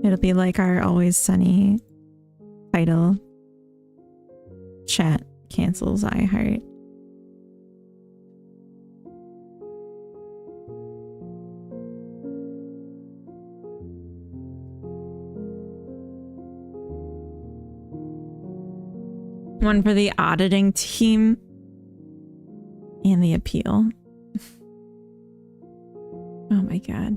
[SPEAKER 1] It'll be like our Always Sunny title. Chat cancels I heart. One for the auditing team and the appeal. Oh my god.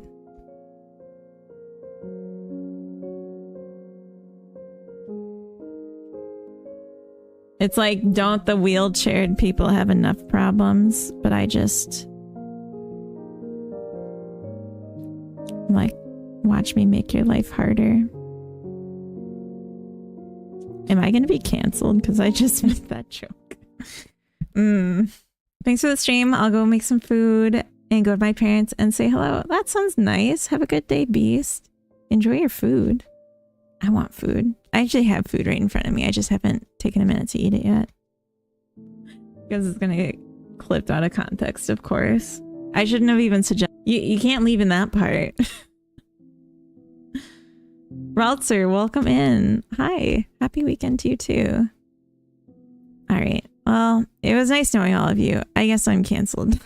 [SPEAKER 1] It's like, don't the wheelchaired people have enough problems? But I just... like, watch me make your life harder. Am I gonna be canceled? Because I just made that joke. Thanks for the stream. I'll go make some food and go to my parents and say hello. That sounds nice. Have a good day, Beast. Enjoy your food. I want food. I actually have food right in front of me. I just haven't taken a minute to eat it yet. Because it's gonna get clipped out of context, of course. I shouldn't have even suggested. You can't leave in that part. Raltzer, welcome in. Hi. Happy weekend to you too. Alright. Well, it was nice knowing all of you. I guess I'm canceled.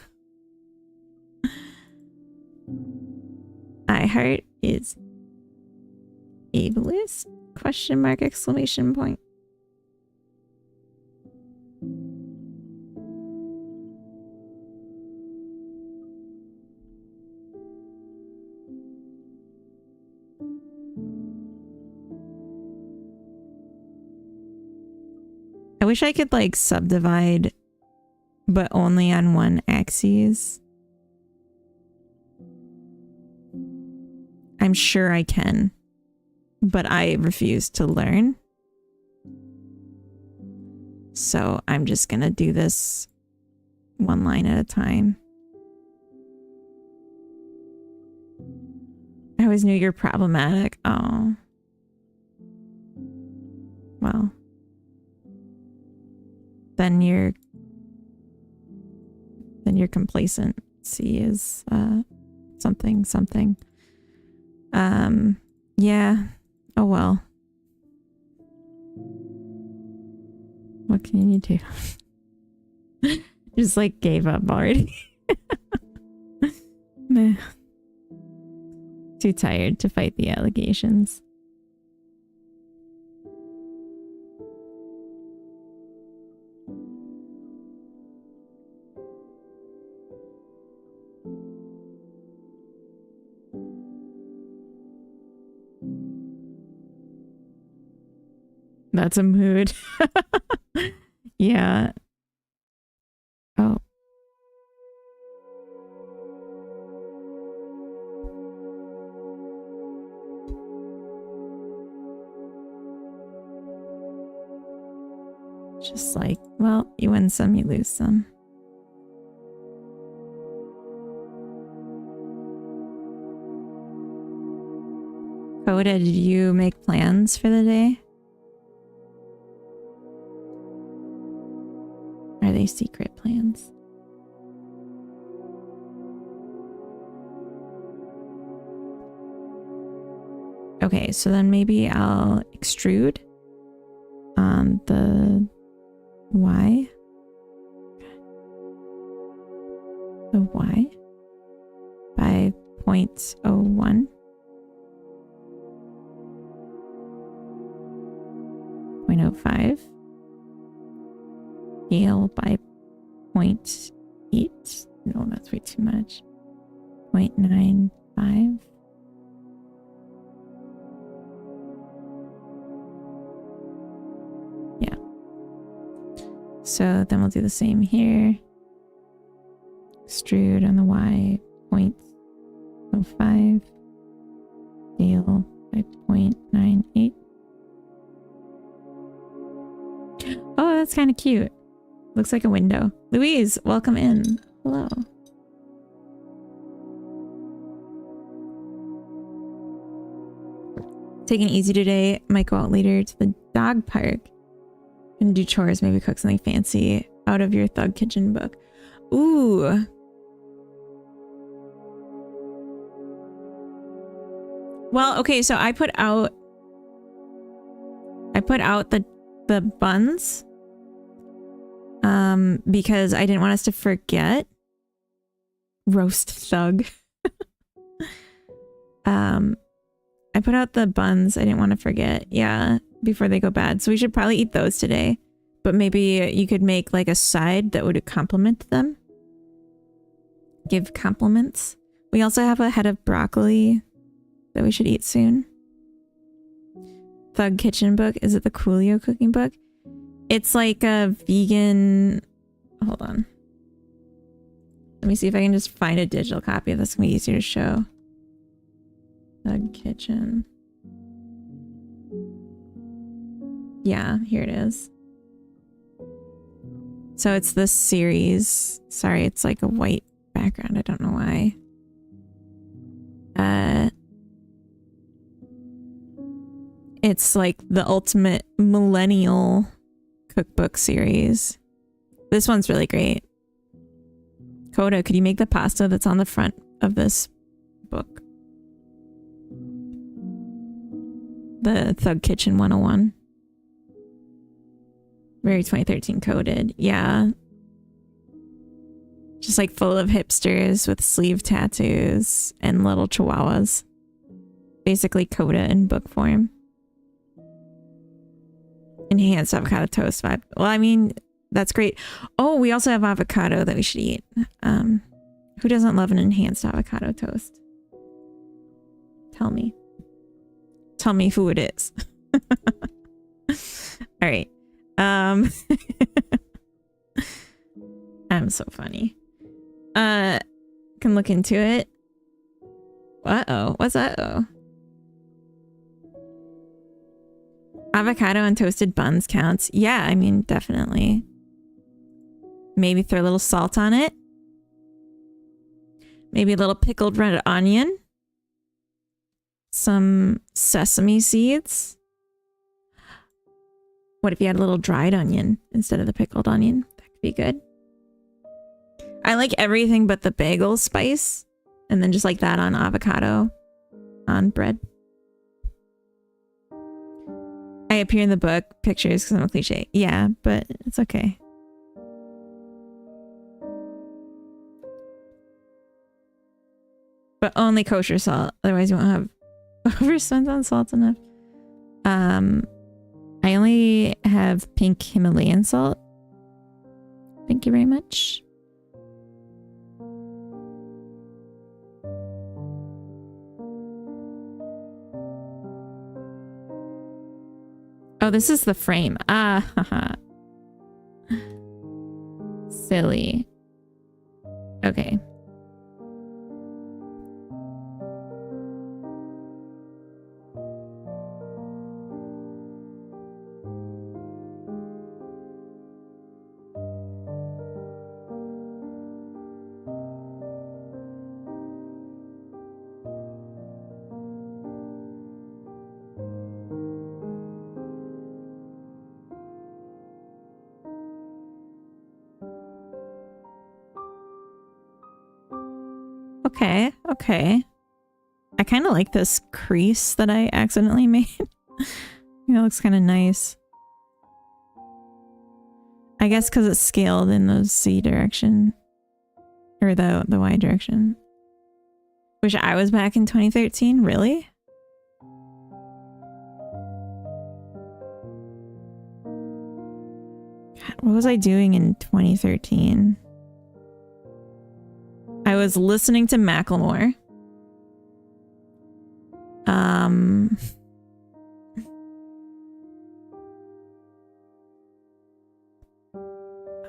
[SPEAKER 1] iHeart is ableist? Question mark, exclamation point. I wish I could like subdivide, but only on one axis. I'm sure I can, but I refuse to learn. So I'm just gonna do this one line at a time. I always knew you're problematic. Oh. Well. Then your complacency is something. Yeah. Oh well. What can you do? Just like gave up already. Meh. Too tired to fight the allegations. That's a mood. Yeah. Oh. Just like, well, you win some, you lose some. Coda, did you make plans for the day? Are they secret plans? Okay, so then maybe I'll extrude on the Y. The Y by 0.01. 0.05. Scale by 0.8. No, that's way too much. 0.95. Yeah. So then we'll do the same here. Extrude on the Y, 0.05. Scale by 0.98. Oh, that's kind of cute. Looks like a window. Louise, welcome in. Hello. Taking it easy today. Might go out later to the dog park and do chores. Maybe cook something fancy out of your Thug Kitchen book. Ooh. Well, okay, so I put out the buns because I didn't want us to forget. Roast Thug. I put out the buns. I didn't want to forget. Yeah, before they go bad. So we should probably eat those today. But maybe you could make like a side that would complement them. Give compliments. We also have a head of broccoli that we should eat soon. Thug Kitchen book. Is it the Coolio cooking book? It's like a vegan... Hold on. Let me see if I can just find a digital copy of this. It's gonna be easier to show. Thug Kitchen. Yeah, here it is. So it's this series. Sorry, it's like a white background. I don't know why. It's like the ultimate millennial cookbook series. This one's really great. Coda, could you make the pasta that's on the front of this book? The Thug Kitchen 101. Very 2013 coded. Yeah. Just like full of hipsters with sleeve tattoos and little chihuahuas. Basically Coda in book form. Enhanced avocado toast vibe. Well, I mean, that's great. Oh, we also have avocado that we should eat. Who doesn't love an enhanced avocado toast? Tell me. Tell me who it is. All right. I'm so funny. Can look into it. Uh-oh. What's uh-oh? Avocado and toasted buns counts. Yeah, I mean, definitely. Maybe throw a little salt on it. Maybe a little pickled red onion. Some sesame seeds. What if you had a little dried onion instead of the pickled onion? That could be good. I like everything but the bagel spice. And then just like that on avocado on bread. I appear in the book pictures because I'm a cliche. Yeah, but it's okay. But only kosher salt. Otherwise you won't have overspent on salt enough. I only have pink Himalayan salt. Thank you very much. Oh, this is the frame. Ah, haha. Silly. Okay. Okay, okay. I kind of like this crease that I accidentally made. It looks kind of nice. I guess because it's scaled in the Z direction. Or the Y direction. Wish I was back in 2013? Really? God, what was I doing in 2013? I was listening to Macklemore.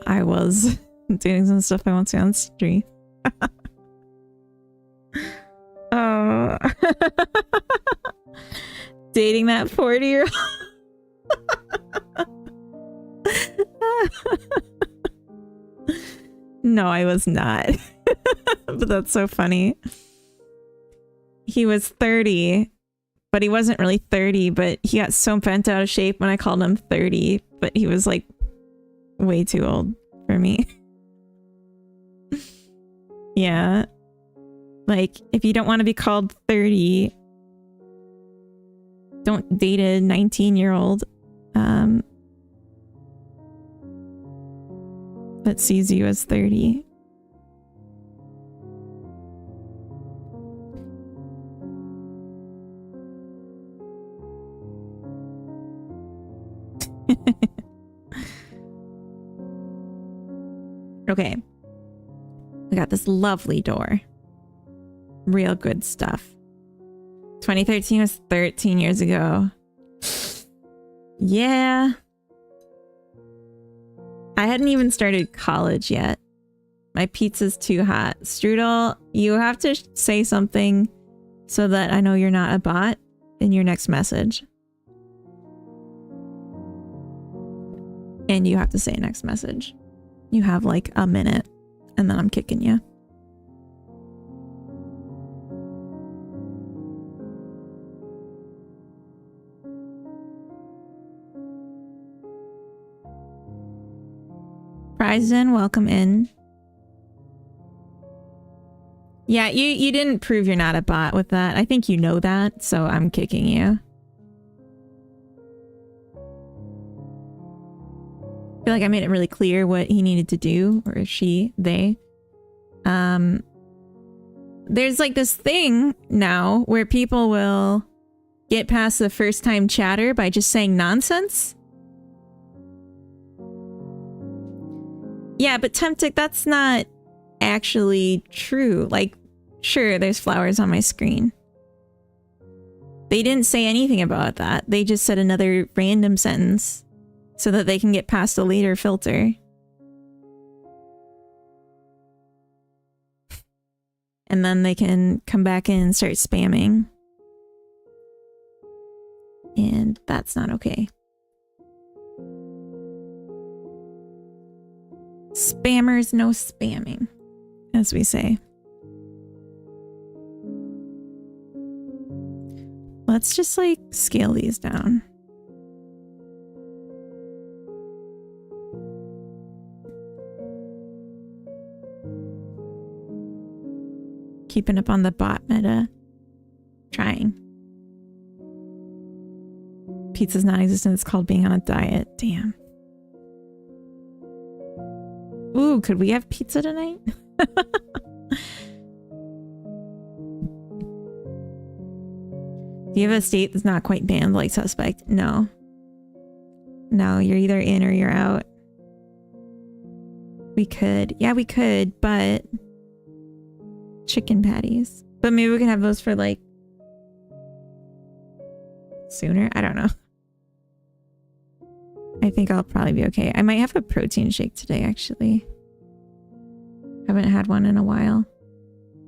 [SPEAKER 1] I was doing some stuff I won't say on stream. Oh. Dating that 40-year-old. No, I was not. But that's so funny. He was 30, but he wasn't really 30, but he got so bent out of shape when I called him 30, but he was like way too old for me. Yeah. Like, if you don't want to be called 30, don't date a 19-year-old that sees you as 30. Okay. We got this lovely door. Real good stuff. 2013 was 13 years ago. Yeah. I hadn't even started college yet. My pizza's too hot. Strudel, you have to say something so that I know you're not a bot in your next message. And you have to say next message. You have like a minute and then I'm kicking you. Prizden, welcome in. Yeah, you didn't prove you're not a bot with that. I think you know that, so I'm kicking you. I feel like I made it really clear what he needed to do, or she, they. There's like this thing now where people will get past the first time chatter by just saying nonsense. Yeah, but Temptic, that's not actually true. Like, sure, there's flowers on my screen. They didn't say anything about that. They just said another random sentence so that they can get past a later filter. And then they can come back in and start spamming. And that's not okay. Spammers, no spamming, as we say. Let's just like scale these down. Keeping up on the bot meta. Trying. Pizza's non-existent. It's called being on a diet. Damn. Ooh, could we have pizza tonight? Do you have a state that's not quite banned like Suspect? No. No, you're either in or you're out. We could. Yeah, we could, but... chicken patties. But maybe we can have those for like... sooner? I don't know. I think I'll probably be okay. I might have a protein shake today, actually. Haven't had one in a while.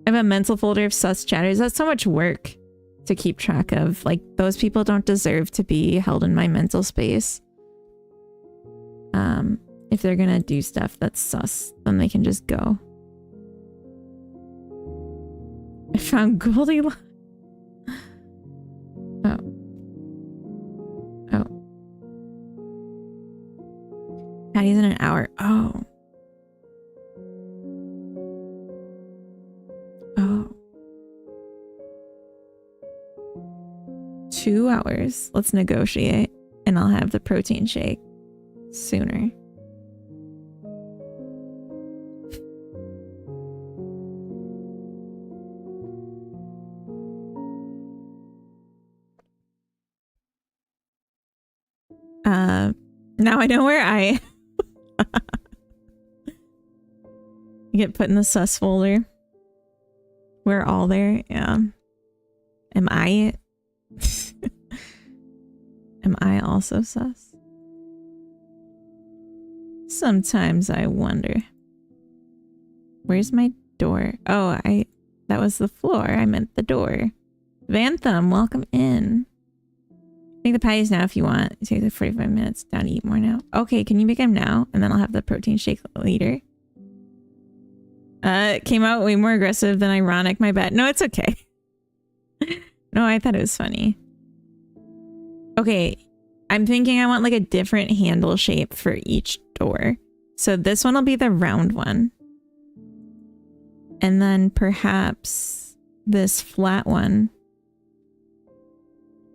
[SPEAKER 1] I have a mental folder of sus chatters. That's so much work to keep track of. Like, those people don't deserve to be held in my mental space. If they're gonna do stuff that's sus, then they can just go. I found Goldilocks. Oh. Oh. Patty's in an hour. Oh. Oh. 2 hours. Let's negotiate. And I'll have the protein shake sooner. Now I know where I get put in the sus folder. We're all there. Yeah. Am I am I also sus? Sometimes I wonder. Where's my door? Oh, that was the floor. I meant the door. Vantham, welcome in. Make the patties now if you want. It takes like 45 minutes down to eat more now. Okay, can you make them now? And then I'll have the protein shake later. It came out way more aggressive than ironic. My bad. No, it's okay. No, I thought it was funny. Okay, I'm thinking I want like a different handle shape for each door. So this one will be the round one. And then perhaps this flat one,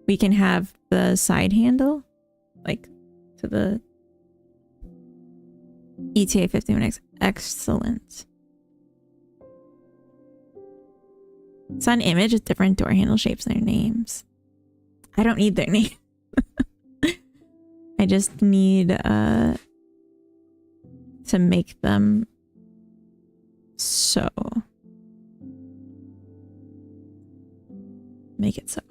[SPEAKER 1] we can have the side handle, like to the ETA 51X. Excellent. It's on image with different door handle shapes and their names. I don't need their name. I just need to make them so. Make it so.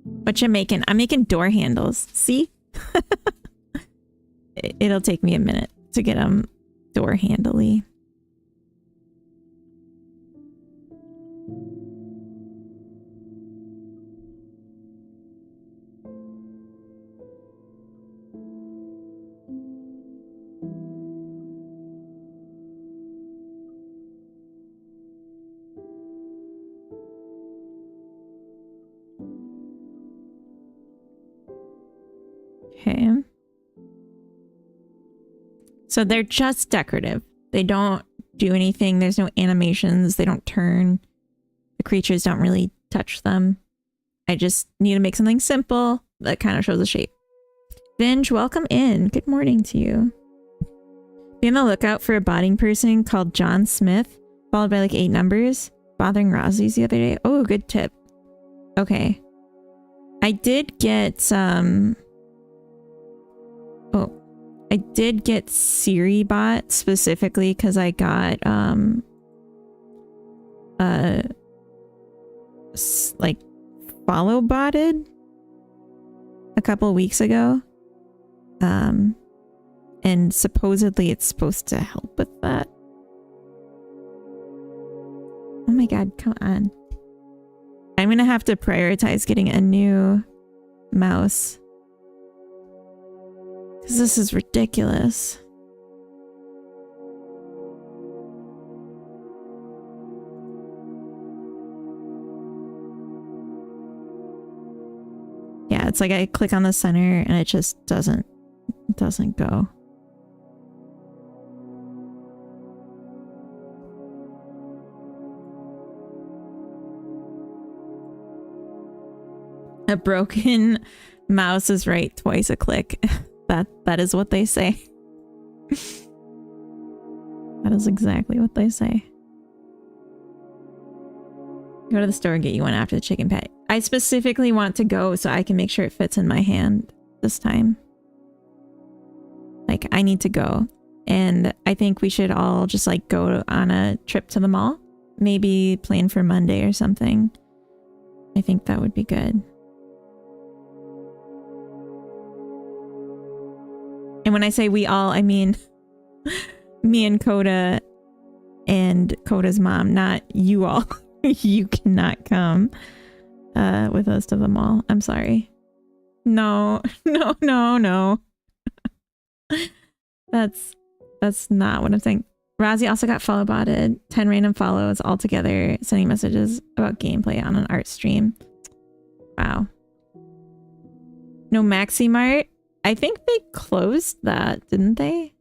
[SPEAKER 1] What you making? I'm making door handles. See? It'll take me a minute to get them door handily. Okay. So they're just decorative. They don't do anything. There's no animations. They don't turn. The creatures don't really touch them. I just need to make something simple that kind of shows the shape. Vinge, welcome in. Good morning to you. Be on the lookout for a botting person called John Smith, followed by like 8 numbers, bothering Rosie's the other day. Oh, good tip. Okay. I did get some... Oh, I did get Siri bot specifically because I got like follow botted a couple weeks ago. And supposedly it's supposed to help with that. Oh my god, come on. I'm gonna have to prioritize getting a new mouse. Because this is ridiculous. Yeah, it's like I click on the center and it just doesn't go. A broken mouse is right twice a click. That is what they say. That is exactly what they say. Go to the store and get you one after the chicken patty. I specifically want to go so I can make sure it fits in my hand this time. Like, I need to go. And I think we should all just like go on a trip to the mall. Maybe plan for Monday or something. I think that would be good. And when I say we all, I mean me and Coda and Coda's mom, not you all. You cannot come with us to the mall. I'm sorry. No. That's not what I'm saying. Rozzy also got follow botted. 10 random follows all together, sending messages about gameplay on an art stream. Wow. No Maxi Mart. I think they closed that, didn't they?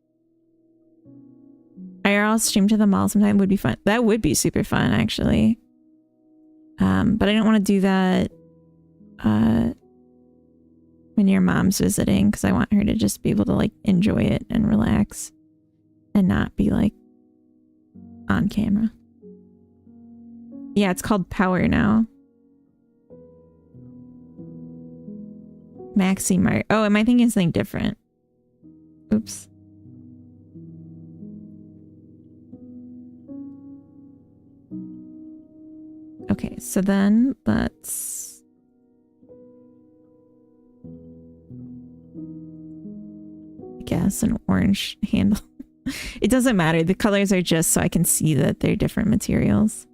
[SPEAKER 1] IRL stream to the mall sometime would be fun. That would be super fun, actually. But I don't want to do that when your mom's visiting, because I want her to just be able to like enjoy it and relax and not be like on camera. Yeah, it's called Power now. Maxi Mart. Oh, am I thinking something different? Oops. Okay, so then let's... I guess an orange handle. It doesn't matter. The colors are just so I can see that they're different materials.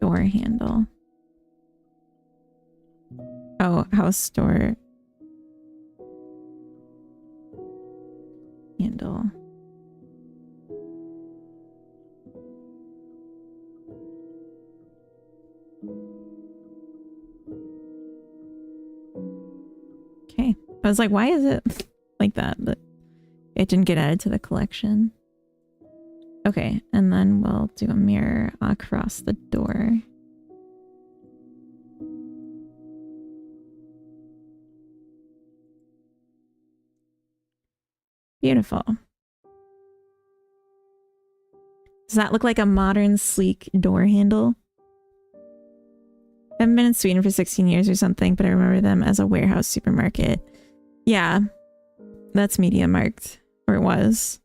[SPEAKER 1] Door handle. Oh, house door handle. Okay. I was like, why is it like that? But it didn't get added to the collection. Okay, and then we'll do a mirror across the door. Beautiful. Does that look like a modern, sleek door handle? I haven't been in Sweden for 16 years or something, but I remember them as a warehouse supermarket. Yeah, that's media marked, or it was.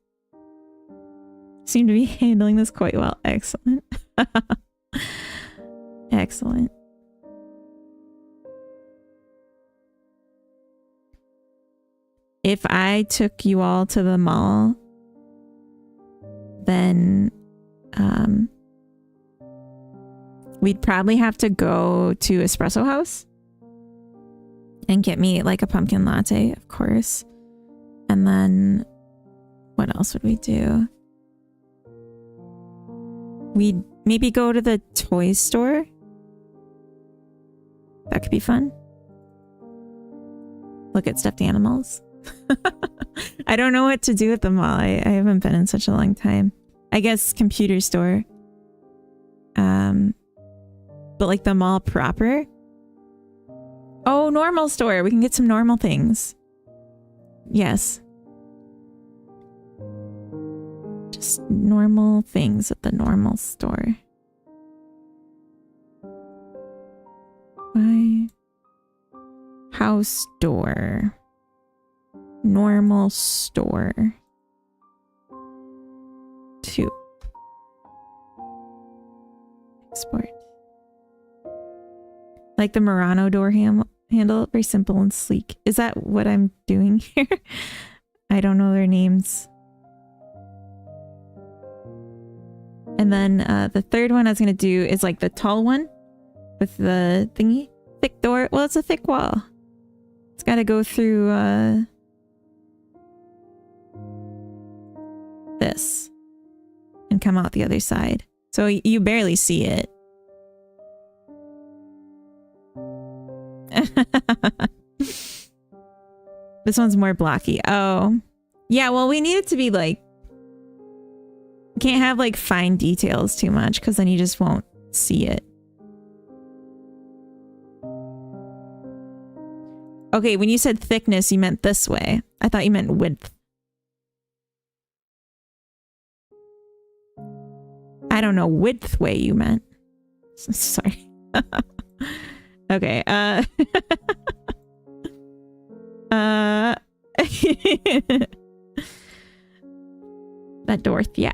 [SPEAKER 1] Seem to be handling this quite well. Excellent. Excellent. If I took you all to the mall, then we'd probably have to go to Espresso House and get me like a pumpkin latte, of course. And then what else would we do? We'd maybe go to the toy store. That could be fun. Look at stuffed animals. I don't know what to do at the mall. I haven't been in such a long time. I guess computer store. But like the mall proper. Oh, normal store. We can get some normal things. Yes. Just normal things at the normal store. Why? House door. Normal store. 2. Export. Like the Murano door handle. Very simple and sleek. Is that what I'm doing here? I don't know their names. And then the third one I was going to do is like the tall one with the thingy. Thick door. Well, it's a thick wall. It's got to go through this and come out the other side. So you barely see it. This one's more blocky. Oh. Yeah, well, we need it to be like... Can't have like fine details too much because then you just won't see it. Okay, when you said thickness, you meant this way. I thought you meant width. I don't know, width way you meant. Sorry. Okay, that Dorothea.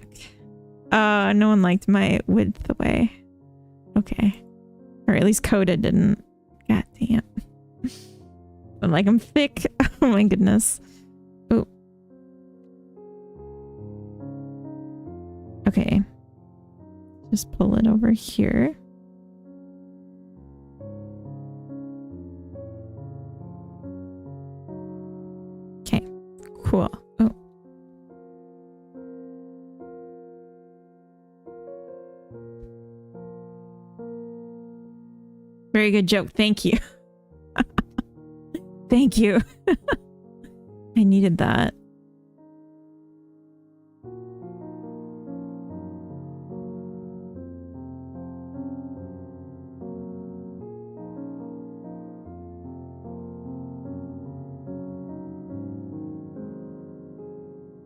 [SPEAKER 1] No one liked my width way. Okay. Or at least Coda didn't. God damn. I'm like, I'm thick. Oh my goodness. Oh. Okay. Just pull it over here. Okay. Cool. Oh. Very good joke. Thank you. Thank you. I needed that.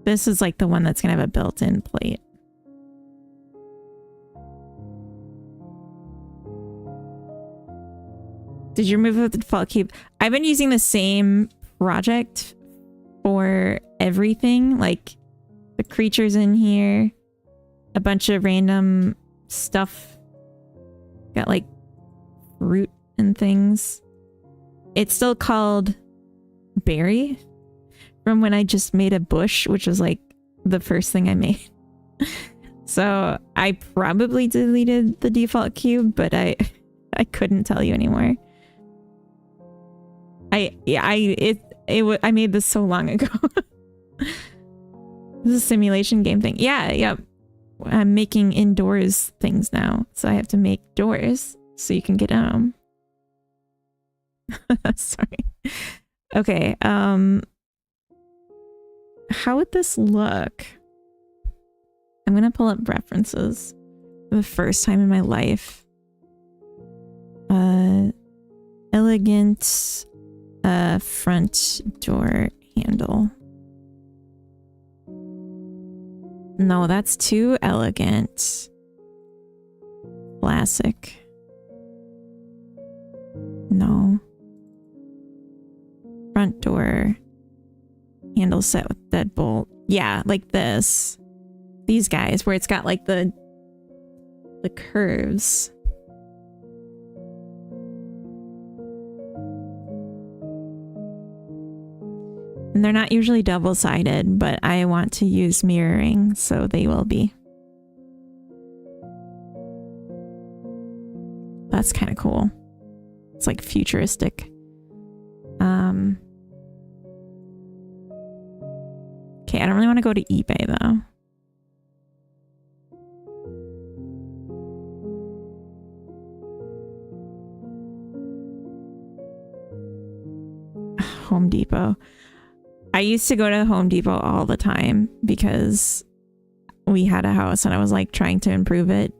[SPEAKER 1] This is like the one that's going to have a built-in plate. Did you remove the default cube? I've been using the same project for everything, like the creatures in here, a bunch of random stuff. Got like fruit and things. It's still called berry from when I just made a bush, which was like the first thing I made. So I probably deleted the default cube, but I couldn't tell you anymore. I made this so long ago. This is a simulation game thing. Yeah. I'm making indoors things now, so I have to make doors so you can get in them. Sorry. Okay. How would this look? I'm gonna pull up references for the first time in my life. Elegant front door handle. No, that's too elegant. Classic. No. Front door handle set with deadbolt. Yeah, like this. These guys, where it's got like the curves. And they're not usually double-sided, but I want to use mirroring, so they will be. That's kind of cool. It's like futuristic. Okay, I don't really want to go to eBay though. Home Depot. I used to go to Home Depot all the time because we had a house and I was like trying to improve it.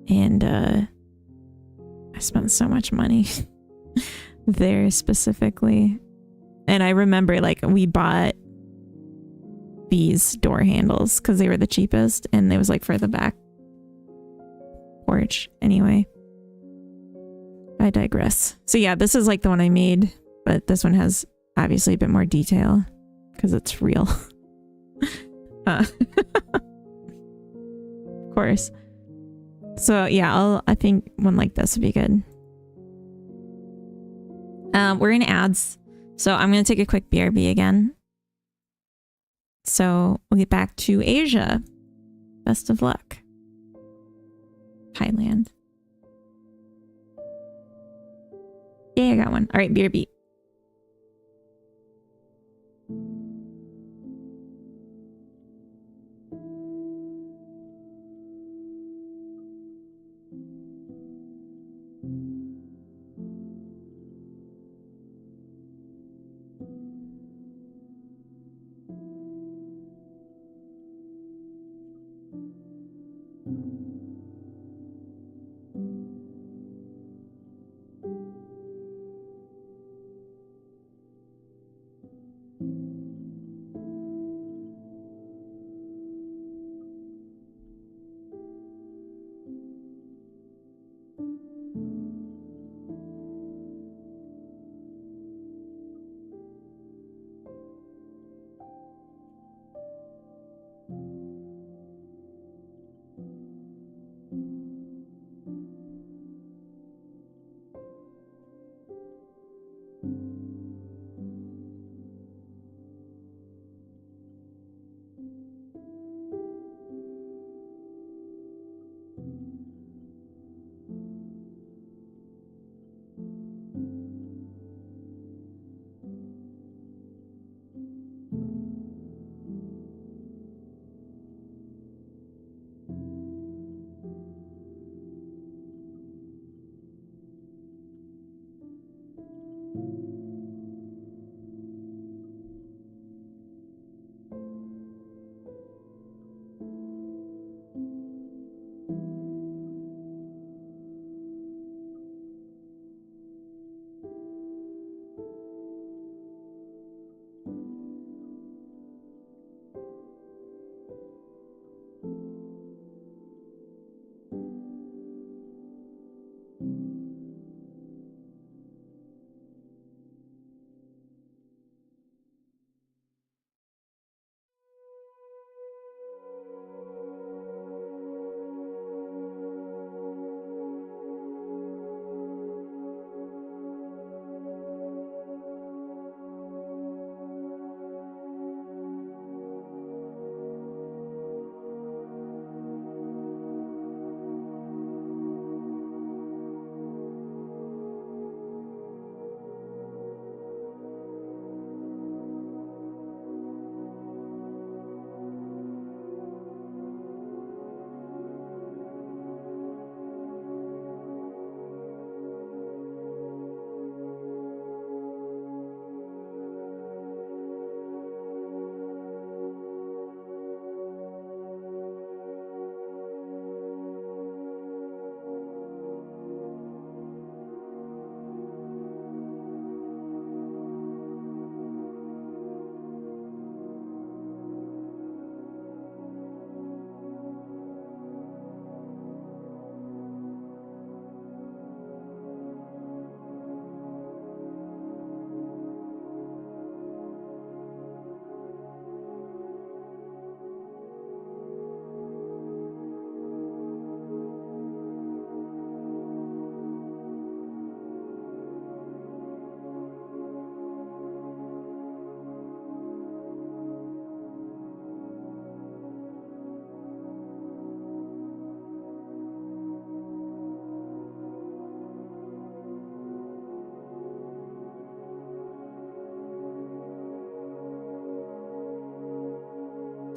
[SPEAKER 1] And I spent so much money there specifically. And I remember like we bought these door handles because they were the cheapest and it was like for the back porch. Anyway, I digress. So yeah, this is like the one I made, but this one has obviously a bit more detail because it's real. Of course. So yeah, I think one like this would be good. We're in ads, so I'm gonna take a quick BRB again. So we'll get back to Asia. Best of luck. Thailand. Yeah, I got one. All right, BRB.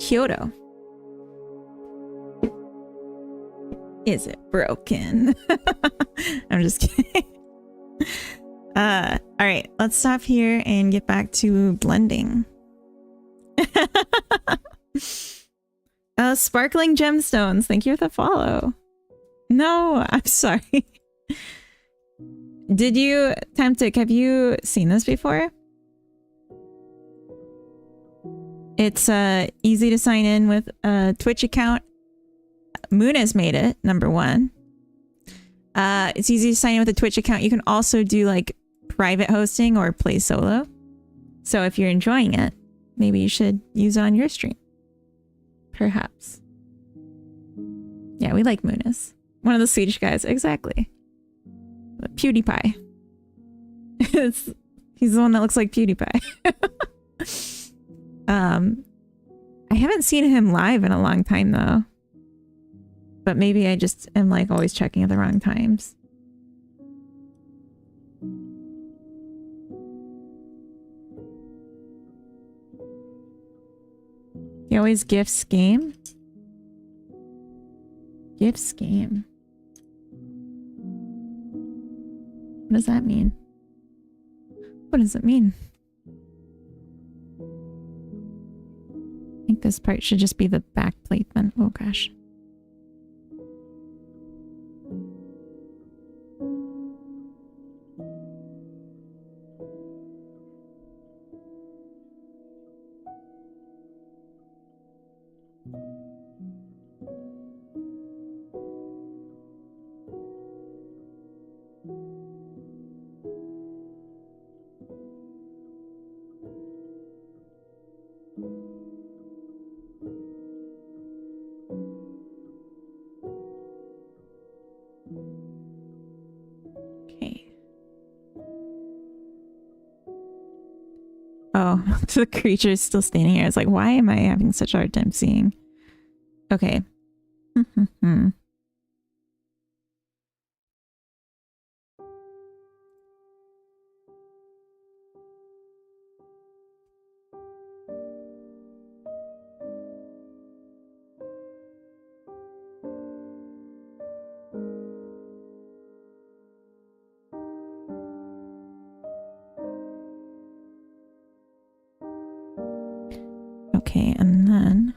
[SPEAKER 1] Kyoto. Is it broken? I'm just kidding. All right, let's stop here and get back to blending. Sparkling gemstones. Thank you for the follow. No, I'm sorry. Did you, Temptic, have you seen this before? It's easy to sign in with a Twitch account. Moon has made it, number one. It's easy to sign in with a Twitch account. You can also do like private hosting or play solo. So if you're enjoying it, maybe you should use it on your stream. Perhaps. Yeah, we like Moonis. One of the Swedish guys, exactly. PewDiePie. He's the one that looks like PewDiePie. I haven't seen him live in a long time though. But maybe I just am like always checking at the wrong times. He always gifts game. Gifts game. What does that mean? What does it mean? I think this part should just be the back plate then. Oh gosh. Oh, the creature is still standing here. It's like, why am I having such a hard time seeing? Okay. Okay, and then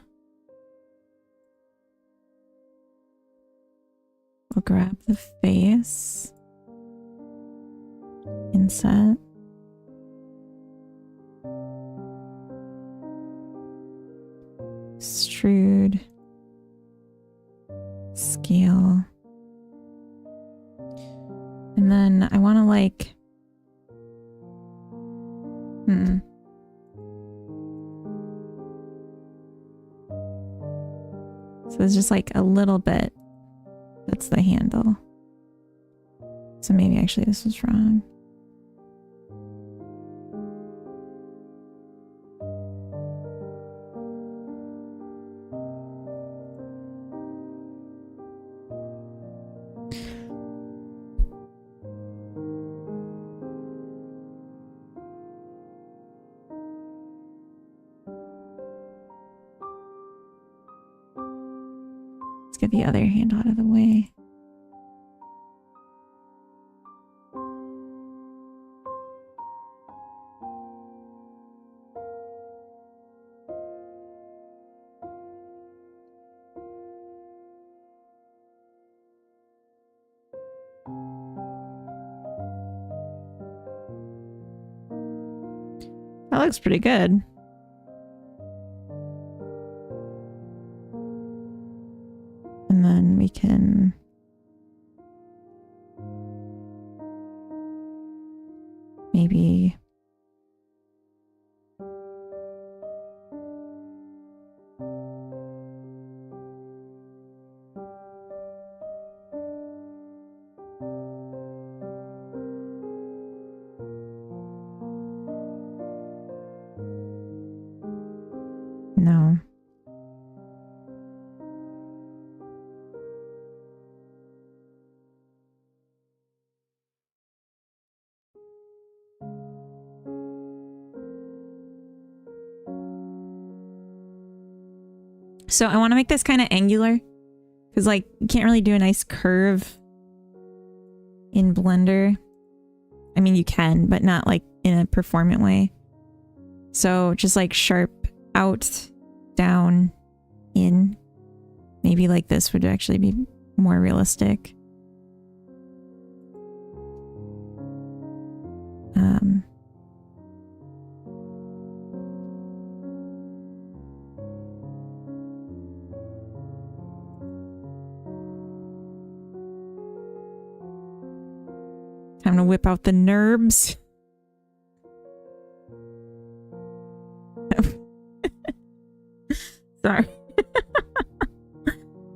[SPEAKER 1] we'll grab the face, inset, extrude, scale, and then I want to like, So it's just like a little bit. That's the handle. So maybe actually this was wrong. Let's get the other hand out of the way. That looks pretty good. And then we can maybe no. So I want to make this kind of angular because like you can't really do a nice curve in Blender. I mean, you can, but not like in a performant way. So just like sharp out, down, in. Maybe like this would actually be more realistic. Time to whip out the NURBS. Sorry.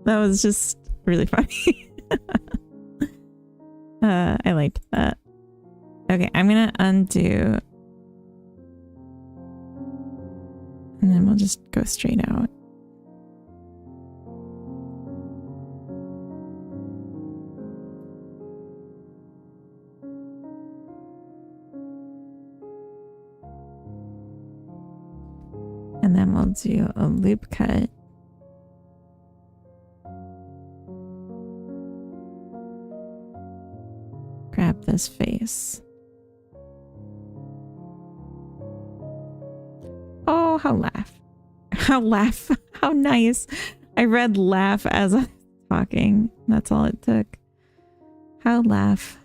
[SPEAKER 1] That was just really funny. I liked that. Okay, I'm gonna undo. And then we'll just go straight out. And then we'll do a loop cut. Grab this face. Oh, how laugh. How laugh. How nice. I read laugh as I was talking. That's all it took. How laugh.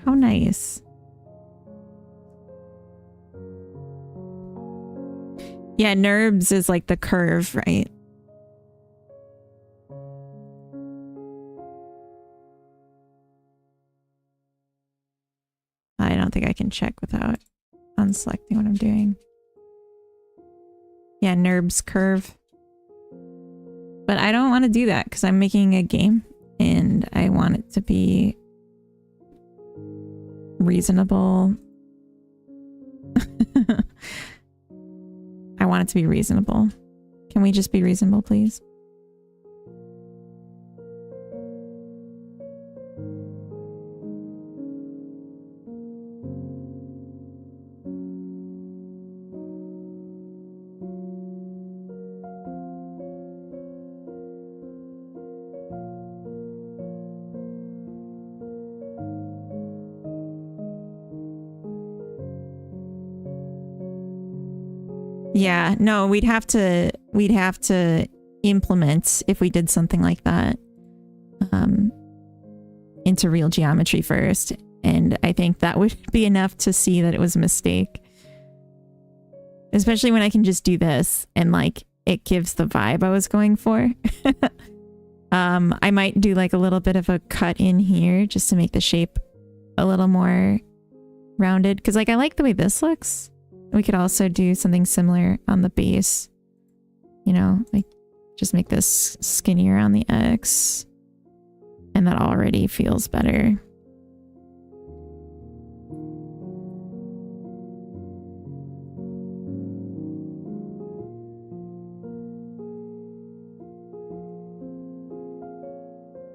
[SPEAKER 1] How nice. Yeah, NURBS is like the curve, right? I don't think I can check without unselecting what I'm doing. Yeah, NURBS curve. But I don't want to do that because I'm making a game and I want it to be reasonable. I want it to be reasonable. Can we just be reasonable, please? Yeah, no, we'd have to implement if we did something like that into real geometry first. And I think that would be enough to see that it was a mistake. Especially when I can just do this and like it gives the vibe I was going for. I might do like a little bit of a cut in here just to make the shape a little more rounded. Because like I like the way this looks. We could also do something similar on the base. You know, like just make this skinnier on the X. And that already feels better.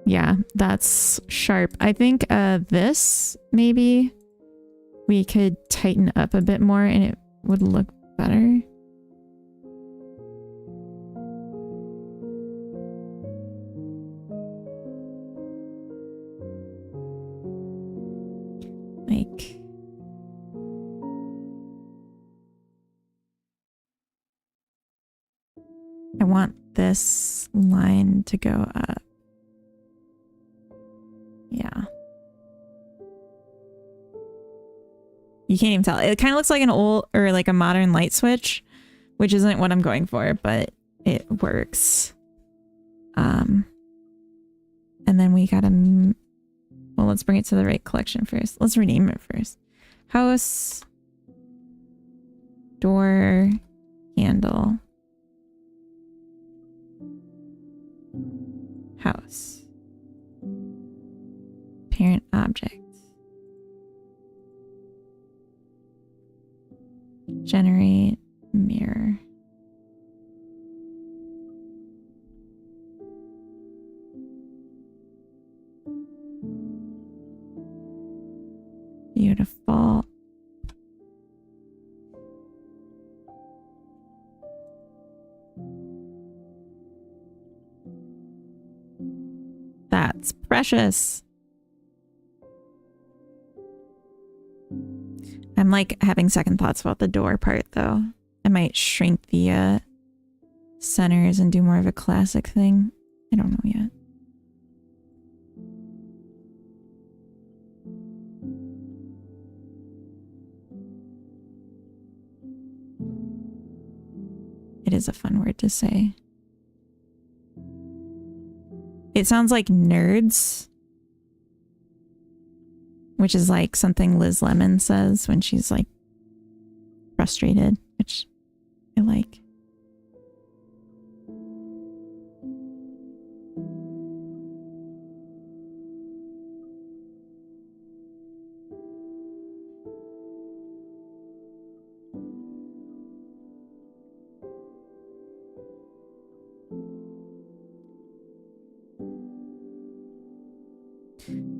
[SPEAKER 1] Yeah, that's sharp. I think this maybe we could tighten up a bit more and it would look better. Like I want this line to go up. Yeah. You can't even tell. It kind of looks like an old or like a modern light switch, which isn't what I'm going for, but it works. And then we gotta, well, let's bring it to the right collection first. Let's rename it first. House, door, handle, house, parent object. Generate mirror. Beautiful. That's precious. I'm like having second thoughts about the door part though. I might shrink the centers and do more of a classic thing. I don't know yet. It is a fun word to say. It sounds like nerds, which is like something Liz Lemon says when she's like frustrated, which I like.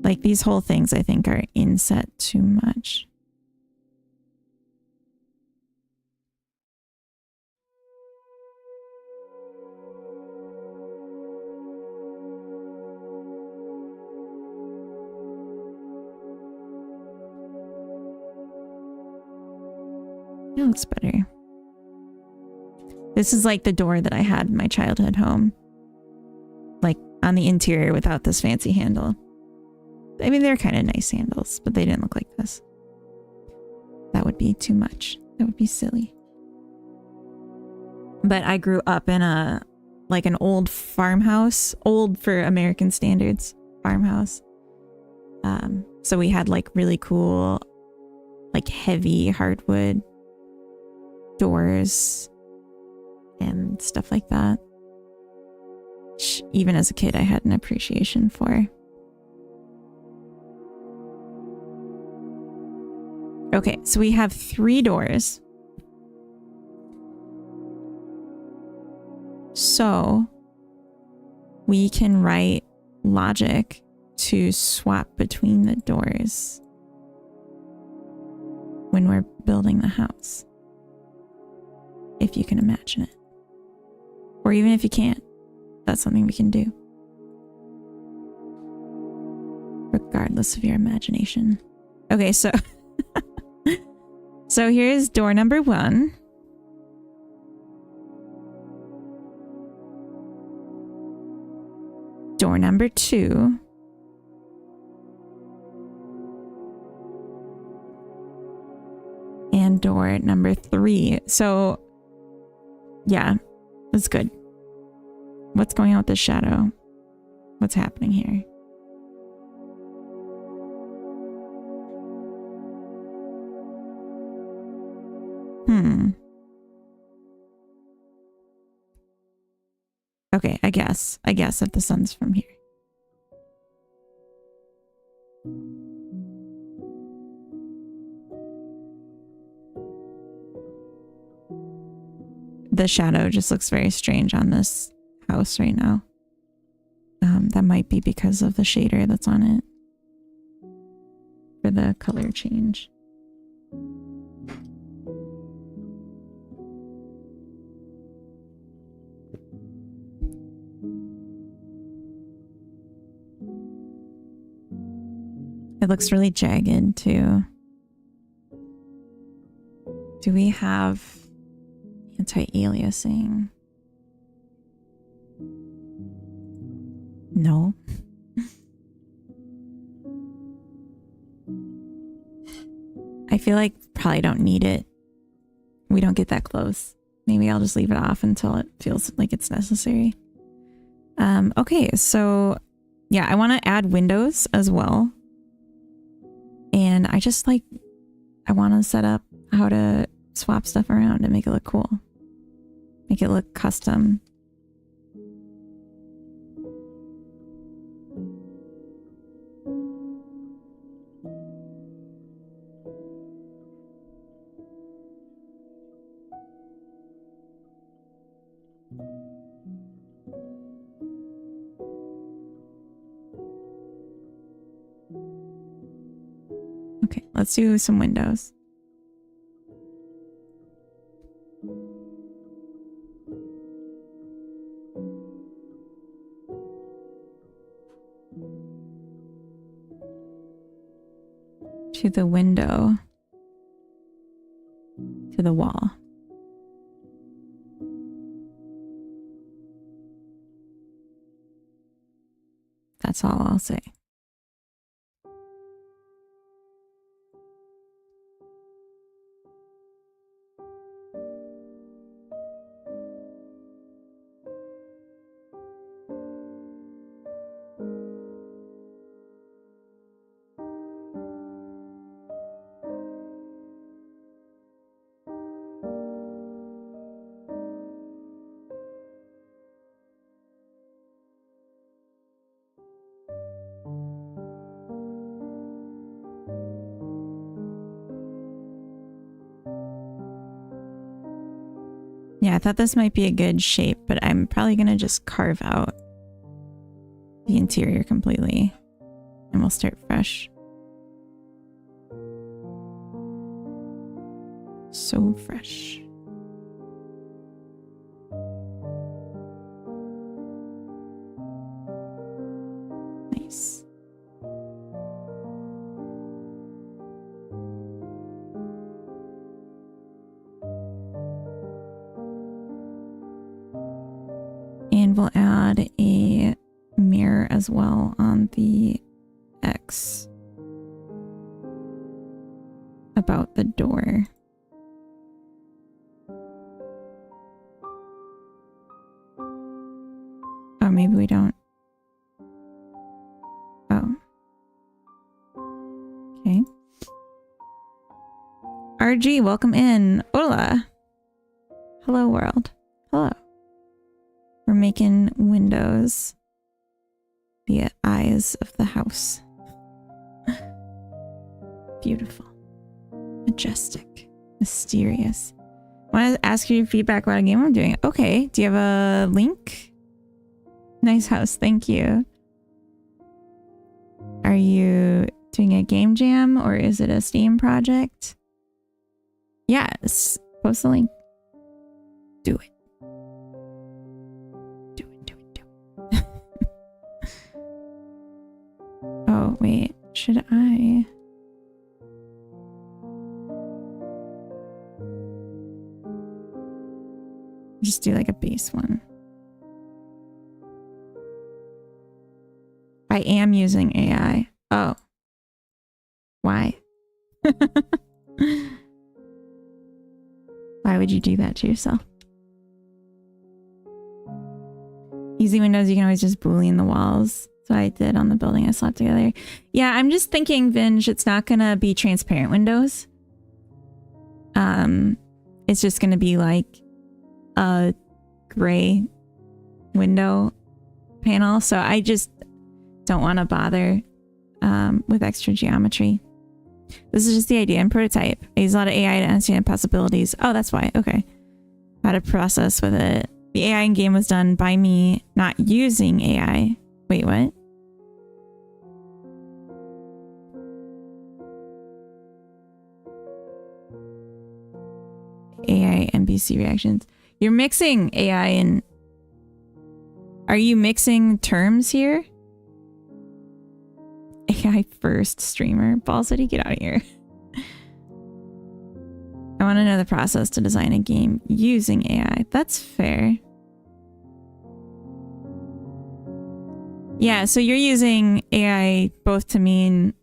[SPEAKER 1] Like these whole things I think are inset too much. That looks better. This is like the door that I had in my childhood home. Like on the interior without this fancy handle. I mean, they're kind of nice handles, but they didn't look like this. That would be too much. That would be silly. But I grew up in a, like an old farmhouse, old for American standards farmhouse. So we had like really cool, like heavy hardwood doors and stuff like that. Which even as a kid, I had an appreciation for. Okay, so we have 3 doors. So we can write logic to swap between the doors when we're building the house. If you can imagine it. Or even if you can't, that's something we can do. Regardless of your imagination. Okay, so so here's door number 1. Door number 2. And door number 3. So, yeah, that's good. What's going on with this shadow? What's happening here? Okay, I guess if the sun's from here. The shadow just looks very strange on this house right now. That might be because of the shader that's on it. For the color change. It looks really jagged too. Do we have anti-aliasing? No. I feel like probably don't need it. We don't get that close. Maybe I'll just leave it off until it feels like it's necessary. Okay, so yeah, I want to add windows as well. And I just like, I want to set up how to swap stuff around and make it look cool. Make it look custom. Okay, let's do some windows. To the window. To the wall. That's all I'll say. Yeah, I thought this might be a good shape, but I'm probably going to just carve out the interior completely and we'll start fresh. So fresh. Nice. And we'll add a mirror as well on the X about the door. Oh, maybe we don't. Oh. Okay. RG, welcome in. Hola. Hello, world. Hello. We're making windows the eyes of the house. Beautiful. Majestic. Mysterious. I want to ask you feedback about a game I'm doing. Okay. Do you have a link? Nice house. Thank you. Are you doing a game jam or is it a Steam project? Yes. Post the link. Do it. Oh, wait. Should I? Just do like a base one. I am using AI. Oh. Why? Why would you do that to yourself? Easy windows, you can always just Boolean the walls. So I did on the building I slapped together. Yeah, I'm just thinking, Vinge, it's not gonna be transparent windows. It's just gonna be like a gray window panel. So I just don't want to bother with extra geometry. This is just the idea and prototype. I use a lot of AI to understand possibilities. Oh, that's why. Okay. How to process with it. The AI in game was done by me, not using AI. Wait, what? AI NPC reactions. You're mixing AI and... Are you mixing terms here? AI first streamer. Ball City, get out of here. I want to know the process to design a game using AI. That's fair. Yeah, so you're using AI both to mean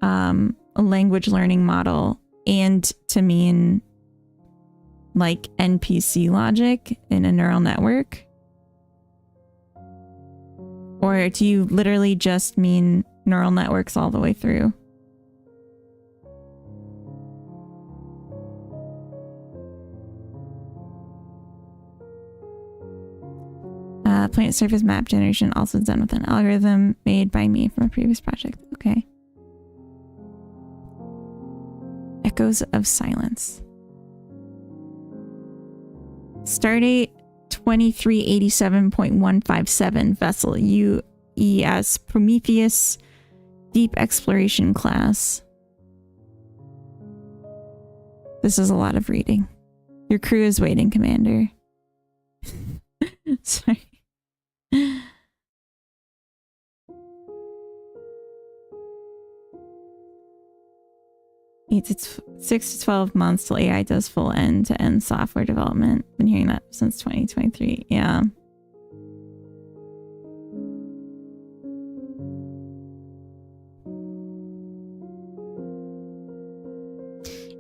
[SPEAKER 1] a language learning model and to mean like NPC logic in a neural network? Or do you literally just mean neural networks all the way through? Planet surface map generation also done with an algorithm made by me from a previous project. Okay. Echoes of Silence. Stardate 2387.157 vessel UES Prometheus Deep Exploration class. This is a lot of reading. Your crew is waiting, Commander. Sorry. It's 6 to 12 months till AI does full end-to-end software development. Been hearing that since 2023. Yeah.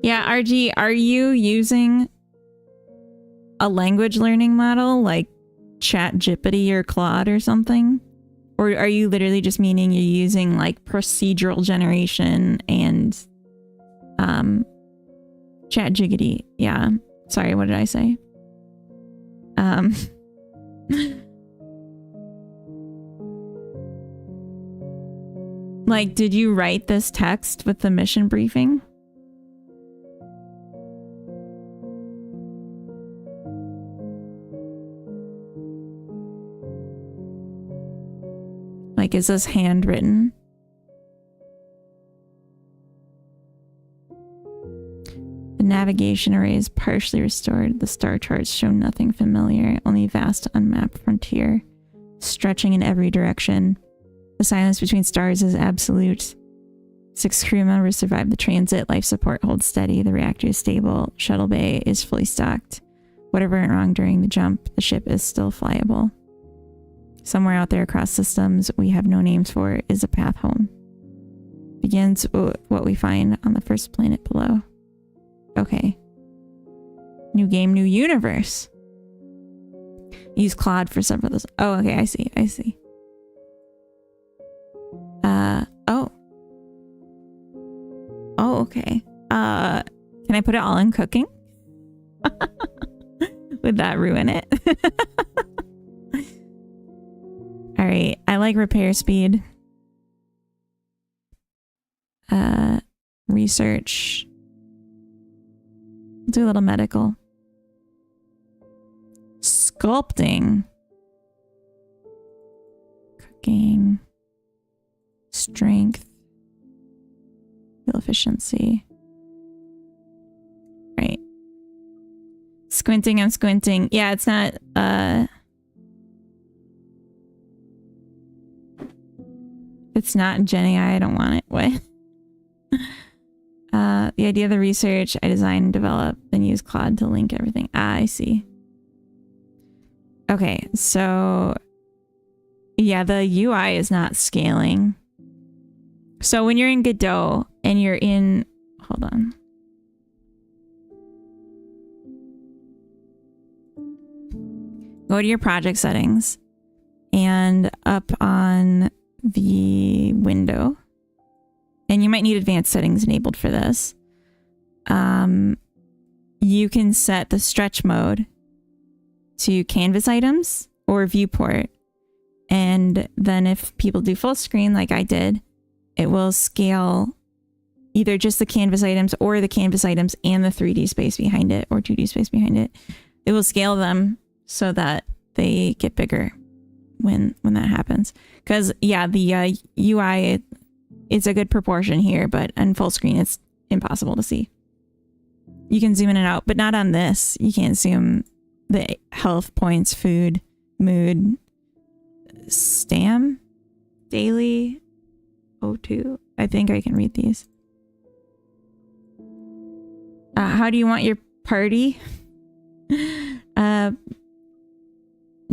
[SPEAKER 1] Yeah, RG, are you using a language learning model like ChatGPT or Claude or something? Or are you literally just meaning you're using like procedural generation and ChatGPT? Yeah. Sorry, what did I say? Like, did you write this text with the mission briefing? Like, is this handwritten? The navigation array is partially restored. The star charts show nothing familiar, only vast unmapped frontier, stretching in every direction. The silence between stars is absolute. 6 crew members survived the transit. Life support holds steady. The reactor is stable. Shuttle bay is fully stocked. Whatever went wrong during the jump, the ship is still flyable. Somewhere out there across systems we have no names for is a path home. Begins what we find on the first planet below. Okay. New game, new universe. Use Claude for several of those. Oh, okay, I see. Oh. Oh, okay. Can I put it all in cooking? Would that ruin it? All right, I like repair speed. Research. Do a little medical. Sculpting. Cooking. Strength. Fuel efficiency. Right. Squinting, I'm squinting. Yeah, it's not, it's not Gen AI, I don't want it. What? The idea of the research, I design and develop, then use Claude to link everything. Ah, I see. Okay, so yeah, the UI is not scaling. So when you're in Godot and you're in, hold on. Go to your project settings and up on the window, and you might need advanced settings enabled for this. You can set the stretch mode to canvas items or viewport, and then if people do full screen like I did, it will scale either just the canvas items or the canvas items and the 3D space behind it or 2D space behind it. It will scale them so that they get bigger when that happens. Because yeah, the UI it's a good proportion here, but on full screen it's impossible to see. You can zoom in and out, but not on this. You can't zoom the health points, food, mood, stam, daily, O2. I think I can read these. How do you want your party?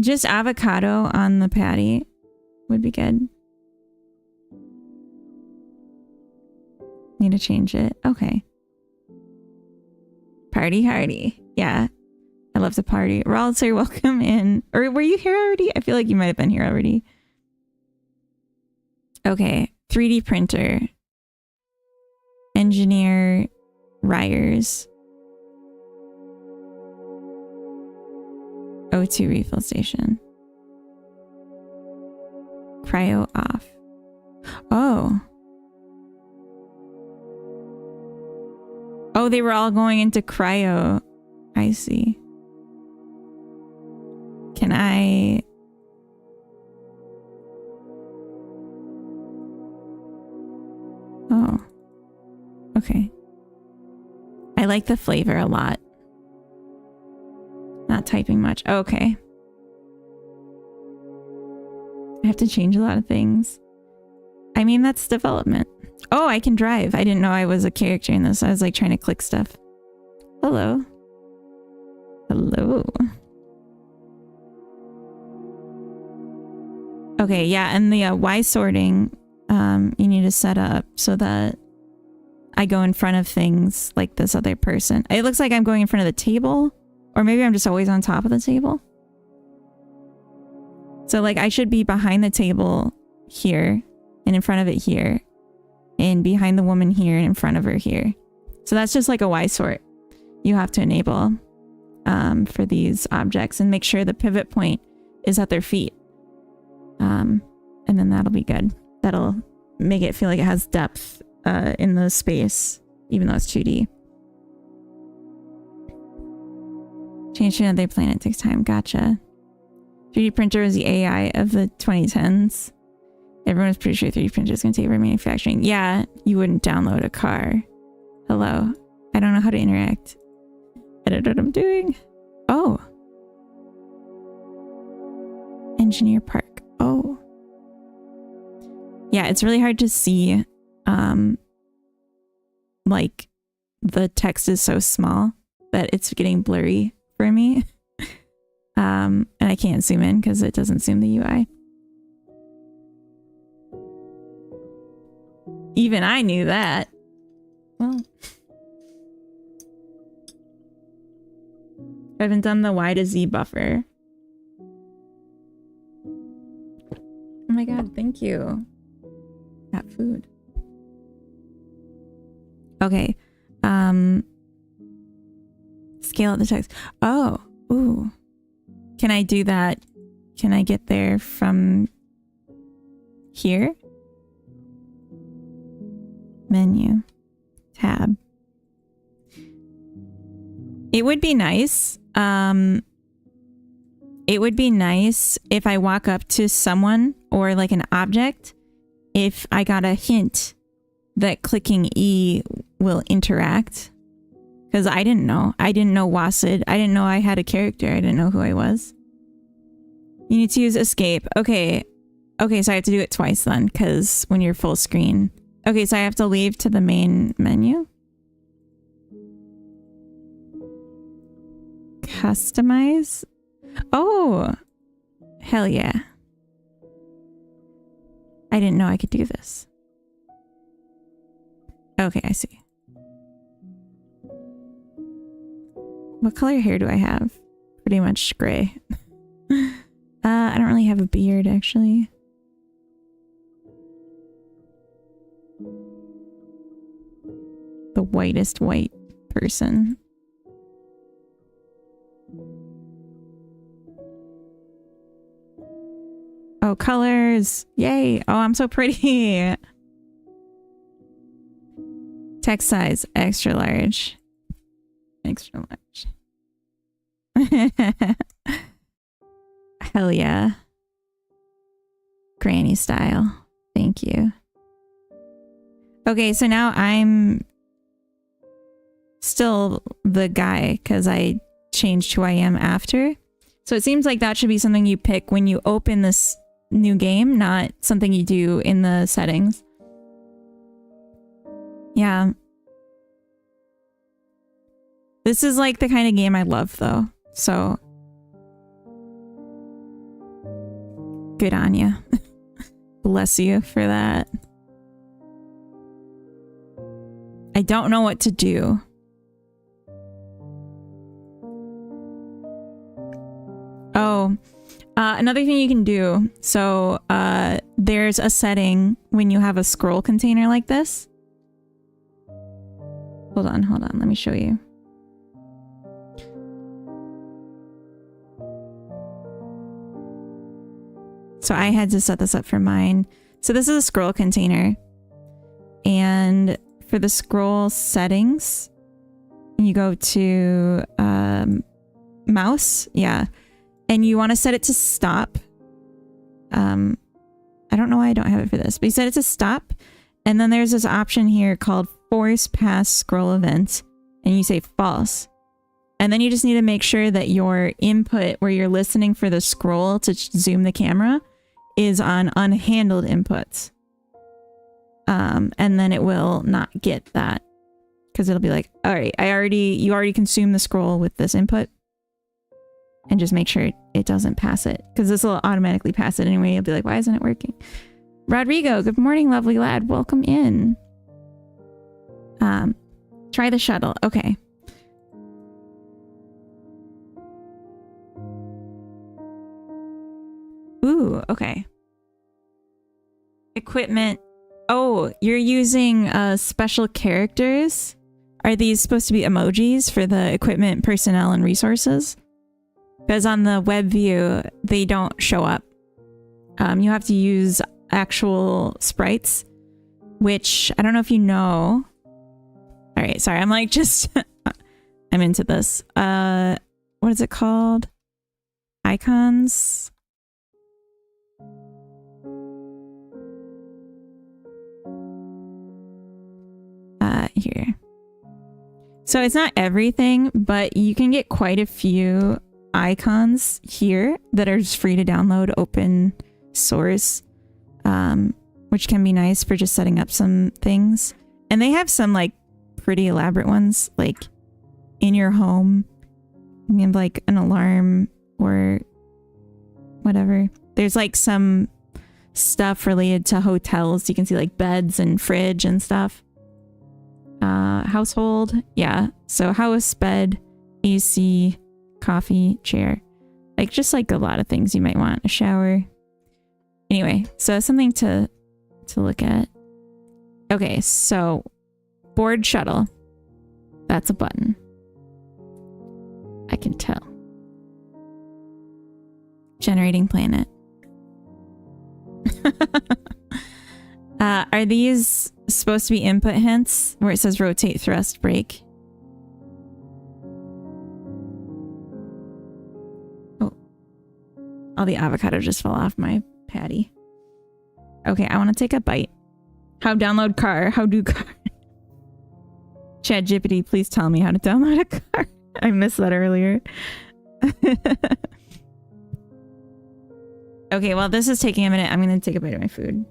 [SPEAKER 1] Just avocado on the patty would be good. Need to change it. Okay. Party hardy. Yeah. I love to party. Ralts, you're welcome in. Or were you here already? I feel like you might have been here already. Okay. 3D printer. Engineer Ryers. O2 refill station. Cryo off. Oh. Oh, they were all going into cryo. I see. Can I... Oh. Okay. I like the flavor a lot. Not typing much. Okay. I have to change a lot of things. I mean, that's development. Oh, I can drive. I didn't know I was a character in this. I was like trying to click stuff. Hello. Hello. Okay, yeah, and the Y sorting, you need to set up so that I go in front of things like this other person. It looks like I'm going in front of the table, or maybe I'm just always on top of the table. So like I should be behind the table here and in front of it here and behind the woman here and in front of her here. So that's just like a Y sort you have to enable for these objects, and make sure the pivot point is at their feet. And then that'll be good. That'll make it feel like it has depth in the space, even though it's 2D. Change to another planet takes time. Gotcha. 3D printer is the AI of the 2010s. Everyone's pretty sure 3D printer is going to take over manufacturing. Yeah, you wouldn't download a car. Hello. I don't know how to interact. I don't know what I'm doing. Oh. Engineer Park. Oh. Yeah, it's really hard to see. Like, the text is so small that it's getting blurry for me. And I can't zoom in because it doesn't zoom the UI. Even I knew that. Well, I haven't done the Y to Z buffer. Oh my god, thank you. Got food. Okay. Scale up the text. Oh, ooh. Can I do that? Can I get there from here? Menu. Tab. It would be nice. It would be nice if I walk up to someone or like an object, if I got a hint that clicking E will interact. Because I didn't know. I didn't know Wasid. I didn't know I had a character. I didn't know who I was. You need to use escape. Okay. Okay, so I have to do it twice then, because when you're full screen. Okay, so I have to leave to the main menu. Customize. Oh, hell yeah. I didn't know I could do this. Okay, I see. What color hair do I have? Pretty much gray. I don't really have a beard, actually. The whitest white person. Oh, colors. Yay. Oh, I'm so pretty. Text size, extra large. Extra large. Hell yeah. Granny style. Thank you. Okay, so now I'm still the guy because I changed who I am after. So it seems like that should be something you pick when you open this new game, not something you do in the settings. Yeah. This is like the kind of game I love though. So good on you. Bless you for that. I don't know what to do. Oh, another thing you can do. So there's a setting when you have a scroll container like this. Hold on. Let me show you. So I had to set this up for mine. So this is a scroll container. And for the scroll settings, you go to mouse. Yeah. And you want to set it to stop. I don't know why I don't have it for this, but you set it to stop. And then there's this option here called Force Pass Scroll Event. and you say false. And then you just need to make sure that your input where you're listening for the scroll to zoom the camera is on unhandled inputs. And then it will not get that because it'll be like, all right, you already consumed the scroll with this input, and just make sure it doesn't pass it because this will automatically pass it anyway. You'll be like, why isn't it working? Rodrigo, good morning, lovely lad. Welcome in. Try the shuttle. Okay. Ooh, okay. Equipment. Oh, you're using special characters? Are these supposed to be emojis for the equipment, personnel, and resources? Because on the web view, they don't show up. You have to use actual sprites, which I don't know if you know. All right, sorry, I'm like just... I'm into this. What is it called? Icons? Here. So it's not everything, but you can get quite a few icons here that are just free to download, open source, which can be nice for just setting up some things. And they have some like pretty elaborate ones, like in your home, you have like an alarm or whatever. There's like some stuff related to hotels. You can see like beds and fridge and stuff. Household, yeah. So house, bed, AC, coffee, chair. Like just like a lot of things you might want. A shower. Anyway, so something to look at. Okay, so board shuttle. That's a button. I can tell. Generating planet. Are these supposed to be input hints where it says rotate, thrust, brake? Oh. All the avocado just fell off my patty. Okay, I want to take a bite. How download car? How do car? ChatGPT, please tell me how to download a car. I missed that earlier. Okay, well, this is taking a minute. I'm going to take a bite of my food.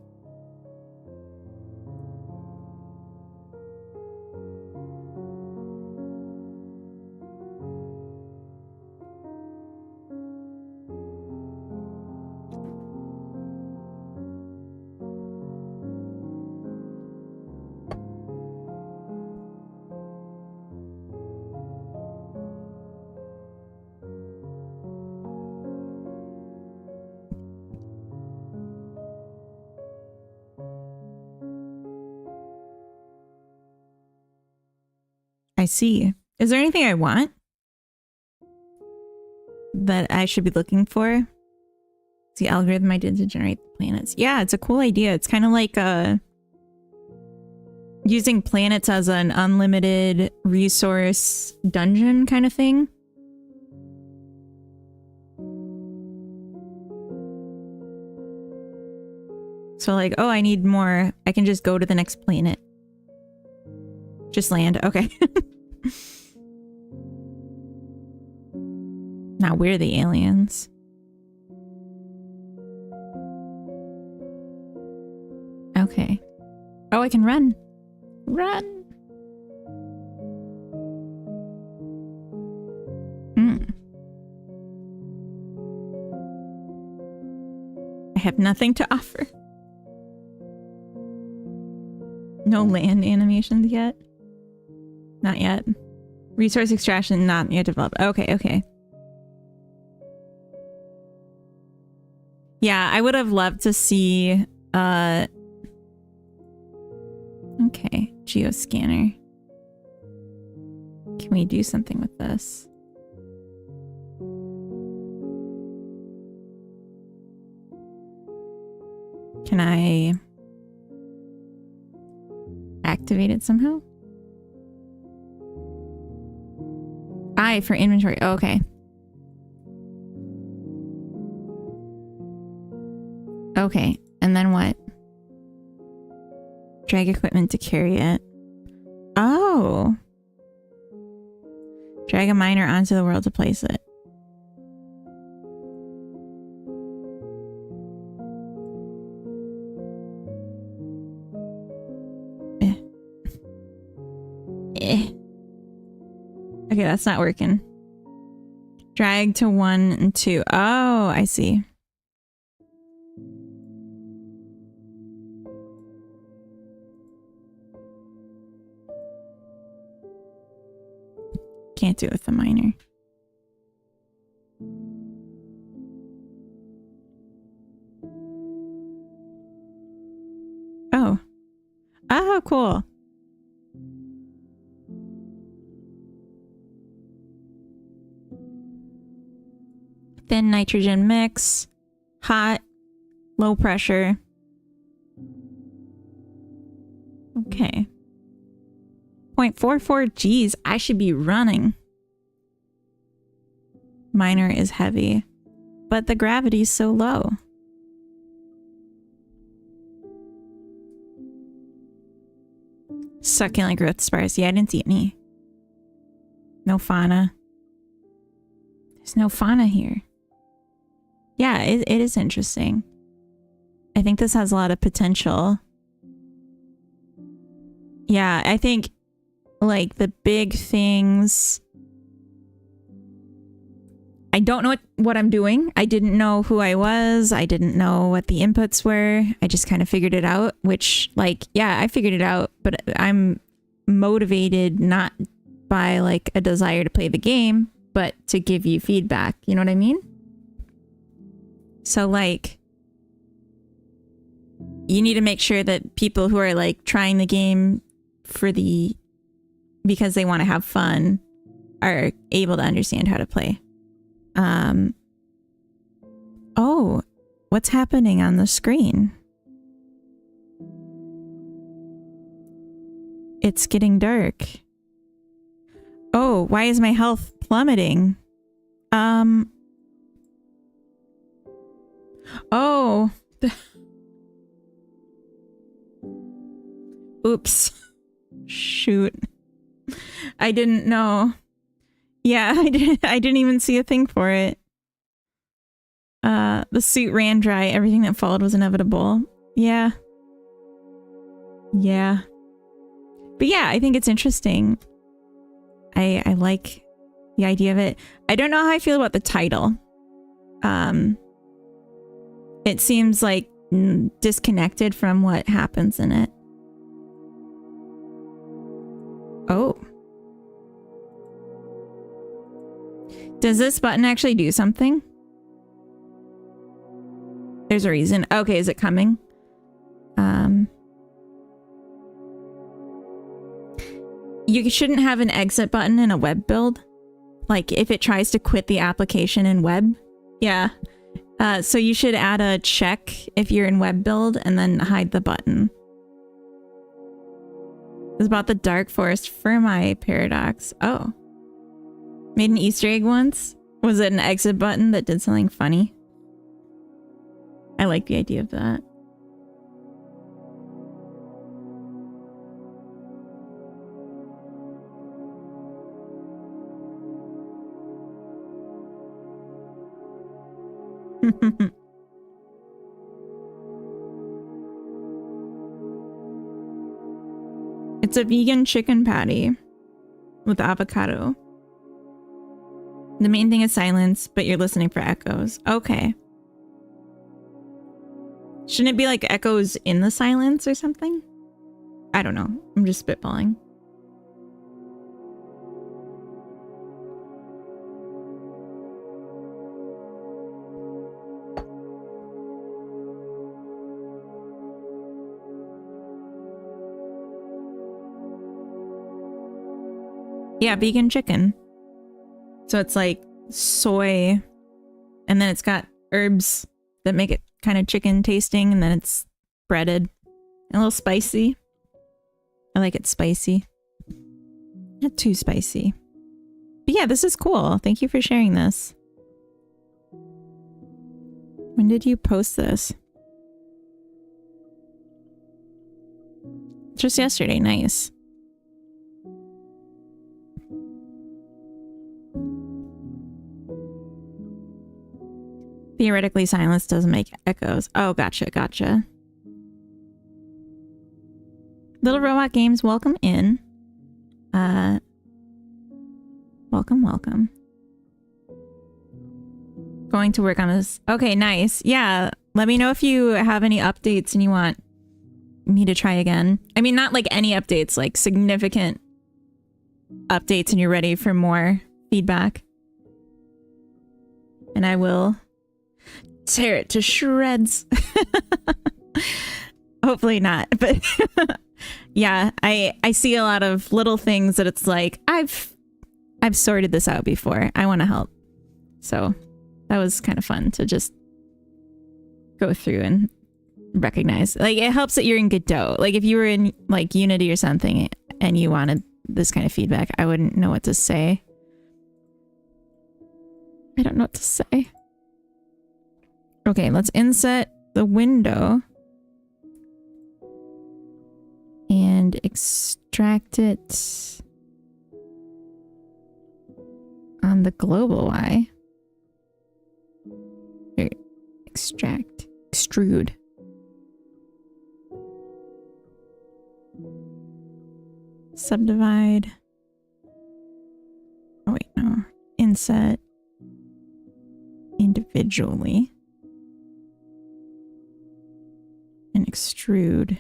[SPEAKER 1] I see. Is there anything I want that I should be looking for? It's the algorithm I did to generate the planets. Yeah, it's a cool idea. It's kind of like using planets as an unlimited resource dungeon kind of thing. So like, oh, I need more. I can just go to the next planet. Just land. Okay. Now we're the aliens. Okay. Oh, I can run. Run. I have nothing to offer. No land animations yet. Not yet. Resource extraction not yet developed. Okay, okay. Yeah, I would have loved to see okay, geoscanner. Can we do something with this? Can I activate it somehow? I for inventory. Oh, okay. Okay. And then what? Drag equipment to carry it. Oh. Drag a miner onto the world to place it. Okay, that's not working. Drag to 1 and 2. Oh, I see. Can't do it with the miner. Oh. Oh, cool. Thin nitrogen mix. Hot. Low pressure. Okay. 0.44 Gs. I should be running. Miner is heavy, but the gravity's so low. Succulent growth spars. Yeah, I didn't see any. No fauna. There's no fauna here. Yeah, it is interesting. I think this has a lot of potential. Yeah, I think like the big things. I don't know what I'm doing. I didn't know who I was. I didn't know what the inputs were. I just kind of figured it out, which like, yeah, I figured it out, but I'm motivated not by like a desire to play the game, but to give you feedback. You know what I mean? So like, you need to make sure that people who are like trying the game because they want to have fun are able to understand how to play. Oh, what's happening on the screen? It's getting dark. Oh, why is my health plummeting? Oh. Oops. Shoot. I didn't know. Yeah, I didn't even see a thing for it. The suit ran dry. Everything that followed was inevitable. Yeah. Yeah. But yeah, I think it's interesting. I like the idea of it. I don't know how I feel about the title. It seems like disconnected from what happens in it. Oh. Does this button actually do something? There's a reason. Okay, is it coming? You shouldn't have an exit button in a web build. Like if it tries to quit the application in web. Yeah. So you should add a check if you're in web build and then hide the button. It's about the Dark Forest Fermi paradox. Oh. Made an Easter egg once? Was it an exit button that did something funny? I like the idea of that. It's a vegan chicken patty with avocado. The main thing is silence, but you're listening for echoes. Okay. Shouldn't it be like echoes in the silence or something? I don't know. I'm just spitballing. Yeah, vegan chicken. So it's like soy, and then it's got herbs that make it kind of chicken tasting, and then it's breaded. A little spicy. I like it spicy. Not too spicy. But yeah, this is cool. Thank you for sharing this. When did you post this? Just yesterday. Nice. Theoretically, silence doesn't make echoes. Oh, gotcha. Little Robot Games, welcome in. Welcome. Going to work on this. Okay, nice. Yeah, let me know if you have any updates and you want me to try again. I mean, not like any updates, like significant updates, and you're ready for more feedback. And I will tear it to shreds. Hopefully not, but yeah, I see a lot of little things that it's like, I've sorted this out before. I want to help. So that was kind of fun to just go through and recognize. Like, it helps that you're in Godot. Like, if you were in like Unity or something and you wanted this kind of feedback, I wouldn't know what to say. I don't know what to say. Okay, let's inset the window and extract it on the global Y. Here, extrude. Subdivide. Oh wait, no. Inset individually. And extrude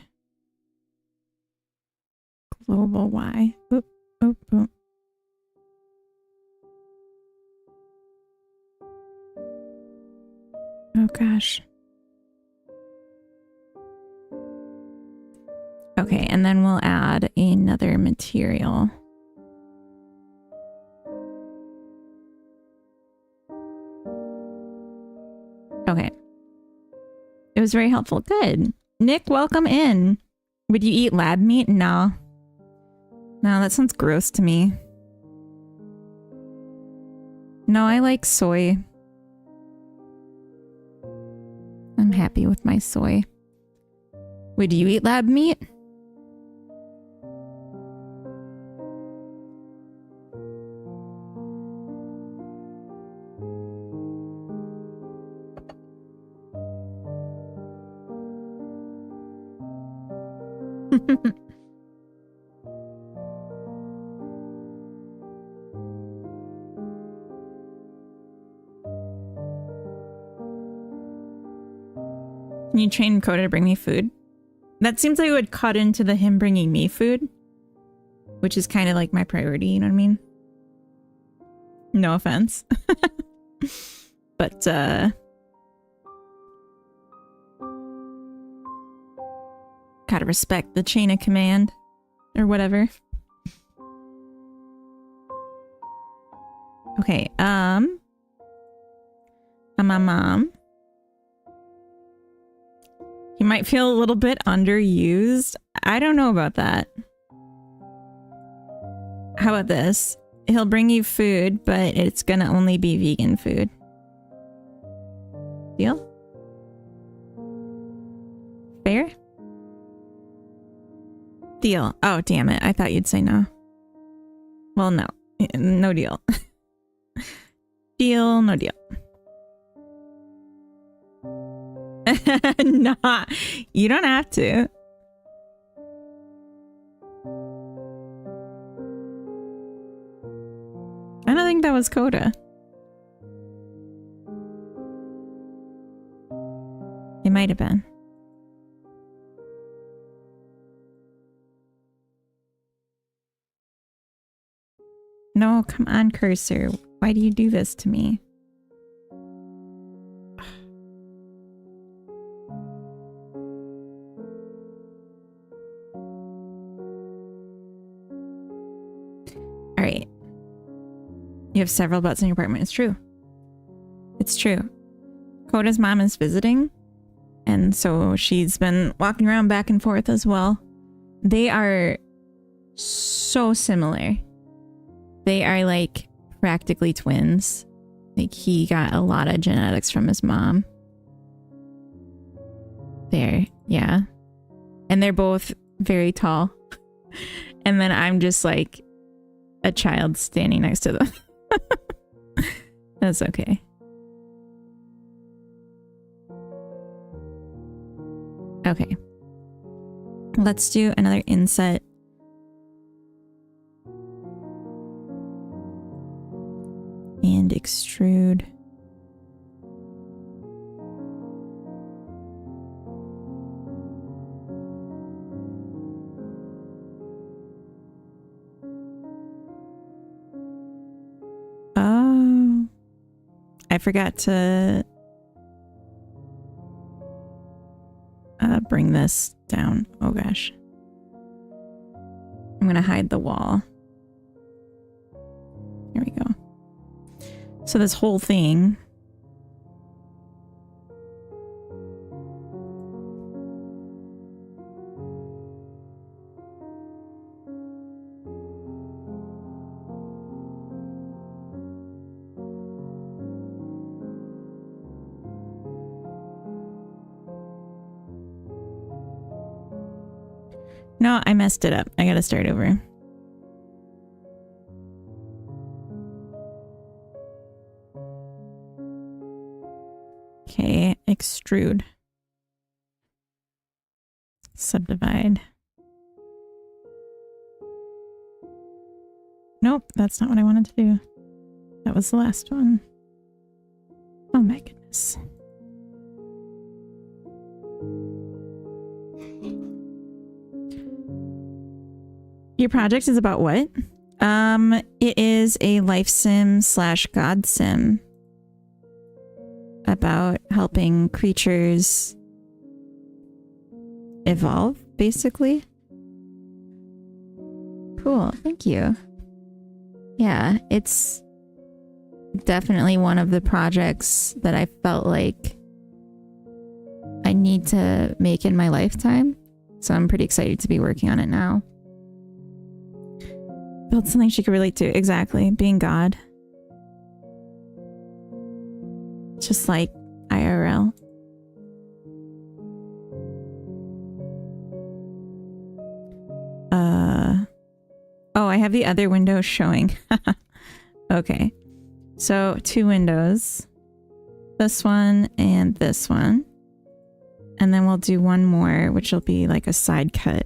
[SPEAKER 1] global Y. Oop. Oh gosh. Okay, and then we'll add another material. Okay. It was very helpful. Good. Nick, welcome in. Would you eat lab meat? No. No, that sounds gross to me. No, I like soy. I'm happy with my soy. Would you eat lab meat? Can you train Coda to bring me food? That seems like it would cut into the him bringing me food, which is kind of like my priority, you know what I mean? No offense. But, gotta respect the chain of command, or whatever. Okay, my mom. He might feel a little bit underused. I don't know about that. How about this? He'll bring you food, but it's gonna only be vegan food. Deal? Fair? Deal. Oh, damn it. I thought you'd say no. Well, no. No deal. Deal, no deal. Nah, you don't have to. I don't think that was Coda. It might have been. No, come on, cursor. Why do you do this to me? Alright. You have several butts in your apartment. It's true. It's true. Coda's mom is visiting, and so she's been walking around back and forth as well. They are so similar. They are like practically twins. Like, he got a lot of genetics from his mom. Yeah. And they're both very tall. And then I'm just like a child standing next to them. That's okay. Okay. Let's do another inset. And extrude. Oh. I forgot to bring this down. Oh gosh. I'm gonna hide the wall. Here we go. So this whole thing. No, I messed it up. I gotta start over. Okay, extrude. Subdivide. Nope, that's not what I wanted to do. That was the last one. Oh my goodness. Your project is about what? It is a life sim / god sim about helping creatures evolve, basically. Cool, thank you. Yeah, it's definitely one of the projects that I felt like I need to make in my lifetime. So I'm pretty excited to be working on it now. Build something she could relate to. Exactly. Being God. Just like IRL. Oh, I have the other window showing. Okay. So 2 windows. This one and this one. And then we'll do one more, which will be like a side cut.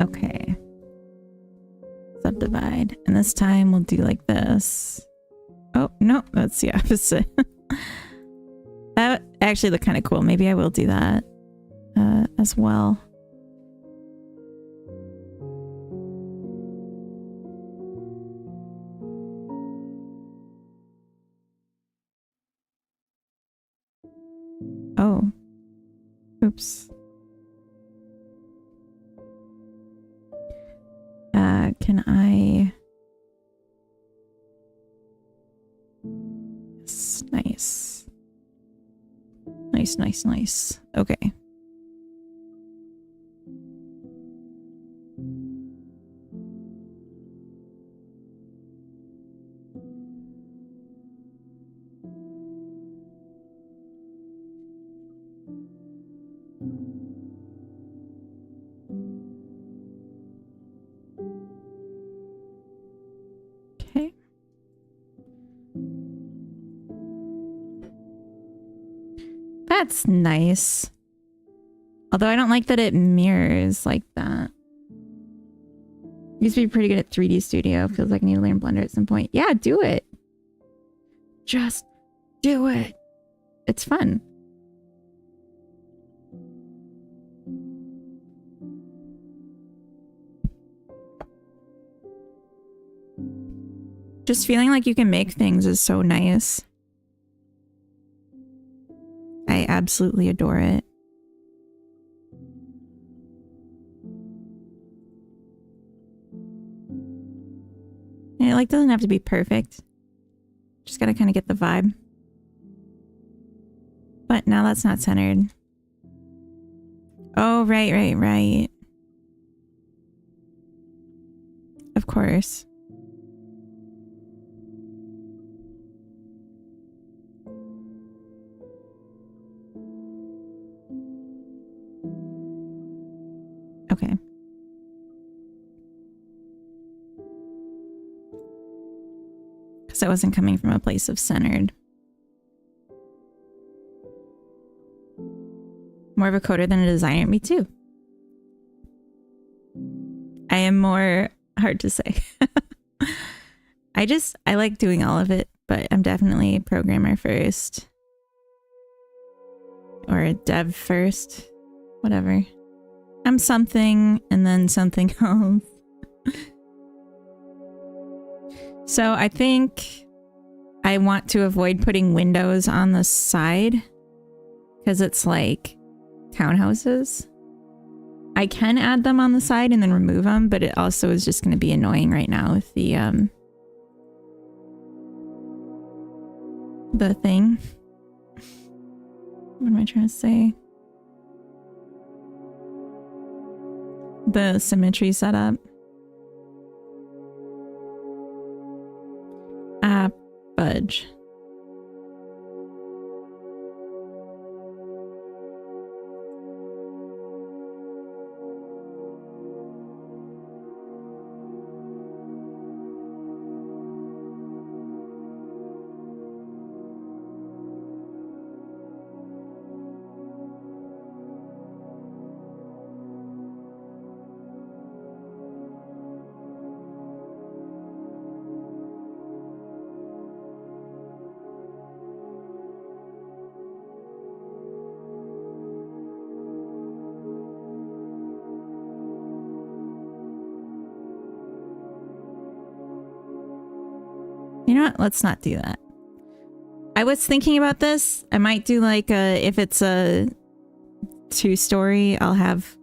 [SPEAKER 1] Okay. Subdivide. And this time we'll do like this. Oh, no, that's the opposite. That actually looked kind of cool. Maybe I will do that as well. Oh. Oops. Can I... Yes, nice. Nice, nice, nice. Okay. Okay. That's nice. Although I don't like that it mirrors like that. Used to be pretty good at 3D Studio. Feels like I need to learn Blender at some point. Yeah, do it. Just do it. It's fun. Just feeling like you can make things is so nice. I absolutely adore it. And it like doesn't have to be perfect. Just gotta kind of get the vibe. But now that's not centered. Oh, right. of course. Okay. Because I wasn't coming from a place of centered. More of a coder than a designer? Me too. I am more hard to say. I like doing all of it, but I'm definitely a programmer first. Or a dev first. Whatever. I'm something and then something else. So I think I want to avoid putting windows on the side because it's like townhouses. I can add them on the side and then remove them, but it also is just going to be annoying right now with the thing. What am I trying to say? The symmetry setup. Fudge. You know what? Let's not do that. I was thinking about this. I might do like if it's a 2-story, I'll have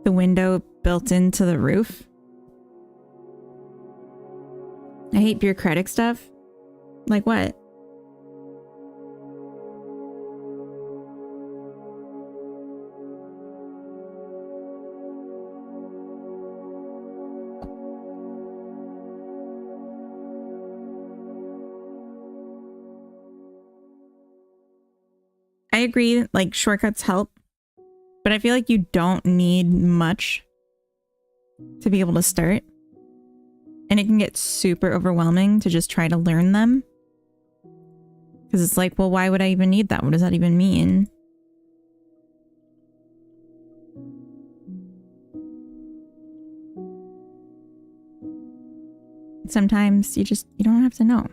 [SPEAKER 1] the window built into the roof. I hate bureaucratic stuff. Like what? I agree, like shortcuts help, but I feel like you don't need much to be able to start. And it can get super overwhelming to just try to learn them. Because it's like, well, why would I even need that? What does that even mean? Sometimes you don't have to know.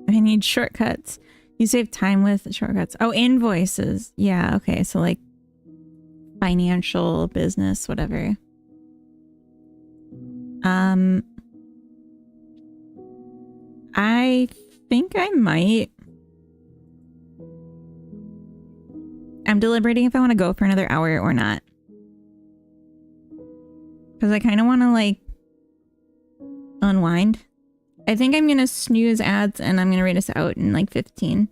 [SPEAKER 1] I need shortcuts. You save time with shortcuts. Oh, invoices. Yeah, okay. So like financial, business, whatever. I think I might. I'm deliberating if I want to go for another hour or not. Because I kind of want to like unwind. I think I'm going to snooze ads and I'm going to read us out in like 15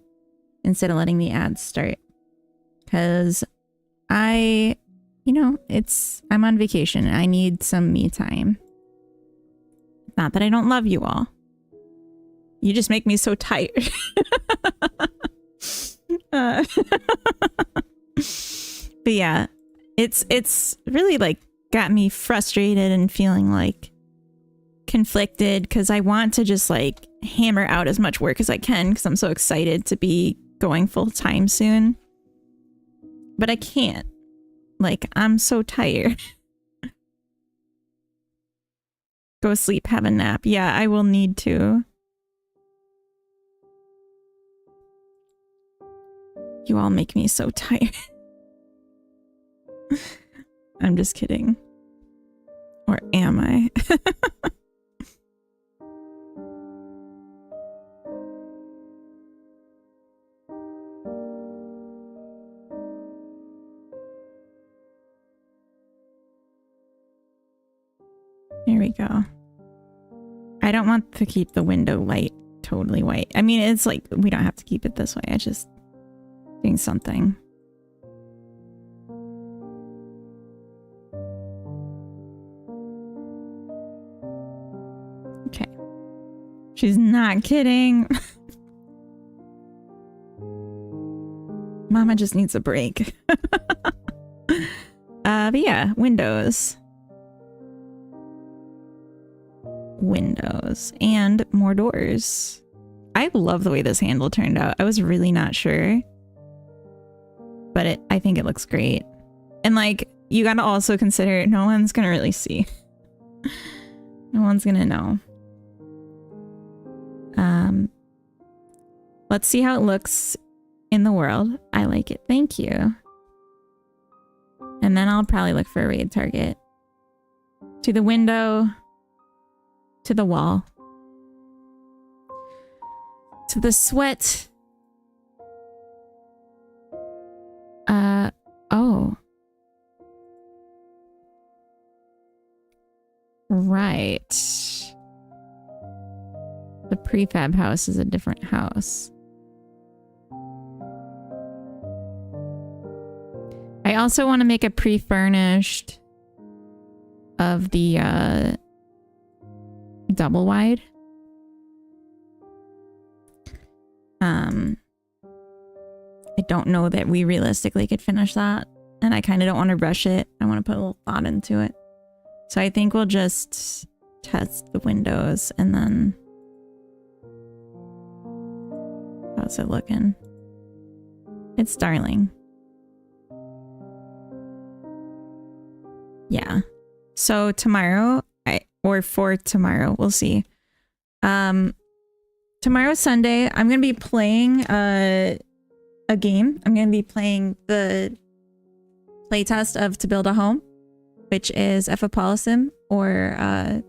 [SPEAKER 1] instead of letting the ads start. Because I'm on vacation and I need some me time. Not that I don't love you all. You just make me so tired. But yeah, it's really like got me frustrated and feeling like conflicted because I want to just like hammer out as much work as I can because I'm so excited to be going full time soon. But I can't. Like, I'm so tired. Go sleep, have a nap. Yeah, I will need to. You all make me so tired. I'm just kidding. Or am I? Here we go. I don't want to keep the window light totally white. I mean, it's like, we don't have to keep it this way. I just doing something. Okay. She's not kidding. Mama just needs a break. But yeah, windows. Windows and more doors. I love the way this handle turned out. I was really not sure, but I think it looks great. And like, you gotta also consider no one's gonna really see. No one's gonna know. Let's see how it looks in the world. I like it. Thank you. And then I'll probably look for a raid target. To the window. To the wall. To the sweat. Oh. Right. The prefab house is a different house. I also want to make a pre-furnished of the double wide. I don't know that we realistically could finish that, and I kind of don't want to rush it. I want to put a little thought into it. So I think we'll just test the windows and then how's it looking? It's darling. Yeah. So tomorrow, or for tomorrow, we'll see. Tomorrow, Sunday, I'm going to be playing a game. I'm going to be playing the playtest of To Build a Home, which is Efapolism, or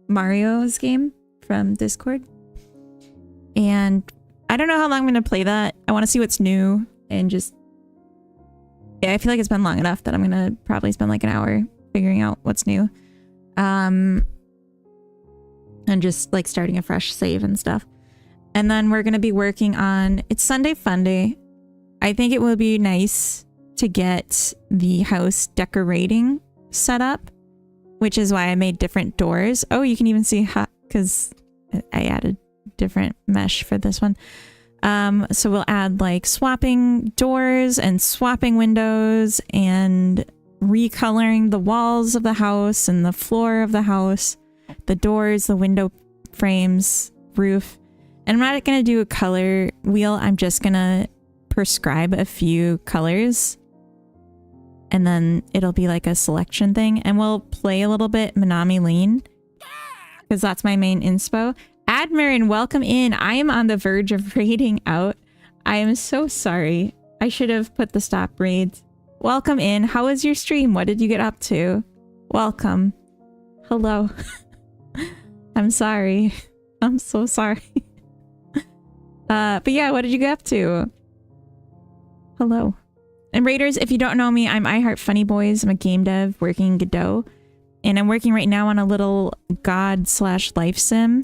[SPEAKER 1] Mario's game from Discord. And I don't know how long I'm going to play that. I want to see what's new and just... Yeah, I feel like it's been long enough that I'm going to probably spend like an hour figuring out what's new. And just like starting a fresh save and stuff. And then we're going to be working on... It's Sunday Fun Day. I think it will be nice to get the house decorating set up, which is why I made different doors. Oh, you can even see how... Because I added different mesh for this one. So we'll add like swapping doors and swapping windows and recoloring the walls of the house and the floor of the house, the doors, the window frames, roof. And I'm not going to do a color wheel. I'm just going to prescribe a few colors and then it'll be like a selection thing. And we'll play a little bit Minami Lean because that's my main inspo. Admirin, welcome in. I am on the verge of raiding out. I am so sorry. I should have put the stop raids. Welcome in. How was your stream? What did you get up to? Welcome. Hello. I'm sorry. I'm so sorry. But yeah, what did you get up to? Hello. And Raiders, if you don't know me, I'm iHeartFunnyBoys. I'm a game dev working in Godot. And I'm working right now on a little god/life sim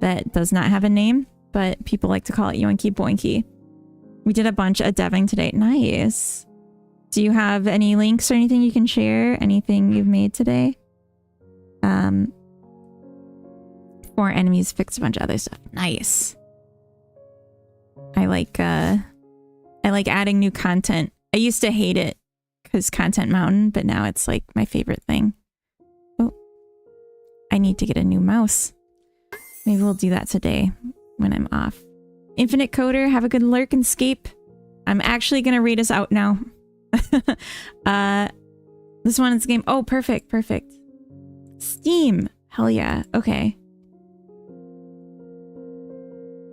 [SPEAKER 1] that does not have a name, but people like to call it Yoinky Boinky. We did a bunch of deving today. Nice. Do you have any links or anything you can share? Anything you've made today? 4 enemies, fixed a bunch of other stuff. Nice. I like adding new content. I used to hate it because Content Mountain, but now it's like my favorite thing. Oh, I need to get a new mouse. Maybe we'll do that today when I'm off. Infinite Coder, have a good lurk and escape. I'm actually going to read us out now. This one is game. Oh, perfect. Perfect. Steam. Hell yeah. Okay.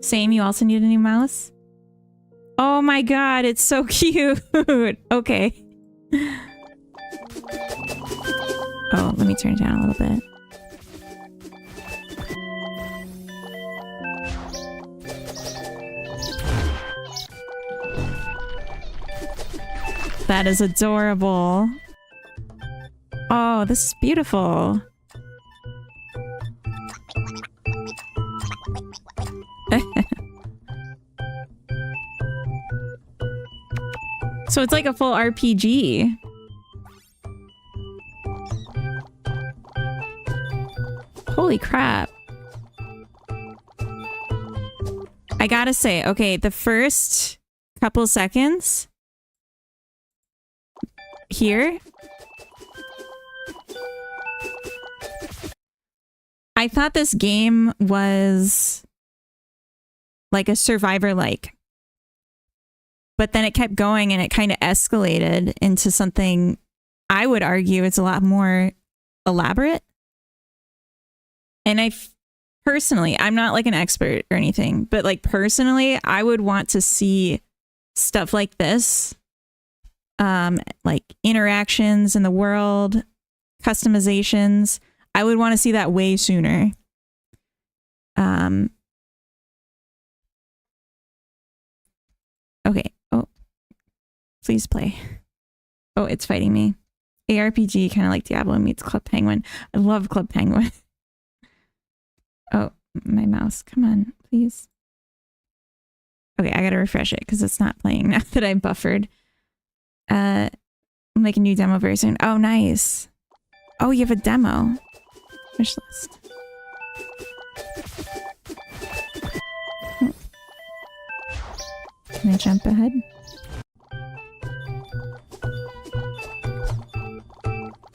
[SPEAKER 1] Same. You also need a new mouse. Oh my God. It's so cute. Okay. Oh, let me turn it down a little bit. That is adorable. Oh, this is beautiful. So it's like a full RPG. Holy crap. I gotta say, okay, the first couple seconds here, I thought this game was like a Survivor-like. But then it kept going and it kind of escalated into something I would argue it's a lot more elaborate. And personally, I'm not like an expert or anything, but like personally, I would want to see stuff like this, like interactions in the world, customizations. I would want to see that way sooner. Okay. Oh, please play. Oh, it's fighting me. ARPG, kind of like Diablo meets Club Penguin. I love Club Penguin. Oh, my mouse. Come on, please. Okay, I gotta refresh it because it's not playing now that I buffered. I'll make a new demo very soon. Oh, nice. Oh, you have a demo. Wish list. Oh. Can I jump ahead?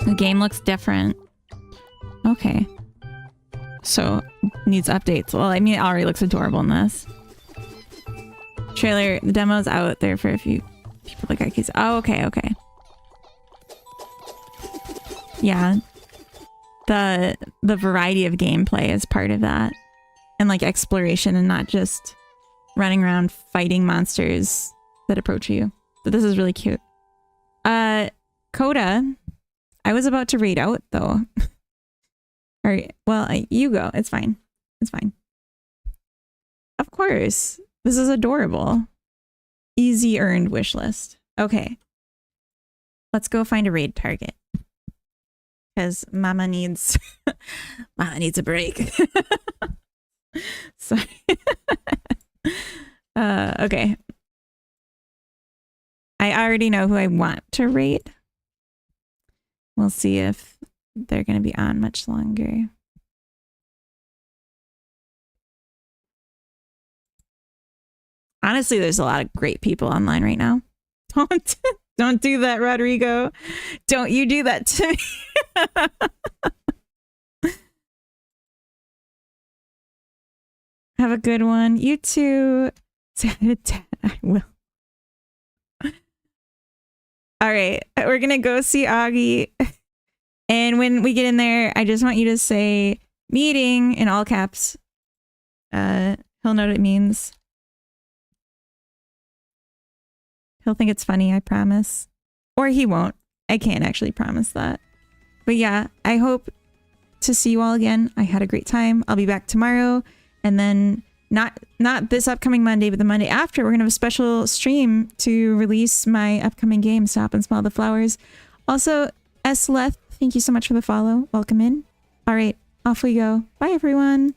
[SPEAKER 1] The game looks different. Okay. So, needs updates. Well, I mean, it already looks adorable in this. Trailer, the demo's out there for a few people that got keys. Oh, okay, okay. Yeah. The variety of gameplay is part of that. And like exploration and not just running around fighting monsters that approach you. But this is really cute. Coda, I was about to read out though. All right, well, you go. It's fine. It's fine. Of course. This is adorable. Easy earned wish list. Okay. Let's go find a raid target. Because Mama needs a break. Sorry. Okay. I already know who I want to raid. We'll see if they're going to be on much longer. Honestly, there's a lot of great people online right now. Don't do that, Rodrigo. Don't you do that to me. Have a good one. You too. I will. All right. We're going to go see Augie. And when we get in there, I just want you to say meeting in all caps. He'll know what it means. He'll think it's funny, I promise. Or he won't. I can't actually promise that. But yeah, I hope to see you all again. I had a great time. I'll be back tomorrow. And then not this upcoming Monday, but the Monday after, we're going to have a special stream to release my upcoming game, Stop and Smell the Flowers. Also, Sleth, thank you so much for the follow. Welcome in. All right, off we go. Bye, everyone.